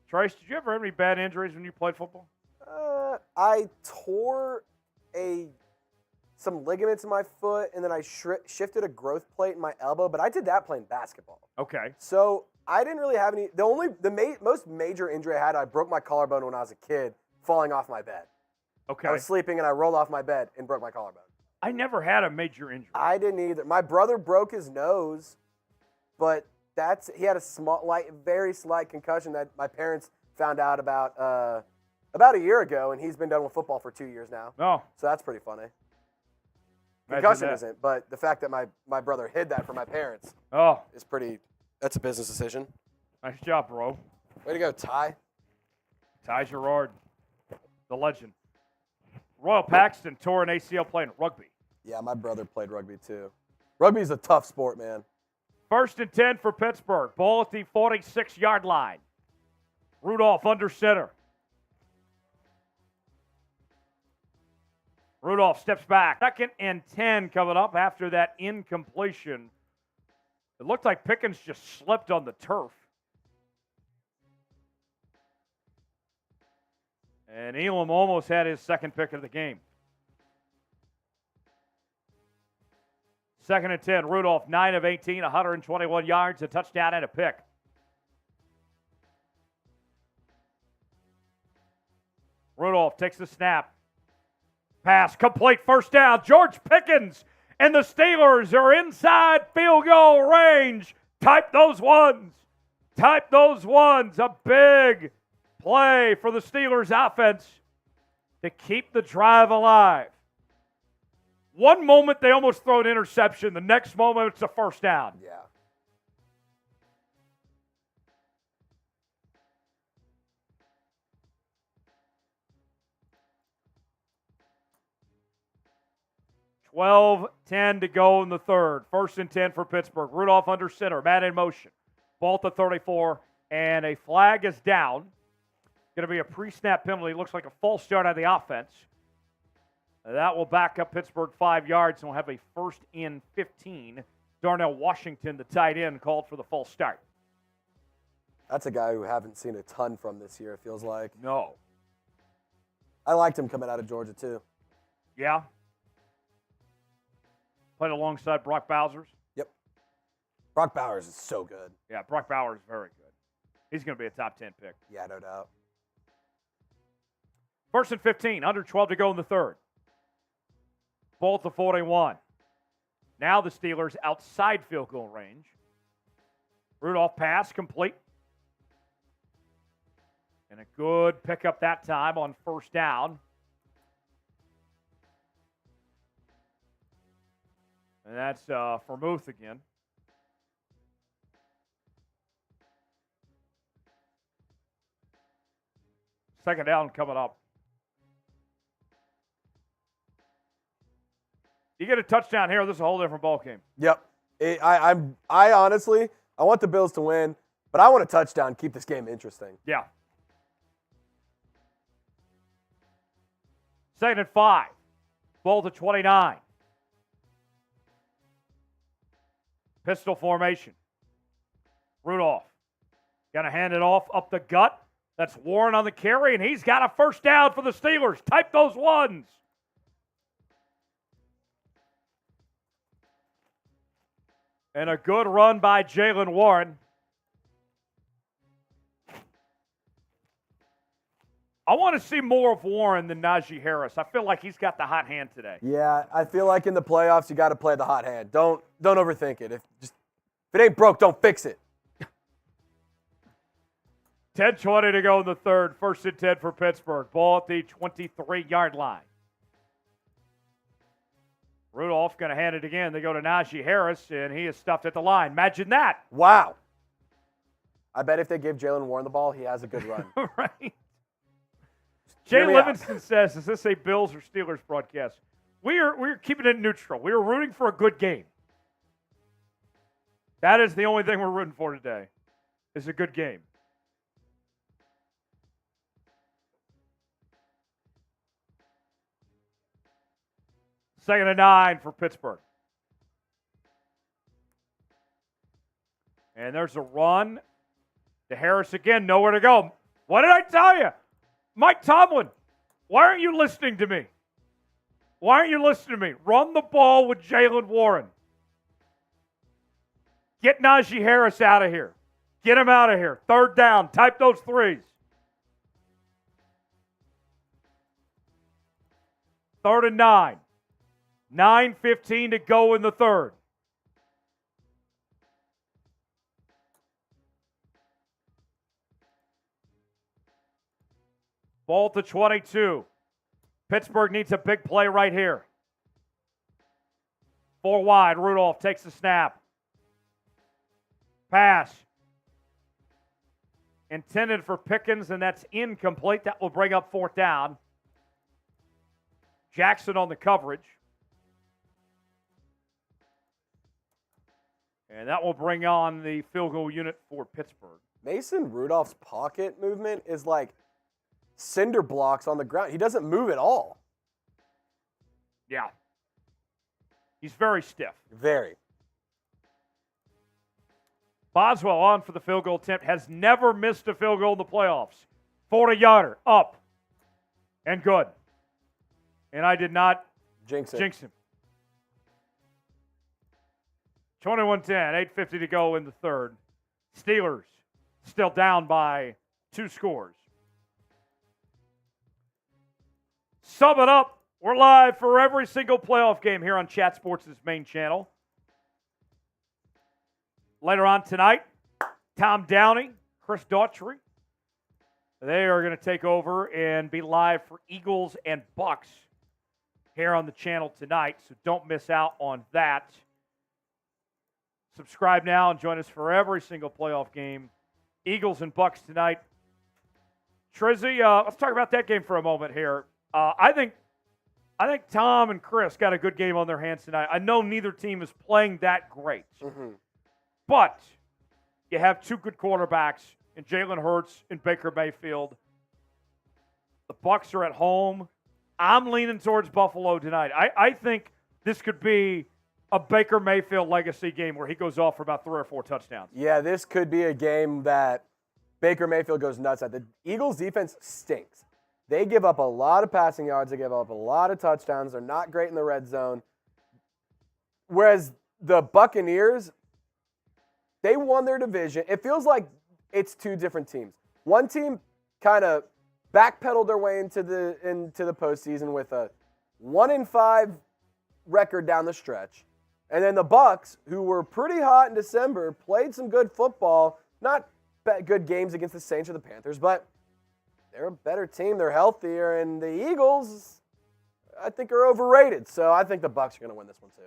Trace, did you ever have any bad injuries when you played football? I tore some ligaments in my foot, and then I shifted a growth plate in my elbow, but I did that playing basketball. Okay. So I didn't really have any. Most major injury I had, I broke my collarbone when I was a kid, falling off my bed. Okay. I was sleeping, and I rolled off my bed and broke my collarbone. I never had a major injury. I didn't either. My brother broke his nose, but he had a very slight concussion that my parents found out about a year ago, and he's been done with football for 2 years now. Oh. So that's pretty funny. Imagine Concussion that. isn't, but the fact that my brother hid that from my parents is that's a business decision. Nice job, bro. Way to go, Ty. Ty Gerard, the legend. Royal Paxton tore an ACL playing rugby. Yeah, my brother played rugby too. Rugby's a tough sport, man. 1st and 10 for Pittsburgh. Ball at the 46-yard line. Rudolph under center. Rudolph steps back. 2nd and 10 coming up after that incompletion. It looked like Pickens just slipped on the turf. And Elam almost had his second pick of the game. 2nd and 10. Rudolph, 9 of 18, 121 yards, a touchdown and a pick. Rudolph takes the snap. Pass complete, first down. George Pickens and the Steelers are inside field goal range. Type those ones. Type those ones. A big play for the Steelers offense to keep the drive alive. One moment they almost throw an interception. The next moment it's a first down. Yeah. $12-10 to go in the third. 1st and 10 for Pittsburgh. Rudolph under center. Man in motion. Ball at the 34. And a flag is down. Going to be a pre-snap penalty. Looks like a false start on the offense. That will back up Pittsburgh 5 yards, and we'll have a 1st and 15. Darnell Washington, the tight end, called for the false start. That's a guy who haven't seen a ton from this year, it feels like. No. I liked him coming out of Georgia, too. Yeah. Played alongside Brock Bowers. Yep. Brock Bowers is so good. Yeah, Brock Bowers is very good. He's going to be a top 10 pick. Yeah, no doubt. 1st and 15, under 12 to go in the third. Ball at the 41. Now the Steelers outside field goal range. Rudolph pass complete. And a good pickup that time on first down. And that's for Muth again. Second down coming up. You get a touchdown here, this is a whole different ball game. Yep. I honestly, I want the Bills to win, but I want a touchdown, keep this game interesting. Yeah. 2nd and 5. Ball to 29. Pistol formation. Rudolph got to hand it off up the gut. That's Warren on the carry, and he's got a first down for the Steelers. Type those ones. And a good run by Jalen Warren. I want to see more of Warren than Najee Harris. I feel like he's got the hot hand today. Yeah, I feel like in the playoffs you got to play the hot hand. Don't overthink it. If it ain't broke, don't fix it. 10:20 to go in the third. First and 10 for Pittsburgh. Ball at the 23-yard line. Rudolph going to hand it again. They go to Najee Harris, and he is stuffed at the line. Imagine that. Wow. I bet if they give Jalen Warren the ball, he has a good run. Right. Jay Livingston says, is this a Bills or Steelers broadcast? We're keeping it neutral. We are rooting for a good game. That is the only thing we're rooting for today, is a good game. Second and 9 for Pittsburgh. And there's a run to Harris again. Nowhere to go. What did I tell you? Mike Tomlin, why aren't you listening to me? Why aren't you listening to me? Run the ball with Jalen Warren. Get Najee Harris out of here. Get him out of here. Third down. Type those threes. Third and 9. 9:15 to go in the third. Ball to 22. Pittsburgh needs a big play right here. 4 wide. Rudolph takes the snap. Pass. Intended for Pickens, and that's incomplete. That will bring up fourth down. Jackson on the coverage. And that will bring on the field goal unit for Pittsburgh. Mason Rudolph's pocket movement is like cinder blocks on the ground. He doesn't move at all. Yeah. He's very stiff. Very. Boswell on for the field goal attempt. Has never missed a field goal in the playoffs. 40-yarder. Up. And good. And I did not jinx him. 21-10, 8:50 to go in the third. Steelers still down by 2 scores. Sum it up. We're live for every single playoff game here on Chat Sports' main channel. Later on tonight, Tom Downey, Chris Daughtry. They are going to take over and be live for Eagles and Bucks here on the channel tonight, so don't miss out on that. Subscribe now and join us for every single playoff game. Eagles and Bucks tonight. Trizzy, let's talk about that game for a moment here. I think Tom and Chris got a good game on their hands tonight. I know neither team is playing that great. Mm-hmm. But you have 2 good quarterbacks in Jalen Hurts and Baker Mayfield. The Bucks are at home. I'm leaning towards Buffalo tonight. I think this could be a Baker Mayfield legacy game where he goes off for about 3 or 4 touchdowns. Yeah, this could be a game that Baker Mayfield goes nuts at. The Eagles' defense stinks. They give up a lot of passing yards. They give up a lot of touchdowns. They're not great in the red zone. Whereas the Buccaneers, they won their division. It feels like it's 2 different teams. One team kind of backpedaled their way into the postseason with a 1-5 record down the stretch. And then the Bucs, who were pretty hot in December, played some good football. Not good games against the Saints or the Panthers, but they're a better team. They're healthier. And the Eagles, I think, are overrated. So I think the Bucs are going to win this one too.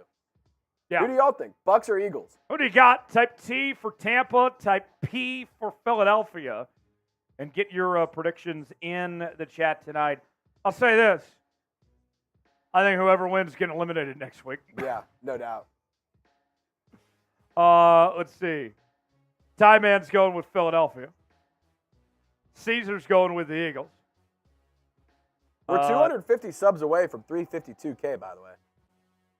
Yeah. Who do y'all think, Bucs or Eagles? Who do you got? Type T for Tampa, type P for Philadelphia, and get your predictions in the chat tonight. I'll say this. I think whoever wins is getting eliminated next week. Yeah, no doubt. Let's see. Ty Man's going with Philadelphia. Caesar's going with the Eagles. We're 250 subs away from 352K, by the way.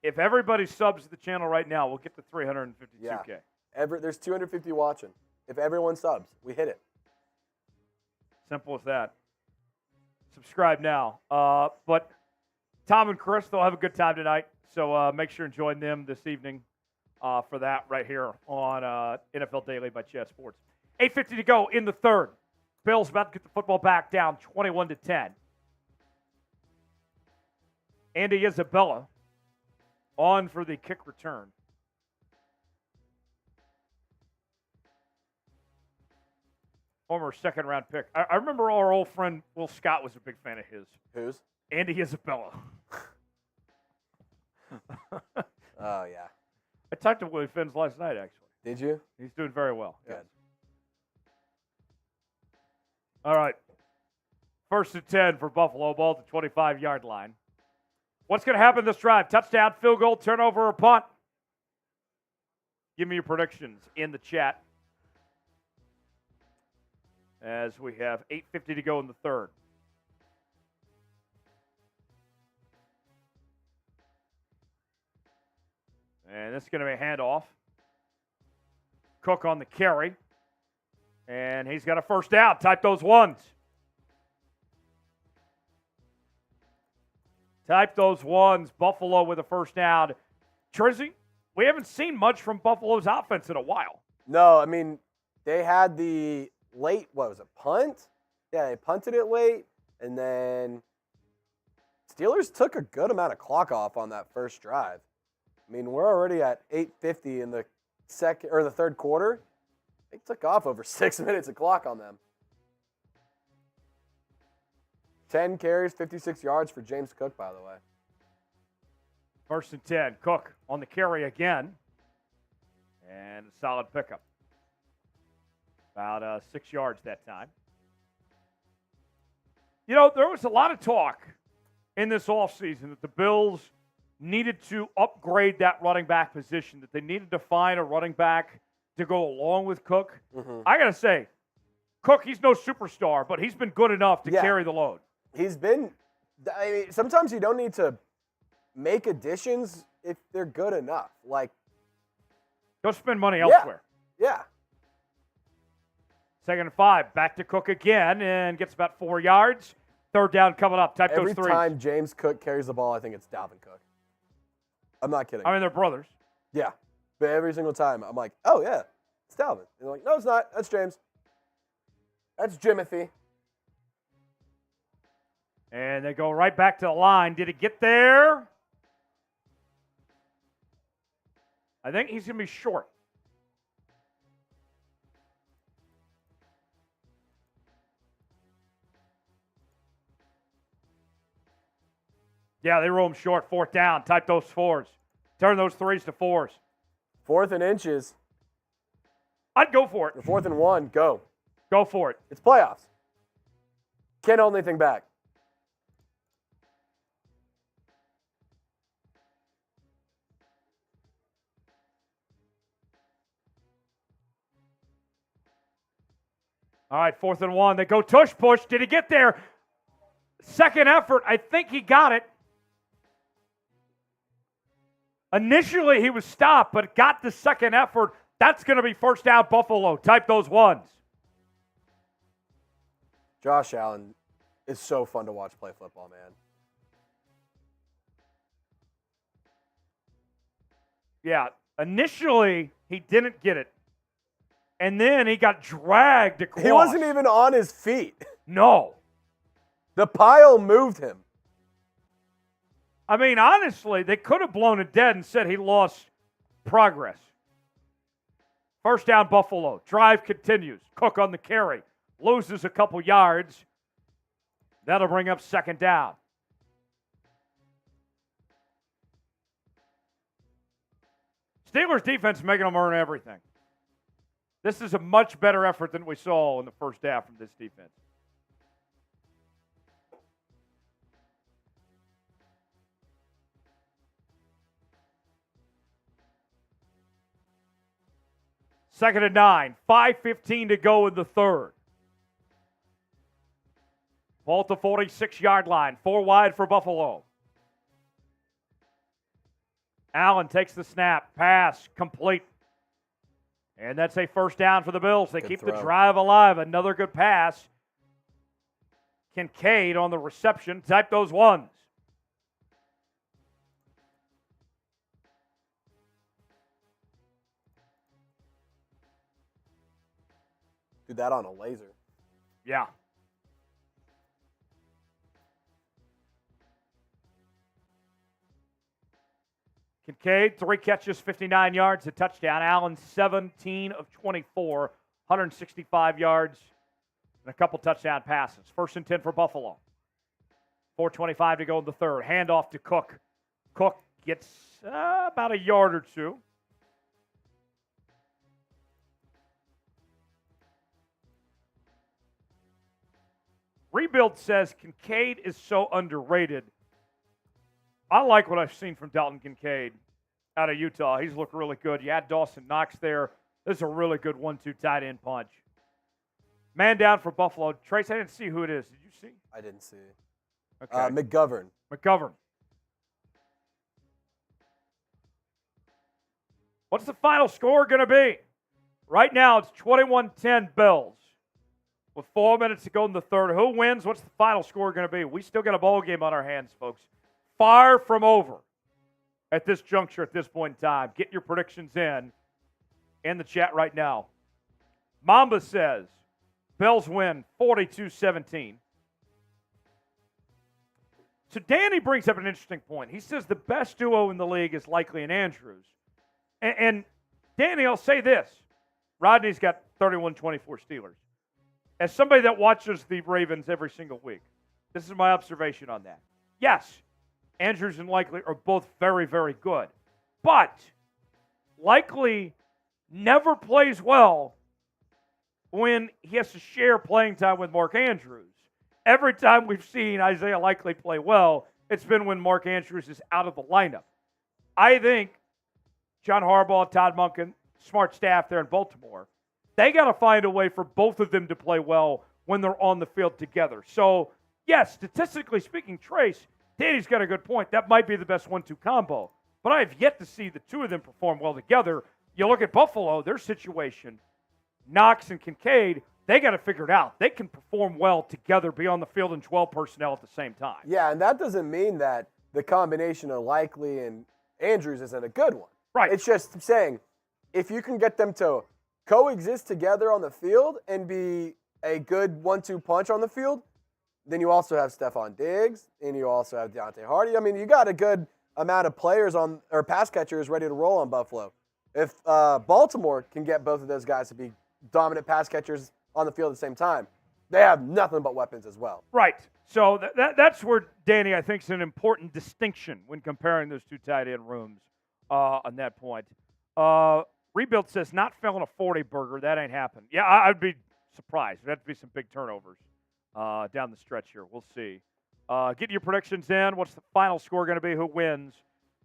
If everybody subs to the channel right now, we'll get to 352K. Yeah. There's 250 watching. If everyone subs, we hit it. Simple as that. Subscribe now. But Tom and Chris, they'll have a good time tonight. So make sure and join them this evening for that right here on NFL Daily by Chat Sports. 8:50 to go in the third. Bills about to get the football back down 21-10. Andy Isabella on for the kick return. Former second-round pick. I remember our old friend Will Scott was a big fan of his. Whose? Andy Isabella. Oh, yeah. I talked to Willie Finns last night, actually. Did you? He's doing very well. Good. Yes. All right. 1st and 10 for Buffalo, ball at the 25-yard line. What's going to happen this drive? Touchdown, field goal, turnover, or punt? Give me your predictions in the chat. As we have 8:50 to go in the third. And this is going to be a handoff. Cook on the carry. And he's got a first down. Type those ones. Type those ones. Buffalo with a first down. Trizzy, we haven't seen much from Buffalo's offense in a while. No, I mean, they had the late, what was it, punt? Yeah, they punted it late, and then Steelers took a good amount of clock off on that first drive. I mean, we're already at 8:50 in the third quarter. They took off over 6 minutes of clock on them. 10 carries, 56 yards for James Cook, by the way. 1st and 10. Cook on the carry again. And a solid pickup. About 6 yards that time. You know, there was a lot of talk in this offseason that the Bills needed to upgrade that running back position, that they needed to find a running back to go along with Cook. Mm-hmm. I got to say, Cook, he's no superstar, but he's been good enough to carry the load. He's been – I mean, sometimes you don't need to make additions if they're good enough. Like, go spend money elsewhere. Yeah. 2nd and 5. Back to Cook again and gets about 4 yards. 3rd down coming up. Type those threes. Every time James Cook carries the ball, I think it's Dalvin Cook. I'm not kidding. I mean, they're brothers. Yeah. But every single time, I'm like, oh, yeah, it's Dalvin. And they're like, no, it's not. That's James. That's Jimothy. And they go right back to the line. Did it get there? I think he's going to be short. Yeah, they roll him short. 4th down. Type those 4s. Turn those 3s to 4s. 4th and inches. I'd go for it. 4th and 1, go. Go for it. It's playoffs. Can't hold anything back. All right, 4th and 1. They go tush push. Did he get there? Second effort. I think he got it. Initially, he was stopped, but got the second effort. That's going to be first down Buffalo. Type those ones. Josh Allen is so fun to watch play football, man. Yeah, initially, he didn't get it. And then he got dragged across. He wasn't even on his feet. No. The pile moved him. I mean, honestly, they could have blown it dead and said he lost progress. First down, Buffalo. Drive continues. Cook on the carry. Loses a couple yards. That'll bring up 2nd down. Steelers defense making them earn everything. This is a much better effort than we saw in the first half from this defense. Second and 9. 5:15 to go in the third. Ball at the 46-yard line. 4 wide for Buffalo. Allen takes the snap. Pass complete. And that's a first down for the Bills. They keep the drive alive. Another good pass. Kincaid on the reception. Type those ones. Do that on a laser. Yeah. Kincaid, 3 catches, 59 yards, a touchdown. Allen, 17 of 24, 165 yards, and a couple touchdown passes. 1st and 10 for Buffalo. 4:25 to go in the third. Handoff to Cook. Cook gets about a yard or two. Rebuild says Kincaid is so underrated. I like what I've seen from Dalton Kincaid out of Utah. He's looked really good. You had Dawson Knox there. This is a really good 1-2 tight end punch. Man down for Buffalo. Trace, I didn't see who it is. Did you see? I didn't see. Okay. McGovern. What's the final score going to be? Right now, it's 21-10 Bills. With 4 minutes to go in the third. Who wins? What's the final score going to be? We still got a bowl game on our hands, folks. Far from over at this juncture, at this point in time. Get your predictions in the chat right now. Mamba says, Bills win 42-17. So Danny brings up an interesting point. He says the best duo in the league is Likely and Andrews. And Danny, I'll say this. Rodney's got 31-24 Steelers. As somebody that watches the Ravens every single week, this is my observation on that. Yes, Andrews and Likely are both very, very good. But Likely never plays well when he has to share playing time with Mark Andrews. Every time we've seen Isaiah Likely play well, it's been when Mark Andrews is out of the lineup. I think John Harbaugh, Todd Monken, smart staff there in Baltimore, they got to find a way for both of them to play well when they're on the field together. So, yes, statistically speaking, Trace, Danny's got a good point. That might be the best 1-2 combo. But I have yet to see the two of them perform well together. You look at Buffalo, their situation, Knox and Kincaid, they got to figure it out. They can perform well together, be on the field in 12 personnel at the same time. Yeah, and that doesn't mean that the combination of Likely and Andrews isn't a good one. Right. It's just saying, if you can get them to coexist together on the field and be a good 1-2 punch on the field, then you also have Stephon Diggs and you also have Deontay Hardy. I mean, you got a good amount of players or pass catchers ready to roll on Buffalo. If Baltimore can get both of those guys to be dominant pass catchers on the field at the same time, they have nothing but weapons as well. Right. So that's where, Danny, I think is an important distinction when comparing those two tight end rooms on that point. Rebuild says not filling a 40 burger. That ain't happened. Yeah, I'd be surprised. There'd have to be some big turnovers down the stretch here. We'll see. Get your predictions in. What's the final score going to be? Who wins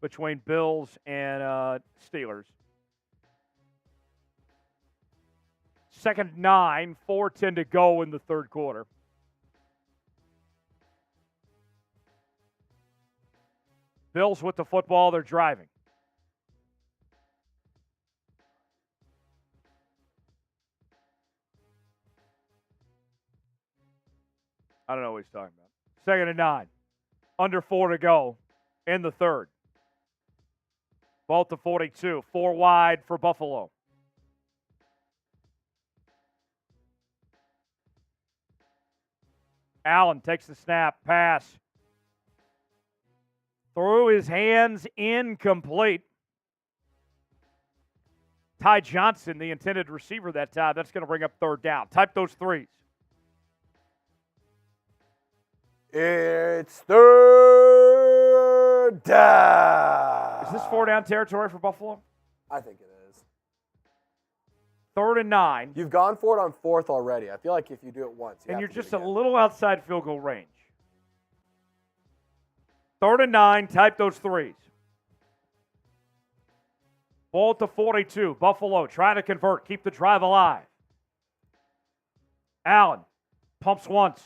between Bills and Steelers? 2nd 9, 4:10 to go in the third quarter. Bills with the football. They're driving. I don't know what he's talking about. 2nd and 9. Under 4 to go in the third. Ball to 42. 4 wide for Buffalo. Allen takes the snap. Pass. Through his hands. Incomplete. Ty Johnson, the intended receiver that time. That's going to bring up 3rd down. Type those threes. It's 3rd down. Is this 4-down territory for Buffalo? I think it is. 3rd and 9. You've gone for it on 4th already. I feel like if you do it once, And you're have to just do a it again. little outside field goal range. 3rd and 9. Type those threes. Ball to 42. Buffalo trying to convert. Keep the drive alive. Allen pumps once.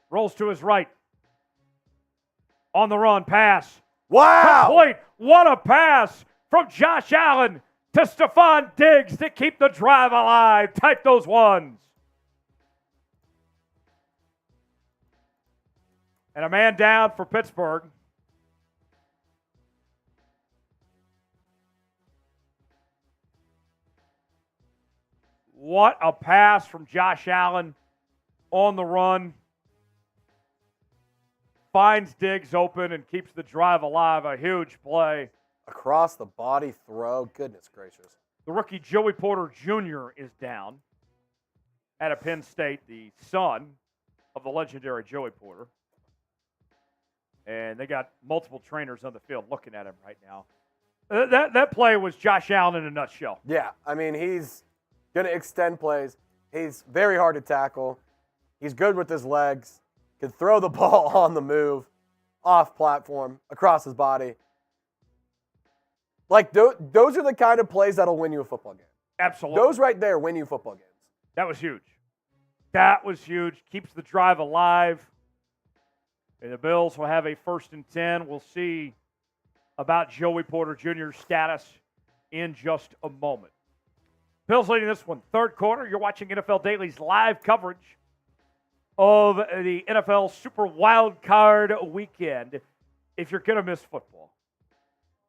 Rolls to his right. On the run. Pass. Wow! Complete. What a pass from Josh Allen to Stephon Diggs to keep the drive alive. Type those ones. And a man down for Pittsburgh. What a pass from Josh Allen on the run. Finds Diggs open and keeps the drive alive. A huge play. Across the body throw. Goodness gracious. The rookie Joey Porter Jr. is down at Penn State, the son of the legendary Joey Porter. And they got multiple trainers on the field looking at him right now. That play was Josh Allen in a nutshell. Yeah, I mean, he's going to extend plays. He's very hard to tackle. He's good with his legs. Can throw the ball on the move, off platform, across his body. Like, those are the kind of plays that'll win you a football game. Absolutely. Those right there win you football games. That was huge. That was huge. Keeps the drive alive. And the Bills will have a 1st and 10. We'll see about Joey Porter Jr.'s status in just a moment. Bills leading this one. 3rd quarter. You're watching NFL Daily's live coverage of the NFL Super Wild Card Weekend. If you're going to miss football,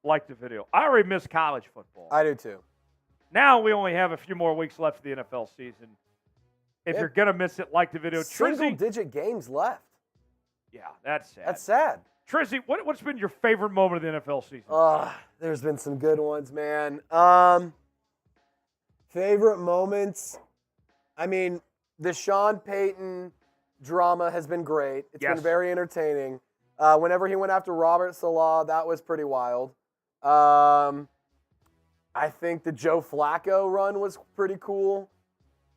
like the video. I already miss college football. I do too. Now we only have a few more weeks left of the NFL season. If you're going to miss it, like the video. Single-digit games left. Yeah, that's sad. That's sad. Trizzy, what's been your favorite moment of the NFL season? There's been some good ones, man. Favorite moments? I mean, the Sean Payton drama has been great. It's been very entertaining. Whenever he went after Robert Salah, that was pretty wild. I think the Joe Flacco run was pretty cool.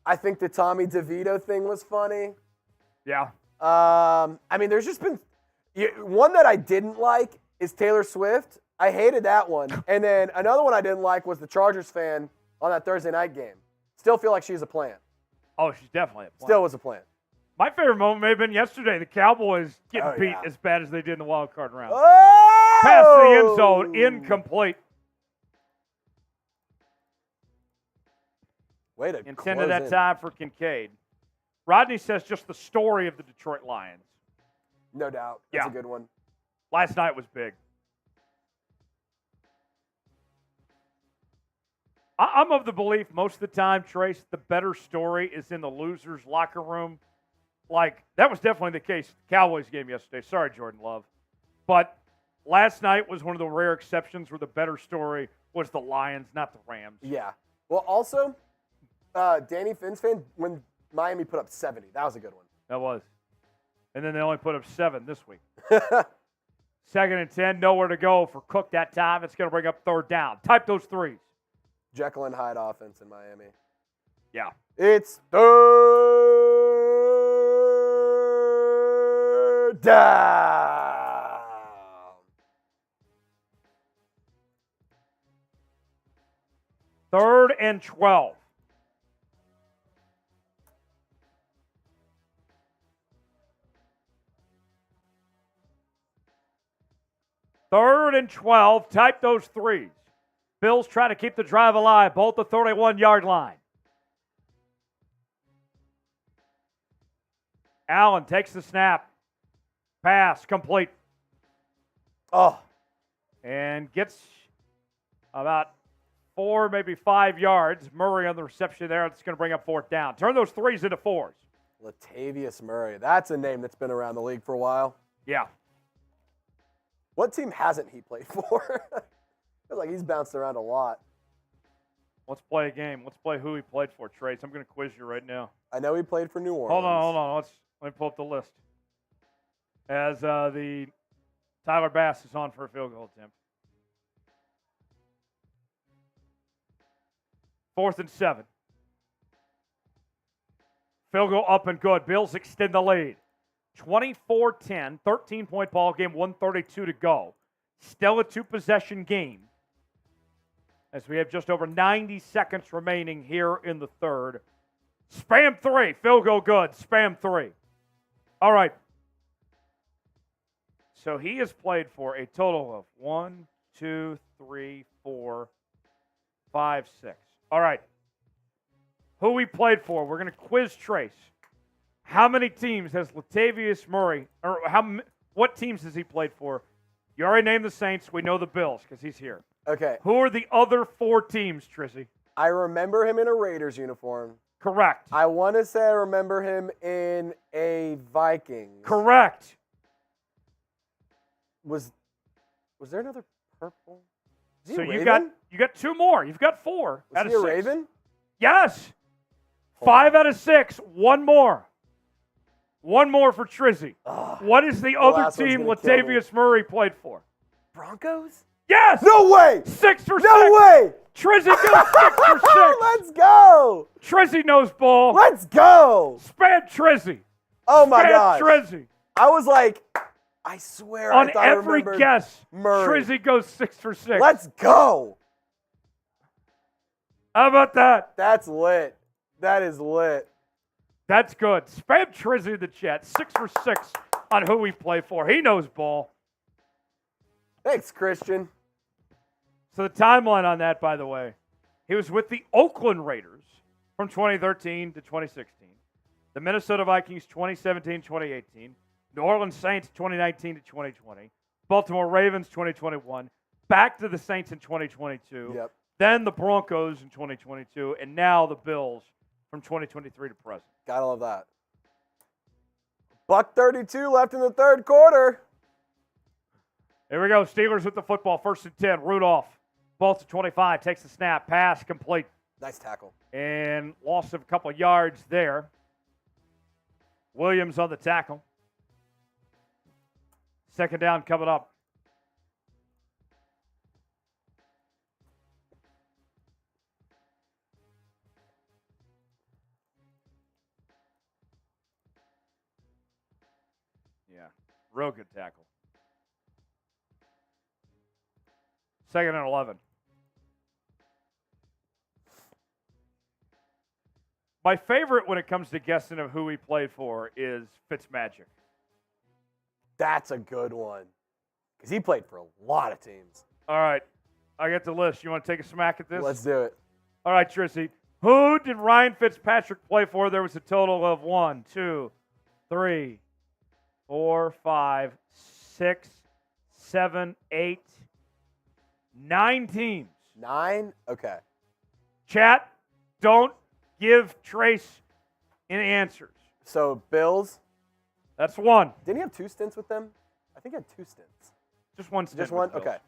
I think the Tommy DeVito thing was funny. Yeah. I mean, there's just been one that I didn't like is Taylor Swift. I hated that one. And then another one I didn't like was the Chargers fan on that Thursday night game. Still feel like she's a plant. Oh, she's definitely a plant. Still was a plant. My favorite moment may have been yesterday. The Cowboys getting beat as bad as they did in the wild card round. Oh! Pass to the end zone, incomplete. Way to Intended that time for Kincaid. Rodney says just the story of the Detroit Lions. No doubt. That's a good one. Last night was big. I'm of the belief most of the time, Trace, the better story is in the loser's locker room. Like, that was definitely the case. Cowboys game yesterday. Sorry, Jordan Love. But last night was one of the rare exceptions where the better story was the Lions, not the Rams. Yeah. Well, also, Danny Finn's fan, when Miami put up 70, that was a good one. That was. And then they only put up 7 this week. 2nd and 10, nowhere to go for Cook that time. It's going to bring up 3rd down. Type those threes. Jekyll and Hyde offense in Miami. Yeah. It's 3rd down. 3rd and 12. Third and 12. Type those threes. Bills try to keep the drive alive, both the 31-yard line. Allen takes the snap. Pass complete. Oh. And gets about 4, maybe 5 yards. Murray on the reception there. It's going to bring up 4th down. Turn those threes into 4s. Latavius Murray. That's a name that's been around the league for a while. Yeah. What team hasn't he played for? Feels like he's bounced around a lot. Let's play a game. Let's play who he played for, Trace. I'm going to quiz you right now. I know he played for New Orleans. Hold on. Let me pull up the list. As the Tyler Bass is on for a field goal attempt. 4th and 7. Field goal up and good. Bills extend the lead. 24-10, 13-point ball game, 1:32 to go. Still a 2-possession game as we have just over 90 seconds remaining here in the 3rd. Spam 3. Field goal good. Spam 3. All right. So he has played for a total of 1, 2, 3, 4, 5, 6. All right. Who he played for. We're going to quiz Trace. How many teams has Latavius Murray, or what teams has he played for? You already named the Saints. We know the Bills because he's here. Okay. Who are the other 4 teams, Trizzy? I remember him in a Raiders uniform. Correct. I want to say I remember him in a Vikings. Correct. Was there another purple? Is he So a you Raven? got 2 more. You've got 4 Was out he of a 6. Raven? Yes. Hold 5 out of 6. 1 more. 1 more for Trizzy. Ugh. What is the other last one's team gonna kill me. Latavius Murray played for? Broncos? Yes. No way! 6 for 6. No way! Trizzy goes 6 for 6. Let's go! Trizzy knows ball. Let's go! Spam Trizzy. Oh my Spam gosh. Trizzy. I was like, I swear On I thought I every remembered guess, Murray. Trizzy goes 6 for 6. Let's go! How about that? That's lit. That is lit. That's good. Spam Trizzy in the chat. 6 for 6 on who we play for. He knows ball. Thanks, Christian. So the timeline on that, by the way, he was with the Oakland Raiders from 2013 to 2016, the Minnesota Vikings 2017-2018, New Orleans Saints 2019 to 2020, Baltimore Ravens 2021, back to the Saints in 2022, Yep. then the Broncos in 2022, and now the Bills from 2023 to present. Gotta love that. $1:32 left in the third quarter. Here we go. Steelers with the football. 1st and 10. Rudolph. Ball to 25. Takes the snap. Pass complete. Nice tackle. And loss of a couple of yards there. Williams on the tackle. 2nd down coming up. Yeah, real good tackle. 2nd and 11. My favorite when it comes to guessing of who he played for is Fitzmagic. That's a good one. Because he played for a lot of teams. All right, I got the list. You want to take a smack at this? Let's do it. All right, Tristy. Who did Ryan Fitzpatrick play for? There was a total of 1, 2, 3, 4, 5, 6, 7, 8, 9 teams. 9? Okay. Chat, don't give Trace any answers. So, Bills. That's 1. Didn't he have 2 stints with them? I think he had 2 stints. Just 1 stint Just with 1? Bills. Okay.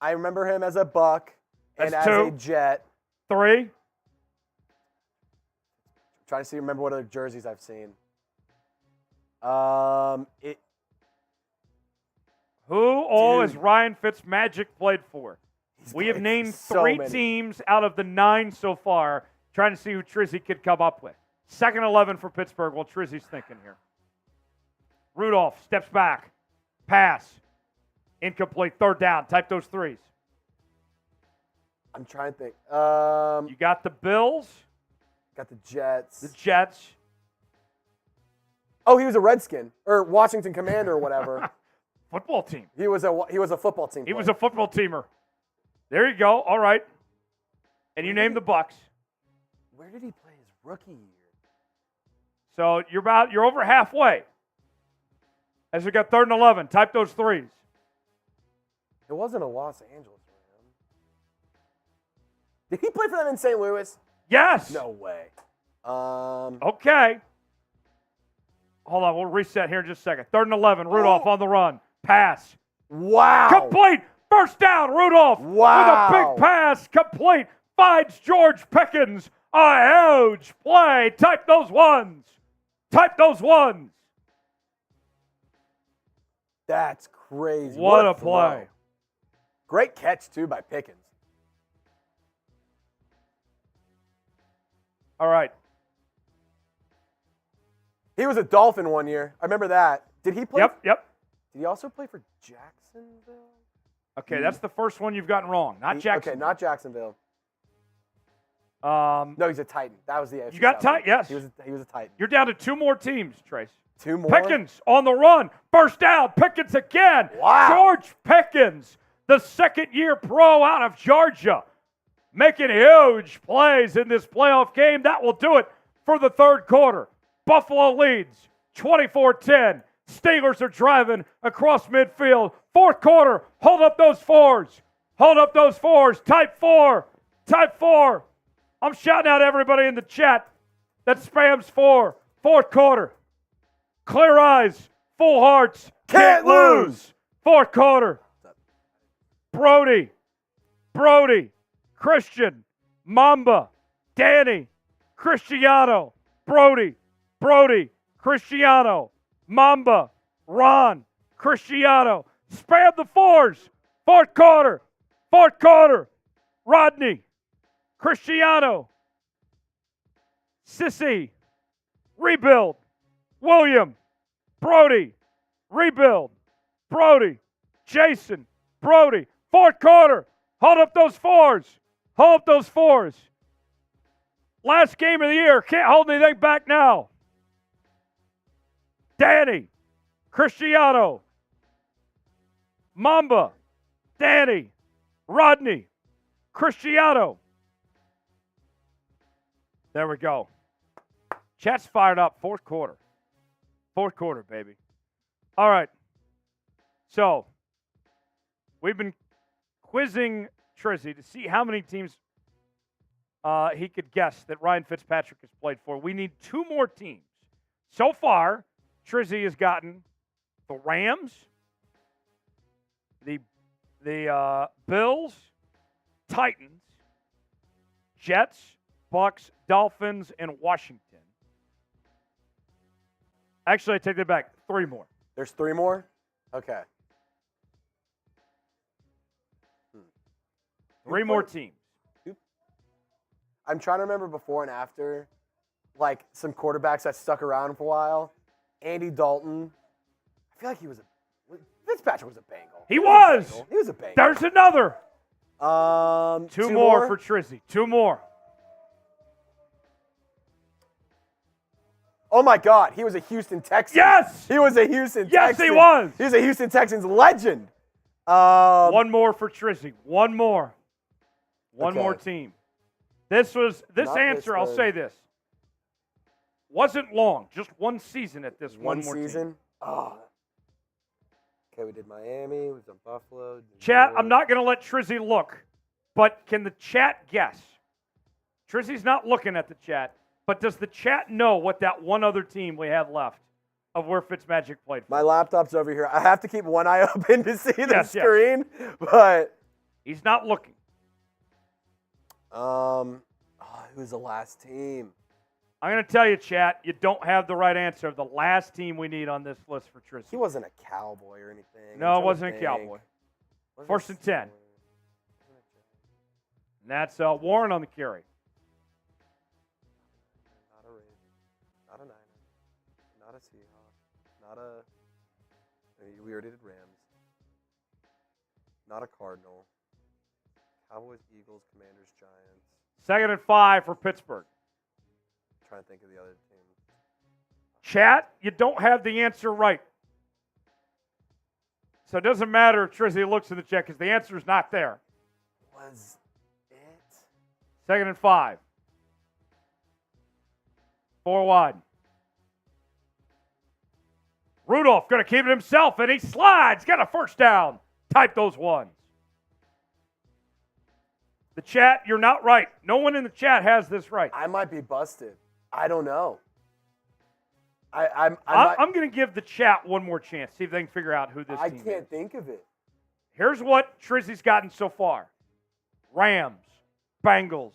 I remember him as a Buck and That's as 2. a Jet. 3. Trying to remember what other jerseys I've seen. Who all Dude. has Ryan Fitzmagic played for? He's We have played named so 3 many. teams out of the 9 so far, trying to see who Trizzy could come up with. 2nd 11 for Pittsburgh while Trizzy's thinking here. Rudolph steps back. Pass. Incomplete. 3rd down. Type those 3s. I'm trying to think. You got the Bills, Got the Jets. the Jets. Oh, he was a Redskin or Washington Commander or whatever. Football team. He was a football team. He was player. a football teamer. There you go. All right. And you named the Bucks. Where did he play his rookie year? So you're over halfway. As we got 3rd and 11. Type those 3s. It wasn't a Los Angeles Ram. Did he play for them in St. Louis? Yes. No way. Okay. Hold on. We'll reset here in just a second. 3rd and 11. Rudolph on the run. Pass. Wow. Complete. 1st down. Rudolph Wow. with a big pass. Complete. Finds George Pickens. A huge play. Type those 1s. Type those 1s. That's crazy. What a throw. play. Great catch, too, by Pickens. All right. He was a Dolphin one year. I remember that. Did he play? Yep. Did he also play for Jacksonville? Okay, that's the first one you've gotten wrong. Not Jackson. Okay, not Jacksonville. No, he's a Titan. That was the AFC You got South. Titan, yes. He was a Titan. You're down to 2 more teams, Trace. 2 more. Pickens on the run. 1st down. Pickens again. Wow. George Pickens, the 2nd-year pro out of Georgia, making huge plays in this playoff game. That will do it for the 3rd quarter. Buffalo leads 24-10. Steelers are driving across midfield. 4th quarter. Hold up those 4s. Hold up those 4s. Type 4. Type 4. I'm shouting out everybody in the chat that spams fourth quarter. Clear eyes, full hearts, can't lose. Fourth quarter. Brody, Christian, Mamba, Danny, Cristiano, Brody, Cristiano, Mamba, Ron, Cristiano. Spam the fours. Fourth quarter. Rodney, Cristiano, Sissy, rebuild, William, Brody, rebuild, Brody, Jason, Brody, fourth quarter. Hold up those fours. Last game of the year. Can't hold anything back now. Danny, Cristiano, Mamba, Danny, Rodney, Cristiano. There we go. Chat's fired up. Fourth quarter, baby. All right. So, we've been quizzing Trizzy to see how many teams he could guess that Ryan Fitzpatrick has played for. We need 2 more teams. So far, Trizzy has gotten the Rams, the Bills, Titans, Jets, Bucks, Dolphins, and Washington. Actually, I take that back. 3 more. There's 3 more? Okay. 3 more teams. I'm trying to remember before and after, like, some quarterbacks that stuck around for a while. Andy Dalton. I feel like Fitzpatrick was a Bengal. He was. He was a Bengal. There's another. 2 more for Trizzy. 2 more. Oh, my God. He was a Houston Texan. Yes! He was a Houston Texan. Yes, he was. He was a Houston Texans legend. 1 more for Trizzy. 1 more. One Okay. more team. This Not answer, I'll Pittsburgh. say this, wasn't long. Just 1 season at this One more season. team. Oh. Okay, we did Miami. We've done Buffalo. Chat, I'm not going to let Trizzy look, but can the chat guess? Trizzy's not looking at the chat, but does the chat know what that one other team we have left of where Fitzmagic played for? My laptop's over here. I have to keep one eye open to see the Yes, yes. screen, but He's not looking. who was the last team? I'm going to tell you, chat, you don't have the right answer of the last team we need on this list for Trizzy. He wasn't a Cowboy or anything. No, it wasn't a Cowboy. First and 10. And that's Warren on the carry. Not a Raven. Not a Niner. Not a Seahawk. Not a. We already did Rams. Not a Cardinal. Cowboys, Eagles, Commanders, Giants. 2nd and 5 for Pittsburgh. I'm trying to think of the other team. Chat, you don't have the answer right. So it doesn't matter if Trizzy looks in the chat because the answer is not there. Was it? 2nd and 5. 4 wide. Rudolph going to keep it himself, and he slides. Got a first down. Type those ones. The chat, you're not right. No one in the chat has this right. I might be busted. I don't know. I'm going to give the chat one more chance. See if they can figure out who this I team is. can't think of it. Here's what Trizzy's gotten so far. Rams, Bengals,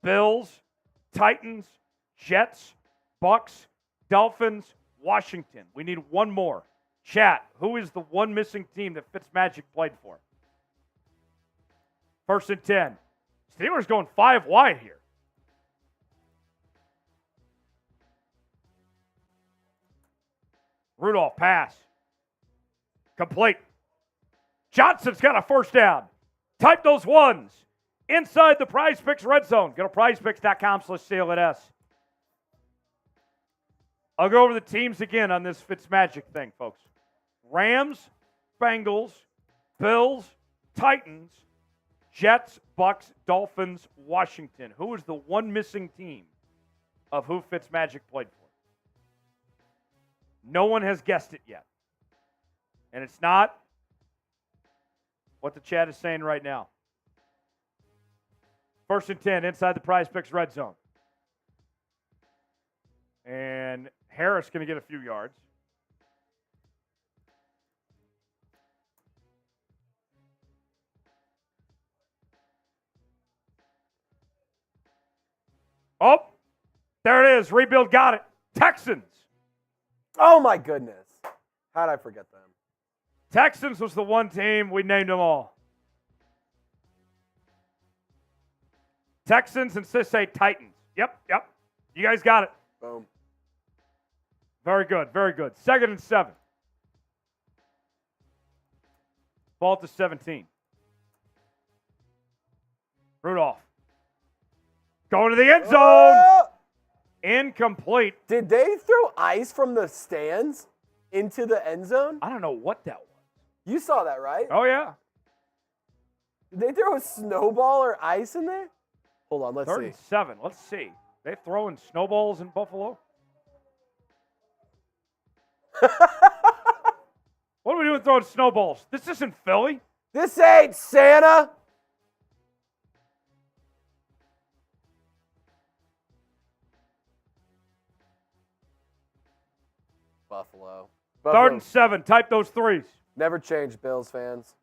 Bills, Titans, Jets, Bucks, Dolphins, Washington. We need 1 more. Chat, who is the one missing team that Fitzmagic played for? 1st and 10. Steelers going 5 wide here. Rudolph pass. Complete. Johnson's got a first down. Type those ones. Inside the Prize Picks red zone. Go to prizepicks.com/CLNS. I'll go over the teams again on this Fitzmagic thing, folks. Rams, Bengals, Bills, Titans, Jets, Bucks, Dolphins, Washington. Who is the one missing team of who Fitzmagic played for? No one has guessed it yet. And it's not what the chat is saying right now. First and 10 inside the Prize Picks red zone. And Harris going to get a few yards. Oh, there it is. Rebuild got it. Texans. Oh, my goodness. How'd I forget them? Texans was the one team, we named them all. Texans and say Titans. Yep. You guys got it. Boom. Very good. 2nd and 7. Ball to 17. Rudolph. Going to the end zone. Oh! Incomplete. Did they throw ice from the stands into the end zone? I don't know what that was. You saw that, right? Oh, yeah. Did they throw a snowball or ice in there? Hold on, let's 3rd see. and 7. Let's see. They throwing snowballs in Buffalo? What are we doing throwing snowballs? This isn't Philly. This ain't Santa. Buffalo. 3rd and 7. Type those threes. Never change, Bills fans.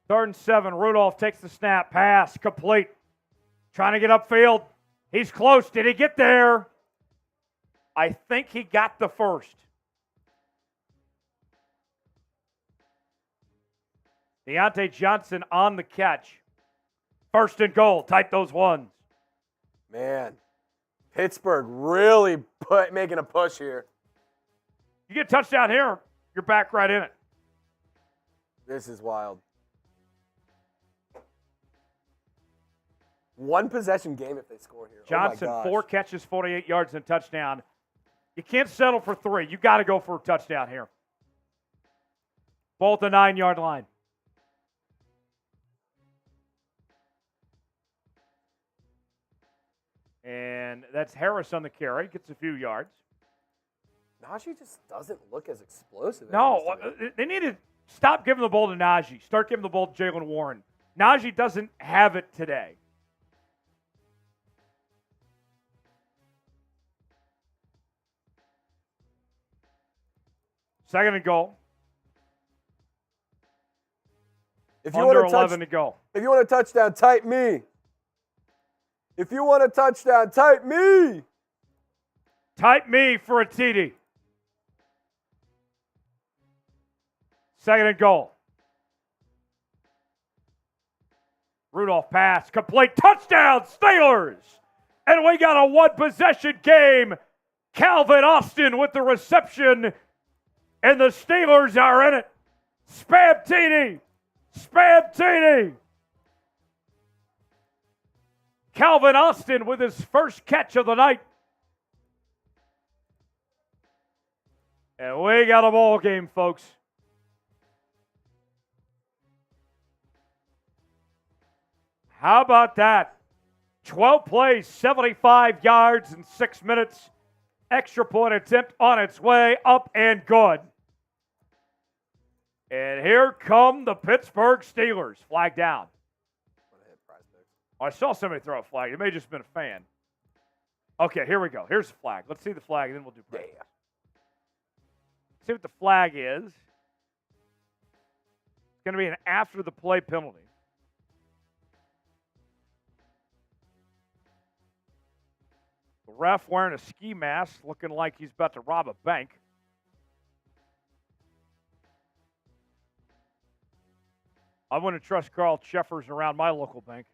3rd and 7. Rudolph takes the snap. Pass. Complete. Trying to get upfield. He's close. Did he get there? I think he got the first. Deontay Johnson on the catch. 1st and goal. Type those ones. Man, Pittsburgh really making a push here. You get a touchdown here, you're back right in it. This is wild. One possession game if they score here. Johnson, oh my gosh. 4 catches, 48 yards, and a touchdown. You can't settle for 3. You got to go for a touchdown here. Ball at the 9-yard line. And that's Harris on the carry. Gets a few yards. Najee just doesn't look as explosive. No, they need to stop giving the ball to Najee. Start giving the ball to Jaylen Warren. Najee doesn't have it today. Second and goal. If you Under want a 11 to go. If you want a touchdown, type me. If you want a touchdown, type me. Type me for a TD. Second and goal. Rudolph pass, complete, touchdown, Steelers! And we got a one-possession game. Calvin Austin with the reception, and the Steelers are in it. Spam TD! Spam TD! Calvin Austin with his first catch of the night. And we got a ball game, folks. How about that? 12 plays, 75 yards in 6 minutes. Extra point attempt on its way, up and good. And here come the Pittsburgh Steelers. Flag down. I saw somebody throw a flag. It may have just been a fan. Okay, here we go. Here's the flag. Let's see the flag, and then we'll do praise. Yeah. See what the flag is. It's going to be an after-the-play penalty. The ref wearing a ski mask, looking like he's about to rob a bank. I wouldn't trust Carl Cheffers around my local bank.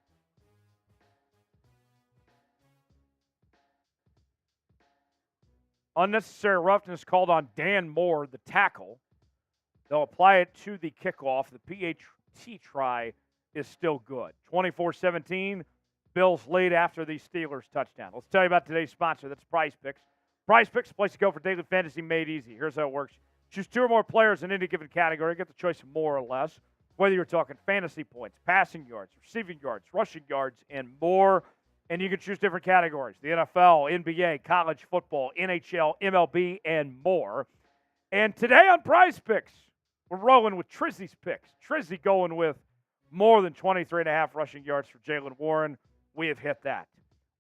Unnecessary roughness called on Dan Moore, the tackle. They'll apply it to the kickoff. The PAT try is still good. 24-17, Bills lead after the Steelers touchdown. Let's tell you about today's sponsor. That's Prize Picks. Prize Picks, a place to go for daily fantasy made easy. Here's how it works. Choose 2 or more players in any given category. Get the choice of more or less. Whether you're talking fantasy points, passing yards, receiving yards, rushing yards, and more. And you can choose different categories. The NFL, NBA, college football, NHL, MLB, and more. And today on Prize Picks, we're rolling with Trizzy's picks. Trizzy going with more than 23.5 rushing yards for Jaylen Warren. We have hit that.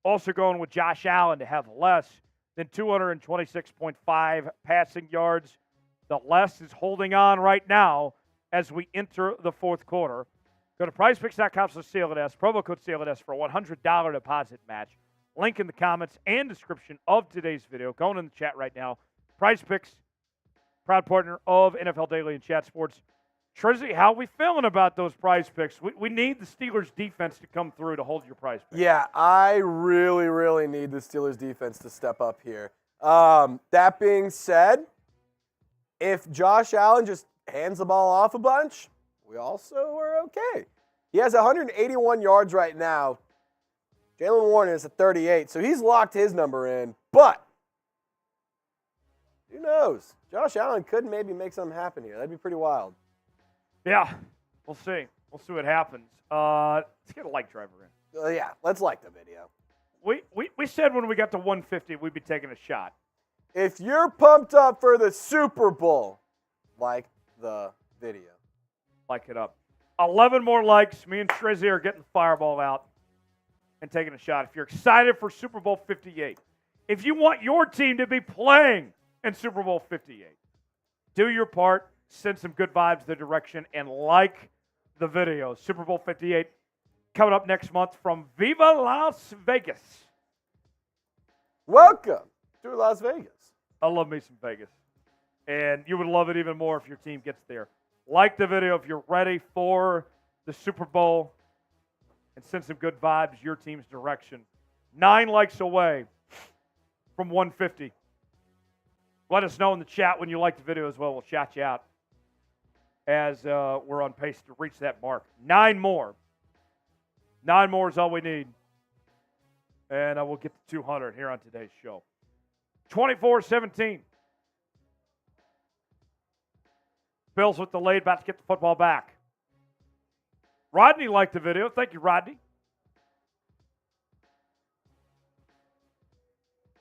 Also going with Josh Allen to have less than 226.5 passing yards. The less is holding on right now as we enter the fourth quarter. Go to prizepicks.com/CLNS, promo code CLNS for a $100 deposit match. Link in the comments and description of today's video. Going in the chat right now. Prize Picks, proud partner of NFL Daily and Chat Sports. Trizzy, how are we feeling about those Prize Picks? We need the Steelers defense to come through to hold your Prize Picks. Yeah, I really, really need the Steelers defense to step up here. That being said, if Josh Allen just hands the ball off a bunch, we also are okay. He has 181 yards right now. Jaylen Warren is at 38, so he's locked his number in. But who knows? Josh Allen could maybe make something happen here. That'd be pretty wild. Yeah, we'll see. We'll see what happens. Let's get a like driver in. Yeah, let's like the video. We said when we got to 150, we'd be taking a shot. If you're pumped up for the Super Bowl, like the video. Like it up. 11 more likes. Me and Trizzy are getting the fireball out and taking a shot. If you're excited for Super Bowl 58, if you want your team to be playing in Super Bowl 58, do your part, send some good vibes the direction, and like the video. Super Bowl 58 coming up next month from Viva Las Vegas. Welcome to Las Vegas. I love me some Vegas. And you would love it even more if your team gets there. Like the video if you're ready for the Super Bowl and send some good vibes your team's direction. 9 likes away from 150. Let us know in the chat when you like the video as well. We'll shout you out as we're on pace to reach that mark. 9 more. 9 more is all we need. And we'll get to 200 here on today's show. 24-17. Bills with the lead, about to get the football back. Rodney liked the video. Thank you, Rodney.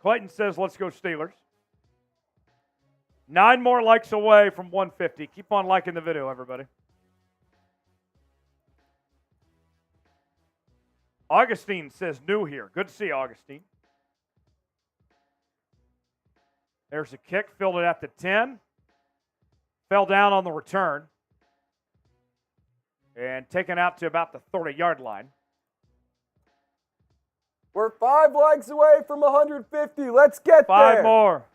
Clayton says, let's go Steelers. 9 more likes away from 150. Keep on liking the video, everybody. Augustine says, new here. Good to see you, Augustine. There's a kick, filled it at the 10. Fell down on the return. And taken out to about the 30-yard line. We're 5 likes away from 150. Let's get 5 there. more.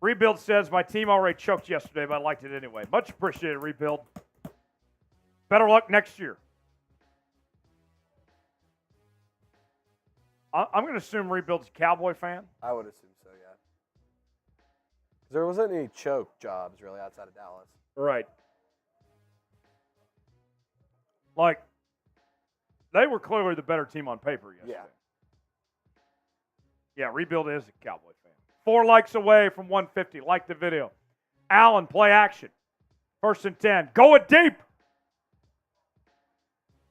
Rebuild says, my team already choked yesterday, but I liked it anyway. Much appreciated, Rebuild. Better luck next year. I'm going to assume Rebuild's a Cowboy fan. I would assume so, yeah. There wasn't any choke jobs really outside of Dallas. Right. Like, they were clearly the better team on paper yesterday. Yeah, Rebuild is a Cowboy fan. 4 likes away from 150. Like the video. Allen, play action. 1st and 10. Go it deep.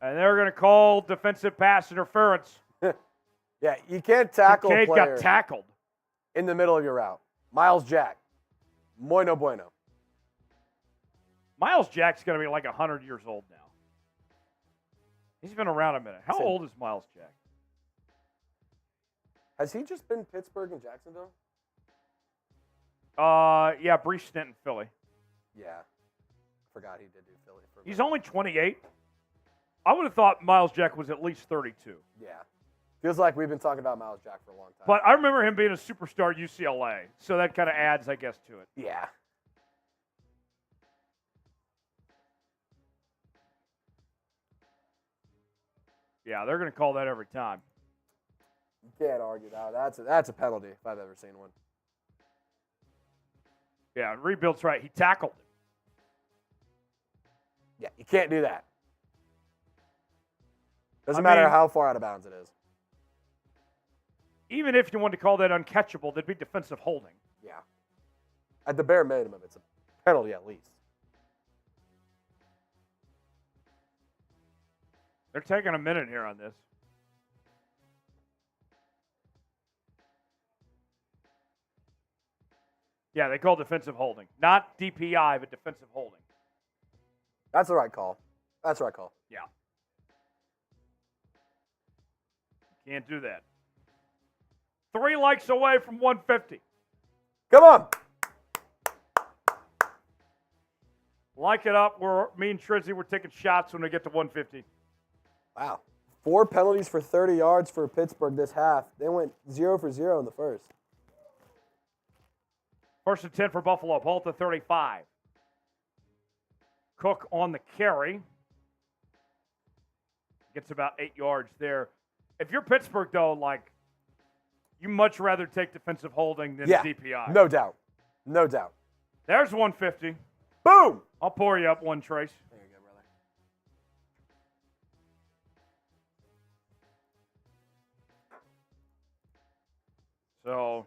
And they're going to call defensive pass interference. Yeah, you can't tackle a Kincaid player got tackled. in the middle of your route. Miles Jack. Muy no bueno. Miles Jack's going to be like 100 years old now. He's been around a minute. How old is Miles Jack? Has he just been Pittsburgh and Jacksonville? Yeah, brief stint in Philly. Yeah. Forgot he did do Philly for a He's minute. only 28. I would have thought Miles Jack was at least 32. Yeah. Feels like we've been talking about Miles Jack for a long time. But I remember him being a superstar at UCLA, so that kind of adds, I guess, to it. Yeah. Yeah, they're going to call that every time. You can't argue that. That's a penalty if I've ever seen one. Yeah, and Rebuild's right. He tackled him. Yeah, you can't do that. Doesn't matter how far out of bounds it is. Even if you wanted to call that uncatchable, there'd be defensive holding. Yeah. At the bare minimum, it's a penalty at least. They're taking a minute here on this. Yeah, they call defensive holding. Not DPI, but defensive holding. That's the right call. That's the right call. Yeah. Can't do that. 3 likes away from 150. Come on. Like it up. Me and Trizzy were taking shots when we get to 150. Wow. 4 penalties for 30 yards for Pittsburgh this half. They went 0 for 0 in the first. 1st and 10 for Buffalo. Ball at the 35. Cook on the carry. Gets about 8 yards there. If you're Pittsburgh, though, like, you much rather take defensive holding than DPI. No doubt. No doubt. There's 150. Boom! I'll pour you up one, Trace. There you go, brother. So,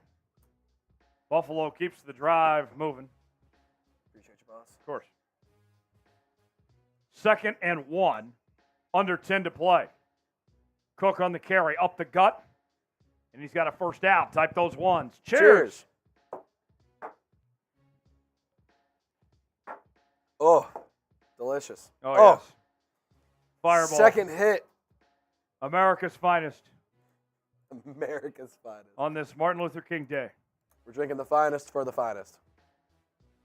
Buffalo keeps the drive moving. Appreciate you, boss. Of course. 2nd and 1. Under 10 to play. Cook on the carry. Up the gut. And he's got a first down. Type those ones. Cheers. Oh, delicious. Oh, yes. Fireball. 2nd hit. America's finest. America's finest. On this Martin Luther King Day. We're drinking the finest for the finest.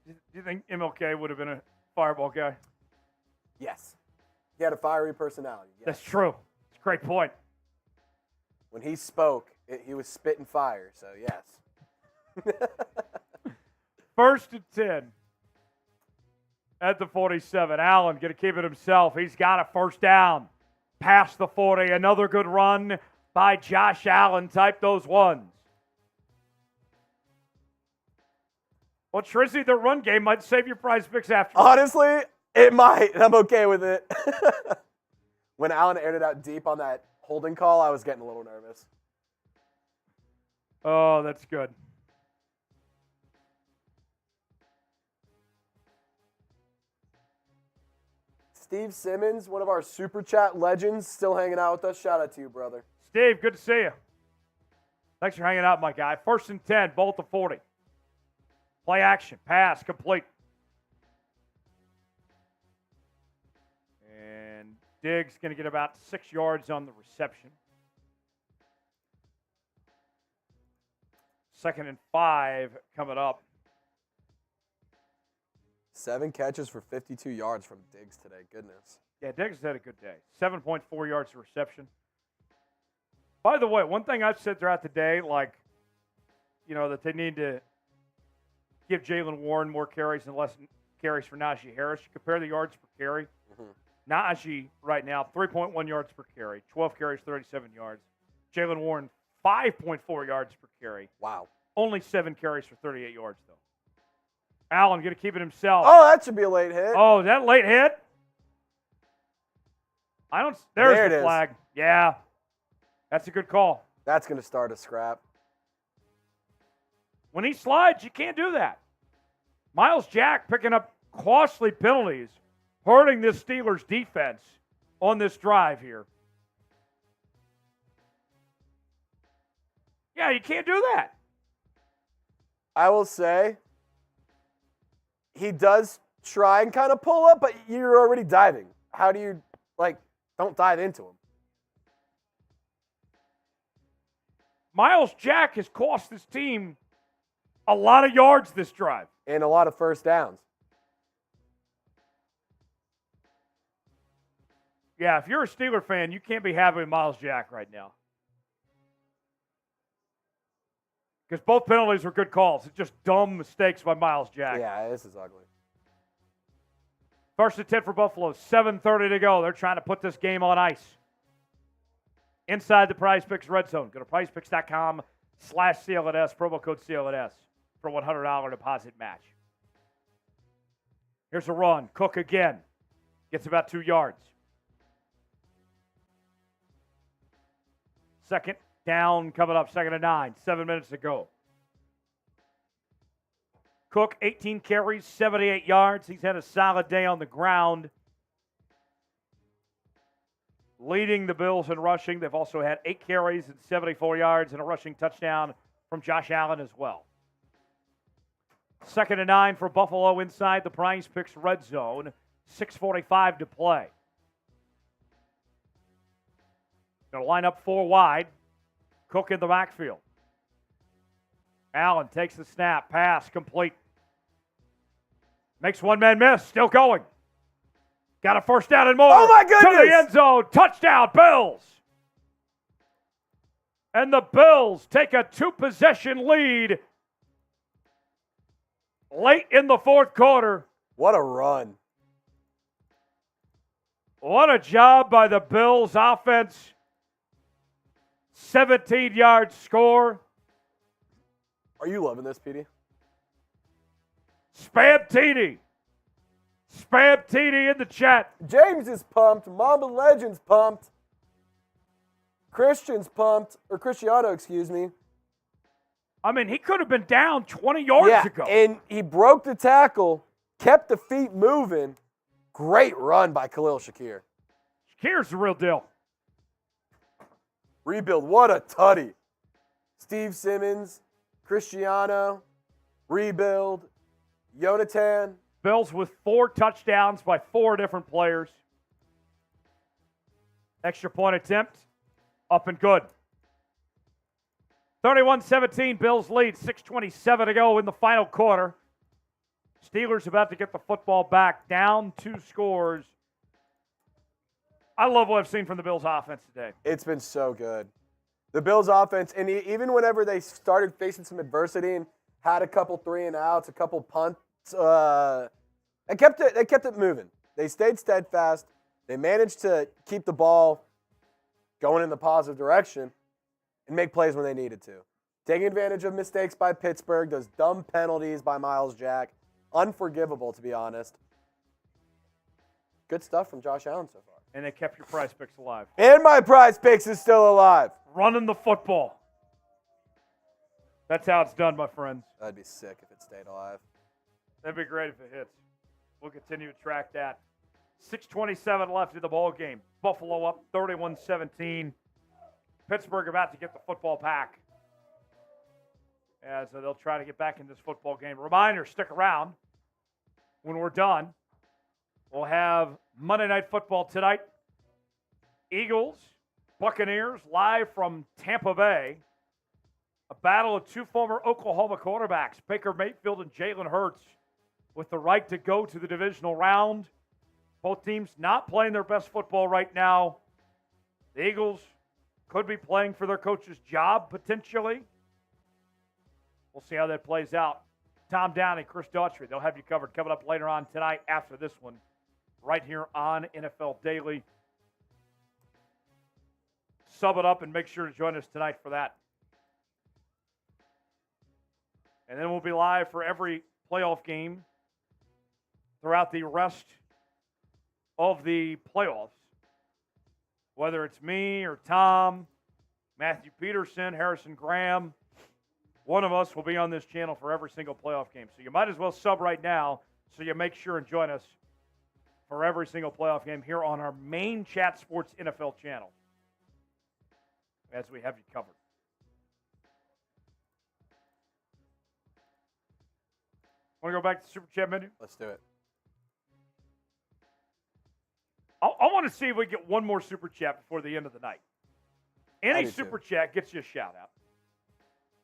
Do you think MLK would have been a fireball guy? Yes. He had a fiery personality. Yes. That's true. It's a great point. When he spoke, he was spitting fire, so yes. 1st and 10 at the 47. Allen going to keep it himself. He's got a first down. Past the 40. Another good run by Josh Allen. Type those ones. Well, Trizzy, the run game might save your prize picks after. Honestly, it might. I'm okay with it. When Allen aired it out deep on that holding call, I was getting a little nervous. Oh, that's good. Steve Simmons, one of our Super Chat legends, still hanging out with us. Shout out to you, brother. Steve, good to see you. Thanks for hanging out, my guy. 1st and 10, ball at the 40. Play action, pass, complete. And Diggs going to get about 6 yards on the reception. 2nd and 5 coming up. 7 catches for 52 yards from Diggs today. Goodness. Yeah, Diggs had a good day. 7.4 yards of reception. By the way, one thing I've said throughout the day, like, you know, that they need to give Jalen Warren more carries and less carries for Najee Harris. You compare the yards per carry. Najee right now, 3.1 yards per carry, 12 carries, 37 yards. Jalen Warren, 5.4 yards per carry. Wow. Only 7 carries for 38 yards, though. Allen going to keep it himself. Oh, that should be a late hit. Oh, is that late hit? There's There the it is. flag. Yeah. That's a good call. That's going to start a scrap. When he slides, you can't do that. Miles Jack picking up costly penalties, hurting this Steelers defense on this drive here. Yeah, you can't do that. I will say, he does try and kind of pull up, but you're already diving. How do you, don't dive into him? Miles Jack has cost this team a lot of yards this drive. And a lot of first downs. Yeah, if you're a Steeler fan, you can't be happy with Miles Jack right now. Because both penalties were good calls. It's just dumb mistakes by Miles Jack. Yeah, this is ugly. 1st and 10 for Buffalo. 7:30 to go. They're trying to put this game on ice. Inside the Prize Picks red zone. Go to prizepicks.com/CLNS, promo code CLNS for $100 deposit match. Here's a run. Cook again. Gets about 2 yards. 2nd down coming up. 2nd and 9. 7 minutes to go. Cook, 18 carries, 78 yards. He's had a solid day on the ground. Leading the Bills in rushing. They've also had 8 carries and 74 yards and a rushing touchdown from Josh Allen as well. 2nd and 9 for Buffalo inside the Prize Picks red zone. 6:45 to play. Going to line up 4 wide. Cook in the backfield. Allen takes the snap. Pass complete. Makes one man miss. Still going. Got a first down and more. Oh, my goodness. To the end zone. Touchdown, Bills. And the Bills take a 2-possession lead late in the fourth quarter. What a run. What a job by the Bills offense. 17-yard score. Are you loving this, Petey? Spam TD. Spam TD in the chat. James is pumped. Mamba Legend's pumped. Christian's pumped. Or Cristiano, excuse me. I mean, he could have been down 20 yards ago. And he broke the tackle, kept the feet moving. Great run by Khalil Shakir. Shakir's the real deal. Rebuild, what a tutty. Steve Simmons, Cristiano, rebuild, Jonathan. Bills with 4 touchdowns by 4 different players. Extra point attempt, up and good. 31-17, Bills lead, 6:27 to go in the final quarter. Steelers about to get the football back, down 2 scores. I love what I've seen from the Bills offense today. It's been so good. The Bills offense, and even whenever they started facing some adversity and had a couple 3-and-outs, a couple punts, they kept it moving. They stayed steadfast. They managed to keep the ball going in the positive direction and make plays when they needed to. Taking advantage of mistakes by Pittsburgh, those dumb penalties by Miles Jack. Unforgivable, to be honest. Good stuff from Josh Allen so far. And they kept your prize picks alive. And my prize picks is still alive. Running the football. That's how it's done, my friends. That'd be sick if it stayed alive. That'd be great if it hits. We'll continue to track that. 6:27 left in the ball game. Buffalo up 31-17. Pittsburgh about to get the football back, as they'll try to get back in this football game. Reminder, stick around. When we're done, we'll have Monday Night Football tonight. Eagles, Buccaneers, live from Tampa Bay. A battle of 2 former Oklahoma quarterbacks, Baker Mayfield and Jalen Hurts, with the right to go to the divisional round. Both teams not playing their best football right now. The Eagles could be playing for their coach's job, potentially. We'll see how that plays out. Tom Downey, Chris Daughtry, they'll have you covered coming up later on tonight after this one, right here on NFL Daily. Sub it up and make sure to join us tonight for that. And then we'll be live for every playoff game throughout the rest of the playoffs. Whether it's me or Tom, Matthew Peterson, Harrison Graham, one of us will be on this channel for every single playoff game. So you might as well sub right now so you make sure and join us for every single playoff game here on our main Chat Sports NFL channel, as we have you covered. Want to go back to the Super Chat menu? Let's do it. I want to see if we get one more Super Chat before the end of the night. Any Super Chat gets you a shout-out.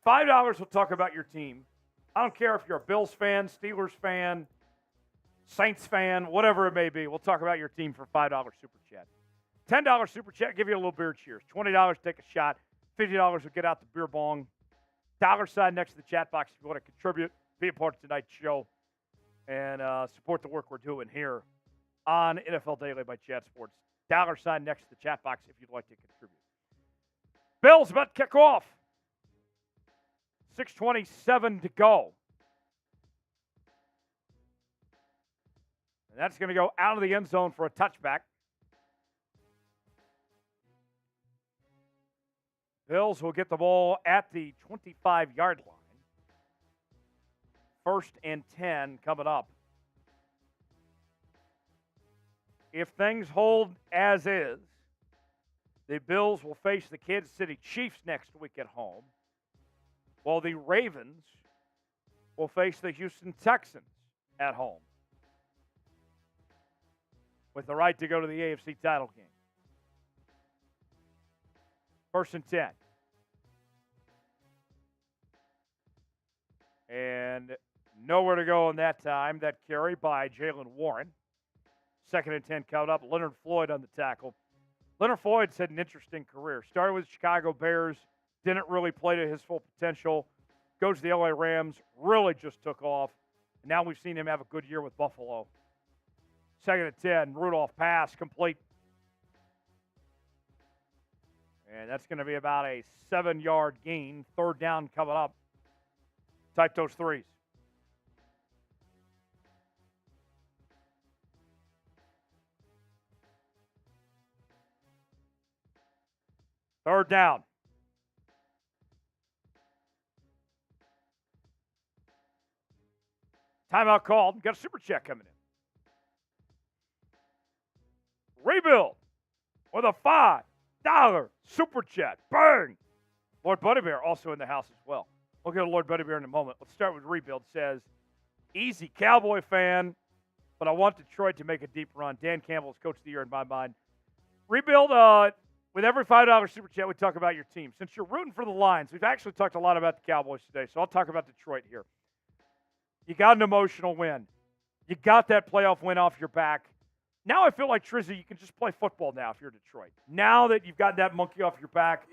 $5 will talk about your team. I don't care if you're a Bills fan, Steelers fan, Saints fan, whatever it may be. We'll talk about your team for $5 Super Chat. $10 Super Chat, give you a little beer cheers. $20, take a shot. $50 will get out the beer bong. $sign next to the chat box if you want to contribute, be a part of tonight's show, and support the work we're doing here on NFL Daily by Chat Sports. $sign next to the chat box if you'd like to contribute. Bills about to kick off. 6:27 to go. And that's going to go out of the end zone for a touchback. Bills will get the ball at the 25-yard line. 1st and 10 coming up. If things hold as is, the Bills will face the Kansas City Chiefs next week at home, while the Ravens will face the Houston Texans at home, with the right to go to the AFC title game. 1st and 10. And nowhere to go in that time. That carry by Jalen Warren. 2nd and 10 coming up. Leonard Floyd on the tackle. Leonard Floyd's had an interesting career. Started with the Chicago Bears. Didn't really play to his full potential. Goes to the LA Rams. Really just took off. And now we've seen him have a good year with Buffalo. 2nd and 10. Rudolph pass complete. And that's going to be about a 7-yard gain. 3rd down coming up. Type those threes. Third down. Timeout called. Got a super check coming in. Rebuild with a $5 super chat. Bang! Lord Buddy Bear also in the house as well. We'll go to Lord Buddy Bear in a moment. Let's start with Rebuild. Says, easy Cowboy fan, but I want Detroit to make a deep run. Dan Campbell is Coach of the Year in my mind. Rebuild, with every $5 super chat, we talk about your team. Since you're rooting for the Lions, we've actually talked a lot about the Cowboys today, so I'll talk about Detroit here. You got an emotional win. You got that playoff win off your back. Now I feel like, Trizzy, you can just play football now if you're Detroit. Now that you've got that monkey off your back,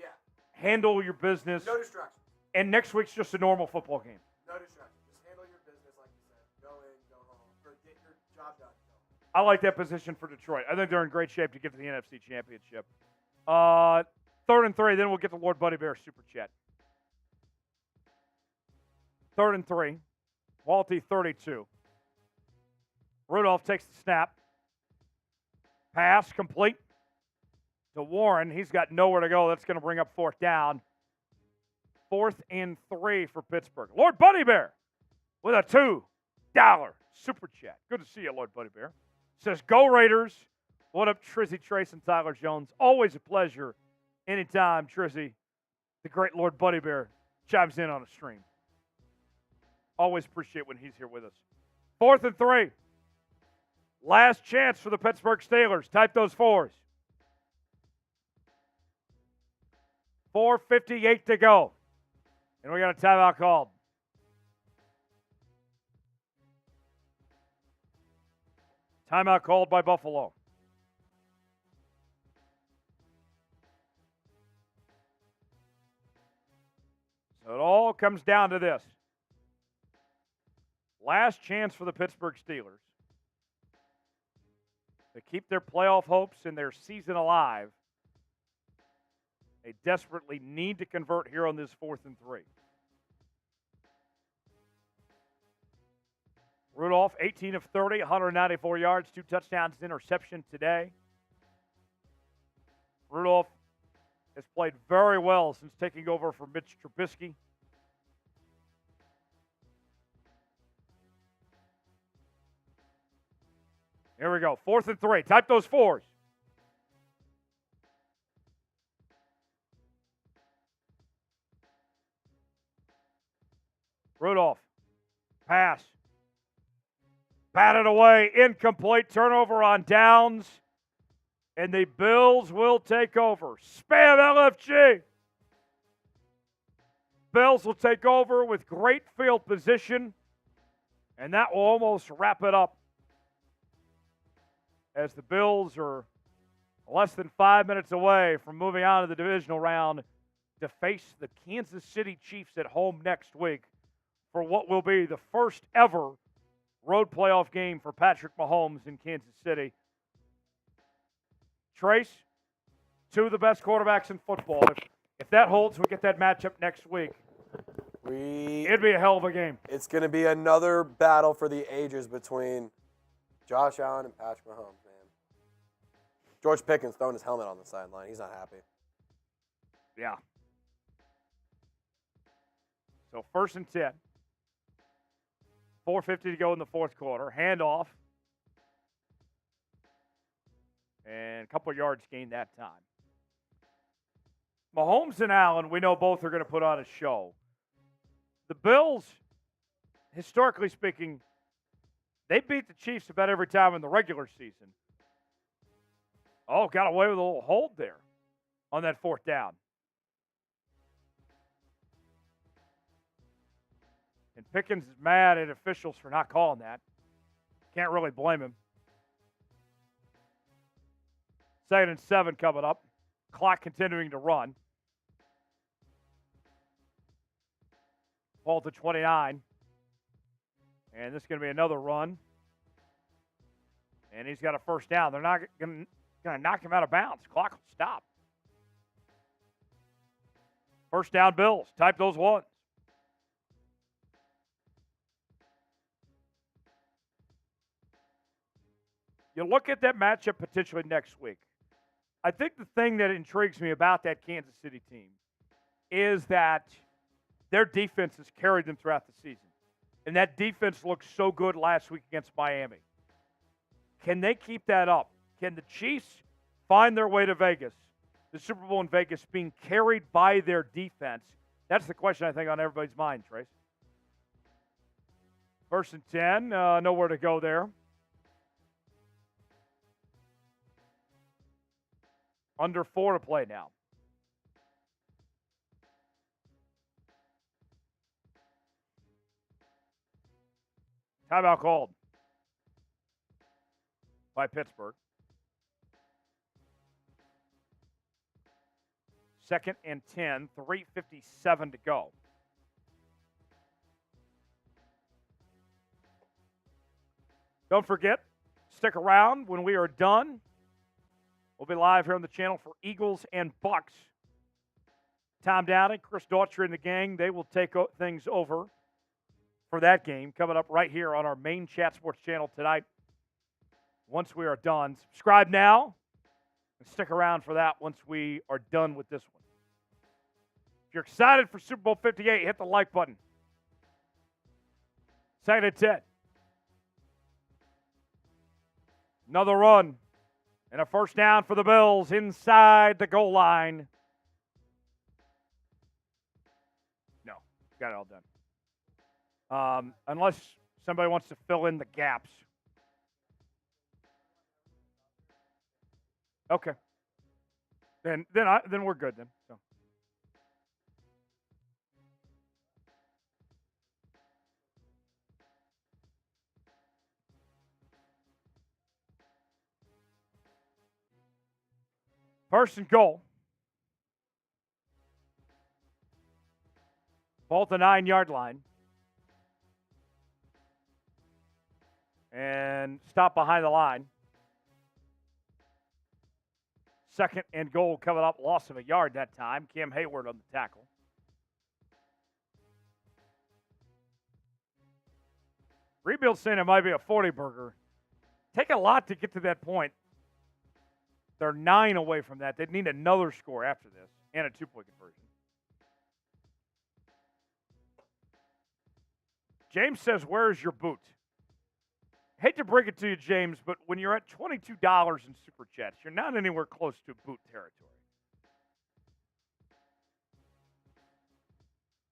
handle your business. No distractions. And next week's just a normal football game. No distractions. Just handle your business like you said. Go in, go home, or get your job done. I like that position for Detroit. I think they're in great shape to get to the NFC Championship. 3rd and 3, then we'll get to Lord Buddy Bear super chat. 3rd and 3. Walty 32. Rudolph takes the snap. Pass complete to Warren. He's got nowhere to go. That's going to bring up 4th down. 4th and 3 for Pittsburgh. Lord Buddy Bear with a $2 super chat. Good to see you, Lord Buddy Bear. Says, go Raiders. What up, Trizzy, Trace, and Tyler Jones? Always a pleasure. Anytime, Trizzy, the great Lord Buddy Bear, chimes in on a stream. Always appreciate when he's here with us. 4th and 3. Last chance for the Pittsburgh Steelers. Type those 4s. 4:58 to go. And we got a timeout called. Timeout called by Buffalo. So it all comes down to this. Last chance for the Pittsburgh Steelers to keep their playoff hopes and their season alive. They desperately need to convert here on this 4th and 3. Rudolph, 18 of 30, 194 yards, 2 touchdowns, interception today. Rudolph has played very well since taking over for Mitch Trubisky. Here we go. 4th and 3. Type those 4s. Rudolph. Pass. Batted away. Incomplete. Turnover on downs. And the Bills will take over. Spam LFG. Bills will take over with great field position. And that will almost wrap it up, as the Bills are less than 5 minutes away from moving on to the divisional round to face the Kansas City Chiefs at home next week for what will be the first ever road playoff game for Patrick Mahomes in Kansas City. Trace, 2 of the best quarterbacks in football. If that holds, we get that matchup next week. It'd be a hell of a game. It's going to be another battle for the ages between Josh Allen and Patrick Mahomes, man. George Pickens throwing his helmet on the sideline. He's not happy. Yeah. So 1st and 10. 4:50 to go in the 4th quarter. Handoff. And a couple of yards gained that time. Mahomes and Allen, we know both are going to put on a show. The Bills, historically speaking, they beat the Chiefs about every time in the regular season. Oh, got away with a little hold there on that 4th down. And Pickens is mad at officials for not calling that. Can't really blame him. 2nd and 7 coming up. Clock continuing to run. Ball to 29. And this is going to be another run. And he's got a first down. They're not going to knock him out of bounds. Clock will stop. First down, Bills. Type those ones. You look at that matchup potentially next week. I think the thing that intrigues me about that Kansas City team is that their defense has carried them throughout the season. And that defense looked so good last week against Miami. Can they keep that up? Can the Chiefs find their way to Vegas, the Super Bowl in Vegas, being carried by their defense? That's the question, I think, on everybody's mind, Trace. 1st and 10, nowhere to go there. Under 4 to play now. Timeout called by Pittsburgh. 2nd and 10, 3:57 to go. Don't forget, stick around when we are done. We'll be live here on the channel for Eagles and Bucks. Tom Downing, Chris Daughtry, and the gang, they will take things over for that game coming up right here on our main Chat Sports channel tonight once we are done. Subscribe now and stick around for that once we are done with this one. If you're excited for Super Bowl 58, hit the like button. 2nd and 10. Another run. And a first down for the Bills inside the goal line. No, got it all done. Unless somebody wants to fill in the gaps. Okay. Then we're good then. So. First and goal. Ball at the 9-yard line. And stop behind the line. 2nd and goal coming up. Loss of a yard that time. Cam Hayward on the tackle. Rebuild saying it might be a 40-burger. Take a lot to get to that point. They're 9 away from that. They'd need another score after this and a 2-point conversion. James says, where's your boot? Hate to break it to you, James, but when you're at $22 in Super Chats, you're not anywhere close to boot territory.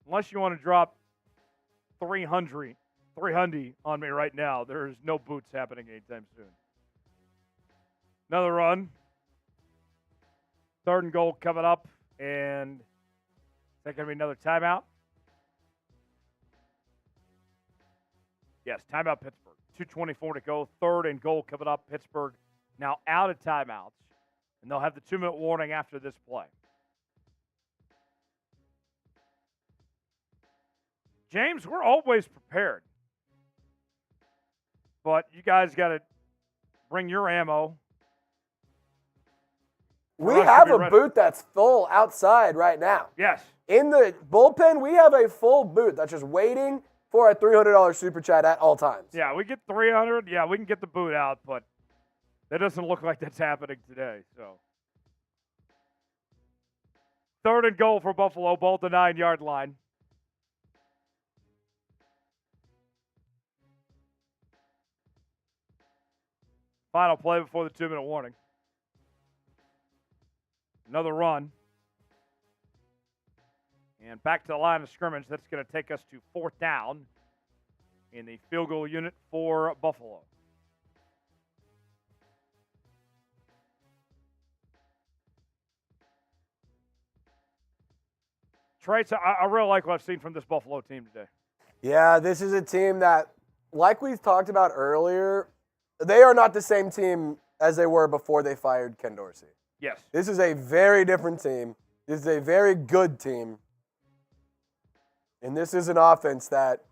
Unless you want to drop 300 on me right now, there is no boots happening anytime soon. Another run. 3rd and goal coming up, and is that going to be another timeout? Yes, timeout Pittsburgh. 2:24 to go. 3rd and goal coming up. Pittsburgh now out of timeouts, and they'll have the 2-minute warning after this play. James, we're always prepared, but you guys got to bring your ammo. We have a boot that's full outside right now. Yes. In the bullpen, we have a full boot that's just waiting for a $300 Super Chat at all times. Yeah, we get 300. Yeah, we can get the boot out, but that doesn't look like that's happening today. So 3rd and goal for Buffalo, ball at the 9-yard line. Final play before the 2-minute warning. Another run. And back to the line of scrimmage. That's going to take us to 4th down in the field goal unit for Buffalo. Trace, I really like what I've seen from this Buffalo team today. Yeah, this is a team that, like we talked about earlier, they are not the same team as they were before they fired Ken Dorsey. Yes. This is a very different team. This is a very good team. And this is an offense that,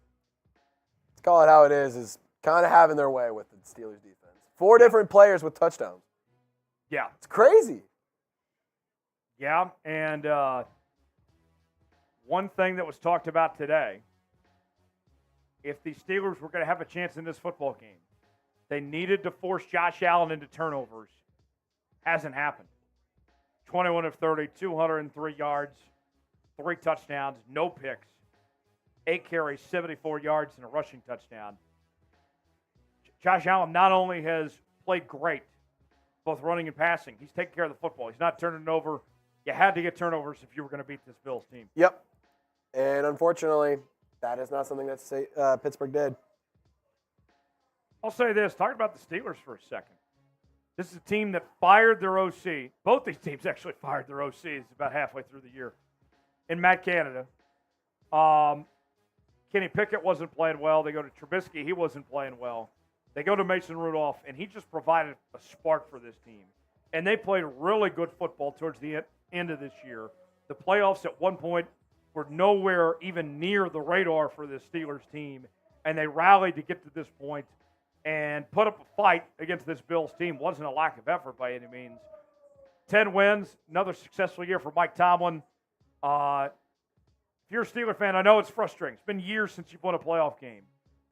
let's call it how it is kind of having their way with the Steelers defense. 4 different players with touchdowns. Yeah. It's crazy. Yeah, and one thing that was talked about today, if the Steelers were going to have a chance in this football game, they needed to force Josh Allen into turnovers. Hasn't happened. 21 of 30, 203 yards, 3 touchdowns, no picks, 8 carries, 74 yards, and a rushing touchdown. Josh Allen not only has played great, both running and passing, he's taking care of the football. He's not turning it over. You had to get turnovers if you were going to beat this Bills team. Yep. And unfortunately, that is not something that Pittsburgh did. I'll say this, talking about the Steelers for a second. This is a team that fired their OC. Both these teams actually fired their OCs about halfway through the year. In Matt Canada. Kenny Pickett wasn't playing well. They go to Trubisky. He wasn't playing well. They go to Mason Rudolph, and he just provided a spark for this team. And they played really good football towards the end of this year. The playoffs at one point were nowhere even near the radar for this Steelers team, and they rallied to get to this point and put up a fight against this Bills team. Wasn't a lack of effort by any means. 10 wins, another successful year for Mike Tomlin. If you're a Steeler fan, I know it's frustrating. It's been years since you've won a playoff game.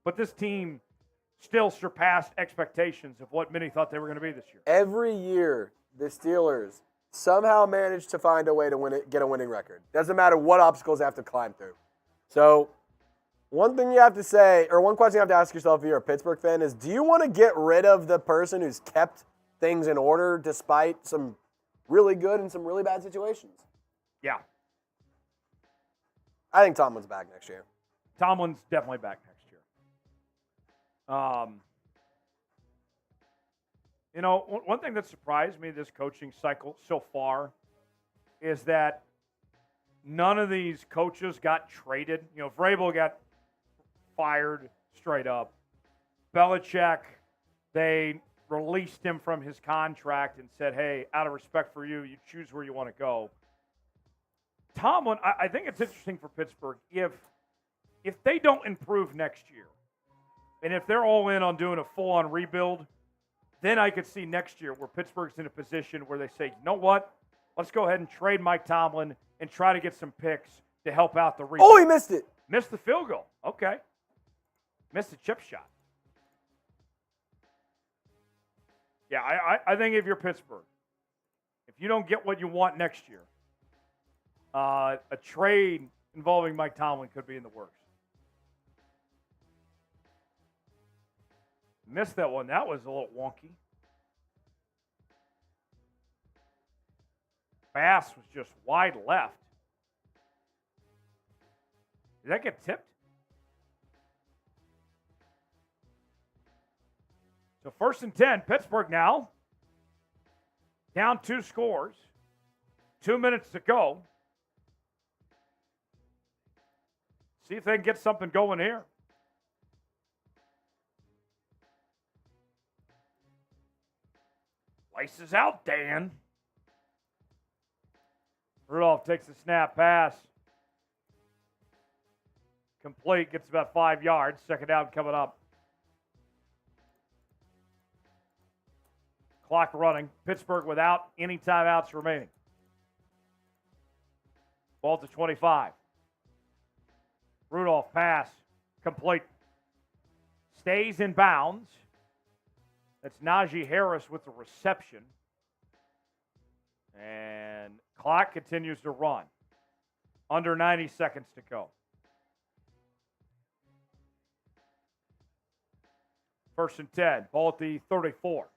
But this team still surpassed expectations of what many thought they were going to be this year. Every year, the Steelers somehow manage to find a way to get a winning record. Doesn't matter what obstacles they have to climb through. So, one thing you have to say, or one question you have to ask yourself if you're a Pittsburgh fan is, do you want to get rid of the person who's kept things in order despite some really good and some really bad situations? Yeah. I think Tomlin's back next year. Tomlin's definitely back next year. One thing that surprised me this coaching cycle so far is that none of these coaches got traded. Vrabel got fired straight up. Belichick, they released him from his contract and said, hey, out of respect for you, you choose where you want to go. Tomlin, I think it's interesting for Pittsburgh if they don't improve next year, and if they're all in on doing a full-on rebuild, then I could see next year where Pittsburgh's in a position where they say, you know what, let's go ahead and trade Mike Tomlin and try to get some picks to help out the rebuild. Oh, he missed it. Missed the field goal. Okay. Missed the chip shot. Yeah, I think if you're Pittsburgh, if you don't get what you want next year, a trade involving Mike Tomlin could be in the works. Missed that one. That was a little wonky. Bass was just wide left. Did that get tipped? So 1st and 10, Pittsburgh now. Down 2 scores. 2 minutes to go. See if they can get something going here. Laces out, Dan. Rudolph takes the snap pass. Complete, gets about 5 yards. 2nd down coming up. Clock running. Pittsburgh without any timeouts remaining. Ball to 25. Rudolph pass. Complete. Stays in bounds. That's Najee Harris with the reception. And clock continues to run. Under 90 seconds to go. 1st and 10. Ball at the 34.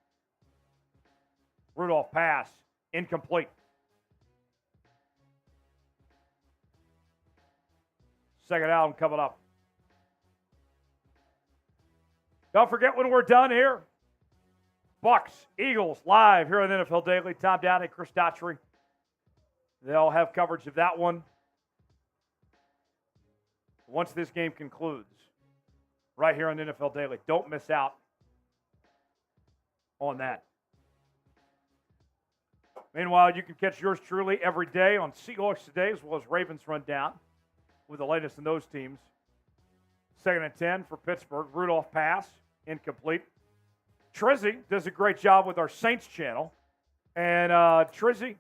Rudolph pass. Incomplete. 2nd down coming up. Don't forget when we're done here. Bucks, Eagles, live here on NFL Daily. Tom Downey, Chris Daughtry. They'll have coverage of that one. once this game concludes right here on NFL Daily. Don't miss out on that. Meanwhile, you can catch yours truly every day on Seahawks Today as well as Ravens Rundown with the latest in those teams. 2nd and 10 for Pittsburgh. Rudolph pass, incomplete. Trizzy does a great job with our Saints channel. And Trizzy,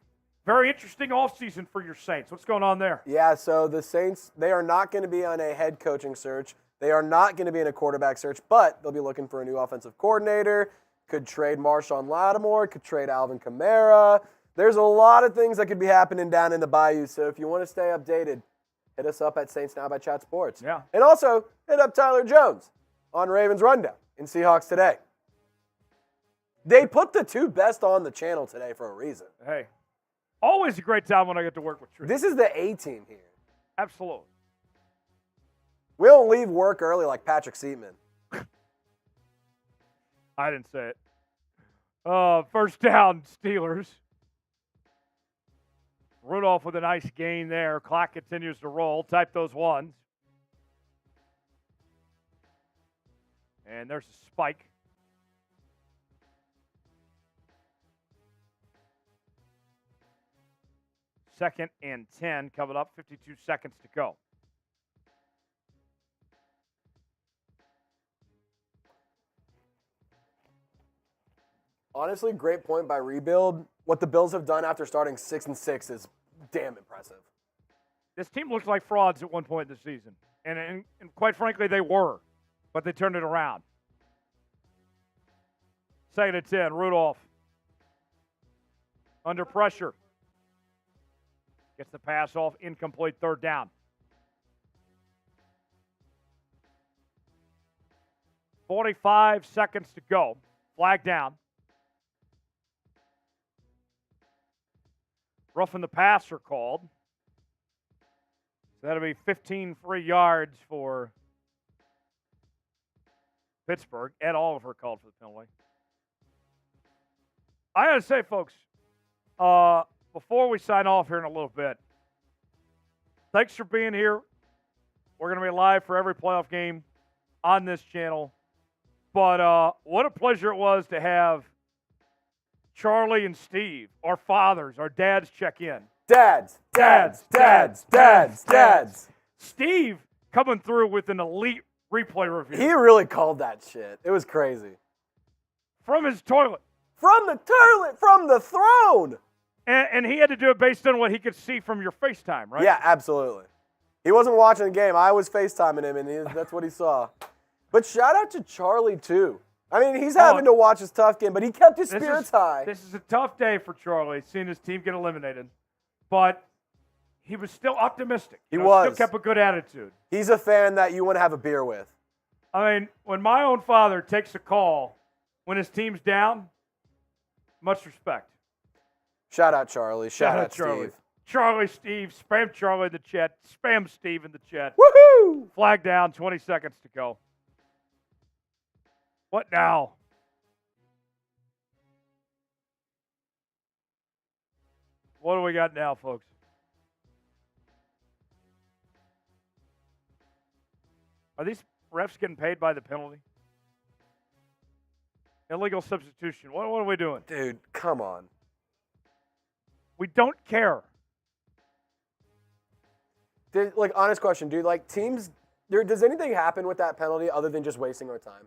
very interesting offseason for your Saints. What's going on there? Yeah, so the Saints, they are not going to be on a head coaching search. They are not going to be in a quarterback search, but they'll be looking for a new offensive coordinator. Could trade Marshawn Lattimore, could trade Alvin Kamara. There's a lot of things that could be happening down in the Bayou, so if you want to stay updated, hit us up at Saints Now by Chat Sports. Yeah. And also, hit up Tyler Jones on Ravens Rundown in Seahawks Today. They put the 2 best on the channel today for a reason. Hey, always a great time when I get to work with Trizzy. This is the A-team here. Absolutely. We don't leave work early like Patrick Seaman. I didn't say it. First down, Steelers. Rudolph with a nice gain there. Clock continues to roll. Type those ones. And there's a spike. Second and 10 coming up. 52 seconds to go. Honestly, great point by Rebuild. What the Bills have done after starting 6-6 is damn impressive. This team looked like frauds at one point in the season. And quite frankly, they were. But they turned it around. 2nd and 10, Rudolph. Under pressure. Gets the pass off, incomplete, 3rd down. 45 seconds to go. Flag down. Roughing the passer called. So that'll be 15 free yards for Pittsburgh. Ed Oliver called for the penalty. I got to say, folks, before we sign off here in a little bit, thanks for being here. We're going to be live for every playoff game on this channel. But what a pleasure it was to have Charlie and Steve, our fathers, our dads, check in. Dads. Steve coming through with an elite replay review. He really called that shit. It was crazy. From his toilet. From the toilet, from the throne. And he had to do it based on what he could see from your FaceTime, right? Yeah, absolutely. He wasn't watching the game. I was FaceTiming him, and that's what he saw. But shout out to Charlie, too. I mean, he's having to watch his tough game, but he kept his spirits high. This is a tough day for Charlie, seeing his team get eliminated. But he was still optimistic. He was. Still kept a good attitude. He's a fan that you want to have a beer with. I mean, when my own father takes a call when his team's down, much respect. Shout out Charlie. Shout out Charlie. Steve. Charlie, Steve. Spam Charlie in the chat. Spam Steve in the chat. Woohoo! Flag down, 20 seconds to go. What now? What do we got now, folks? Are these refs getting paid by the penalty? Illegal substitution. What are we doing? Dude, come on. We don't care. Honest question, dude. Teams, does anything happen with that penalty other than just wasting our time?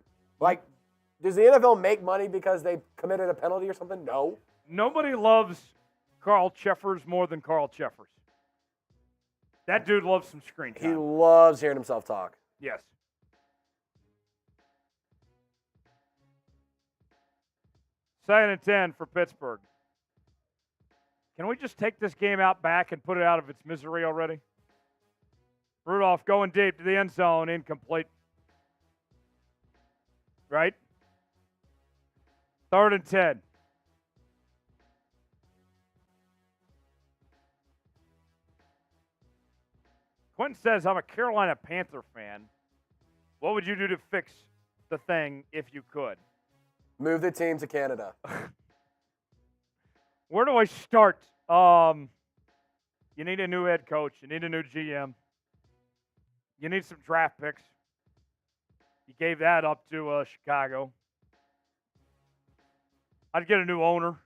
Does the NFL make money because they committed a penalty or something? No. Nobody loves Carl Cheffers more than Carl Cheffers. That dude loves some screen time. He loves hearing himself talk. Yes. Second and 10 for Pittsburgh. Can we just take this game out back and put it out of its misery already? Rudolph going deep to the end zone, incomplete. Right? 3rd and 10. Quentin says, I'm a Carolina Panther fan. What would you do to fix the thing if you could? Move the team to Canada. Where do I start? You need a new head coach. You need a new GM. You need some draft picks. You gave that up to Chicago. I'd get a new owner.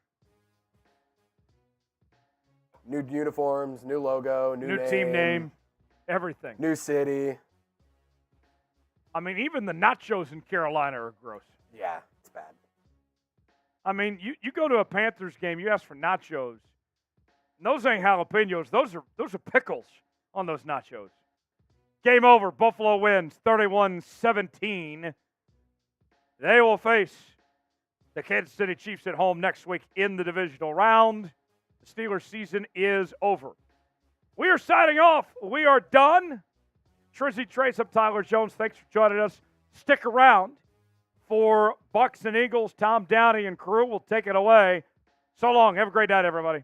New uniforms, new logo, new team name, everything. New city. I mean, even the nachos in Carolina are gross. Yeah, it's bad. I mean, you go to a Panthers game, you ask for nachos. And those ain't jalapenos. Those are pickles on those nachos. Game over. Buffalo wins 31-17. They will face the Kansas City Chiefs at home next week in the divisional round. The Steelers season is over. We are signing off. We are done. Trizzy Trace, I'm Tyler Jones. Thanks for joining us. Stick around for Bucks and Eagles. Tom Downey and crew will take it away. So long. Have a great night, everybody.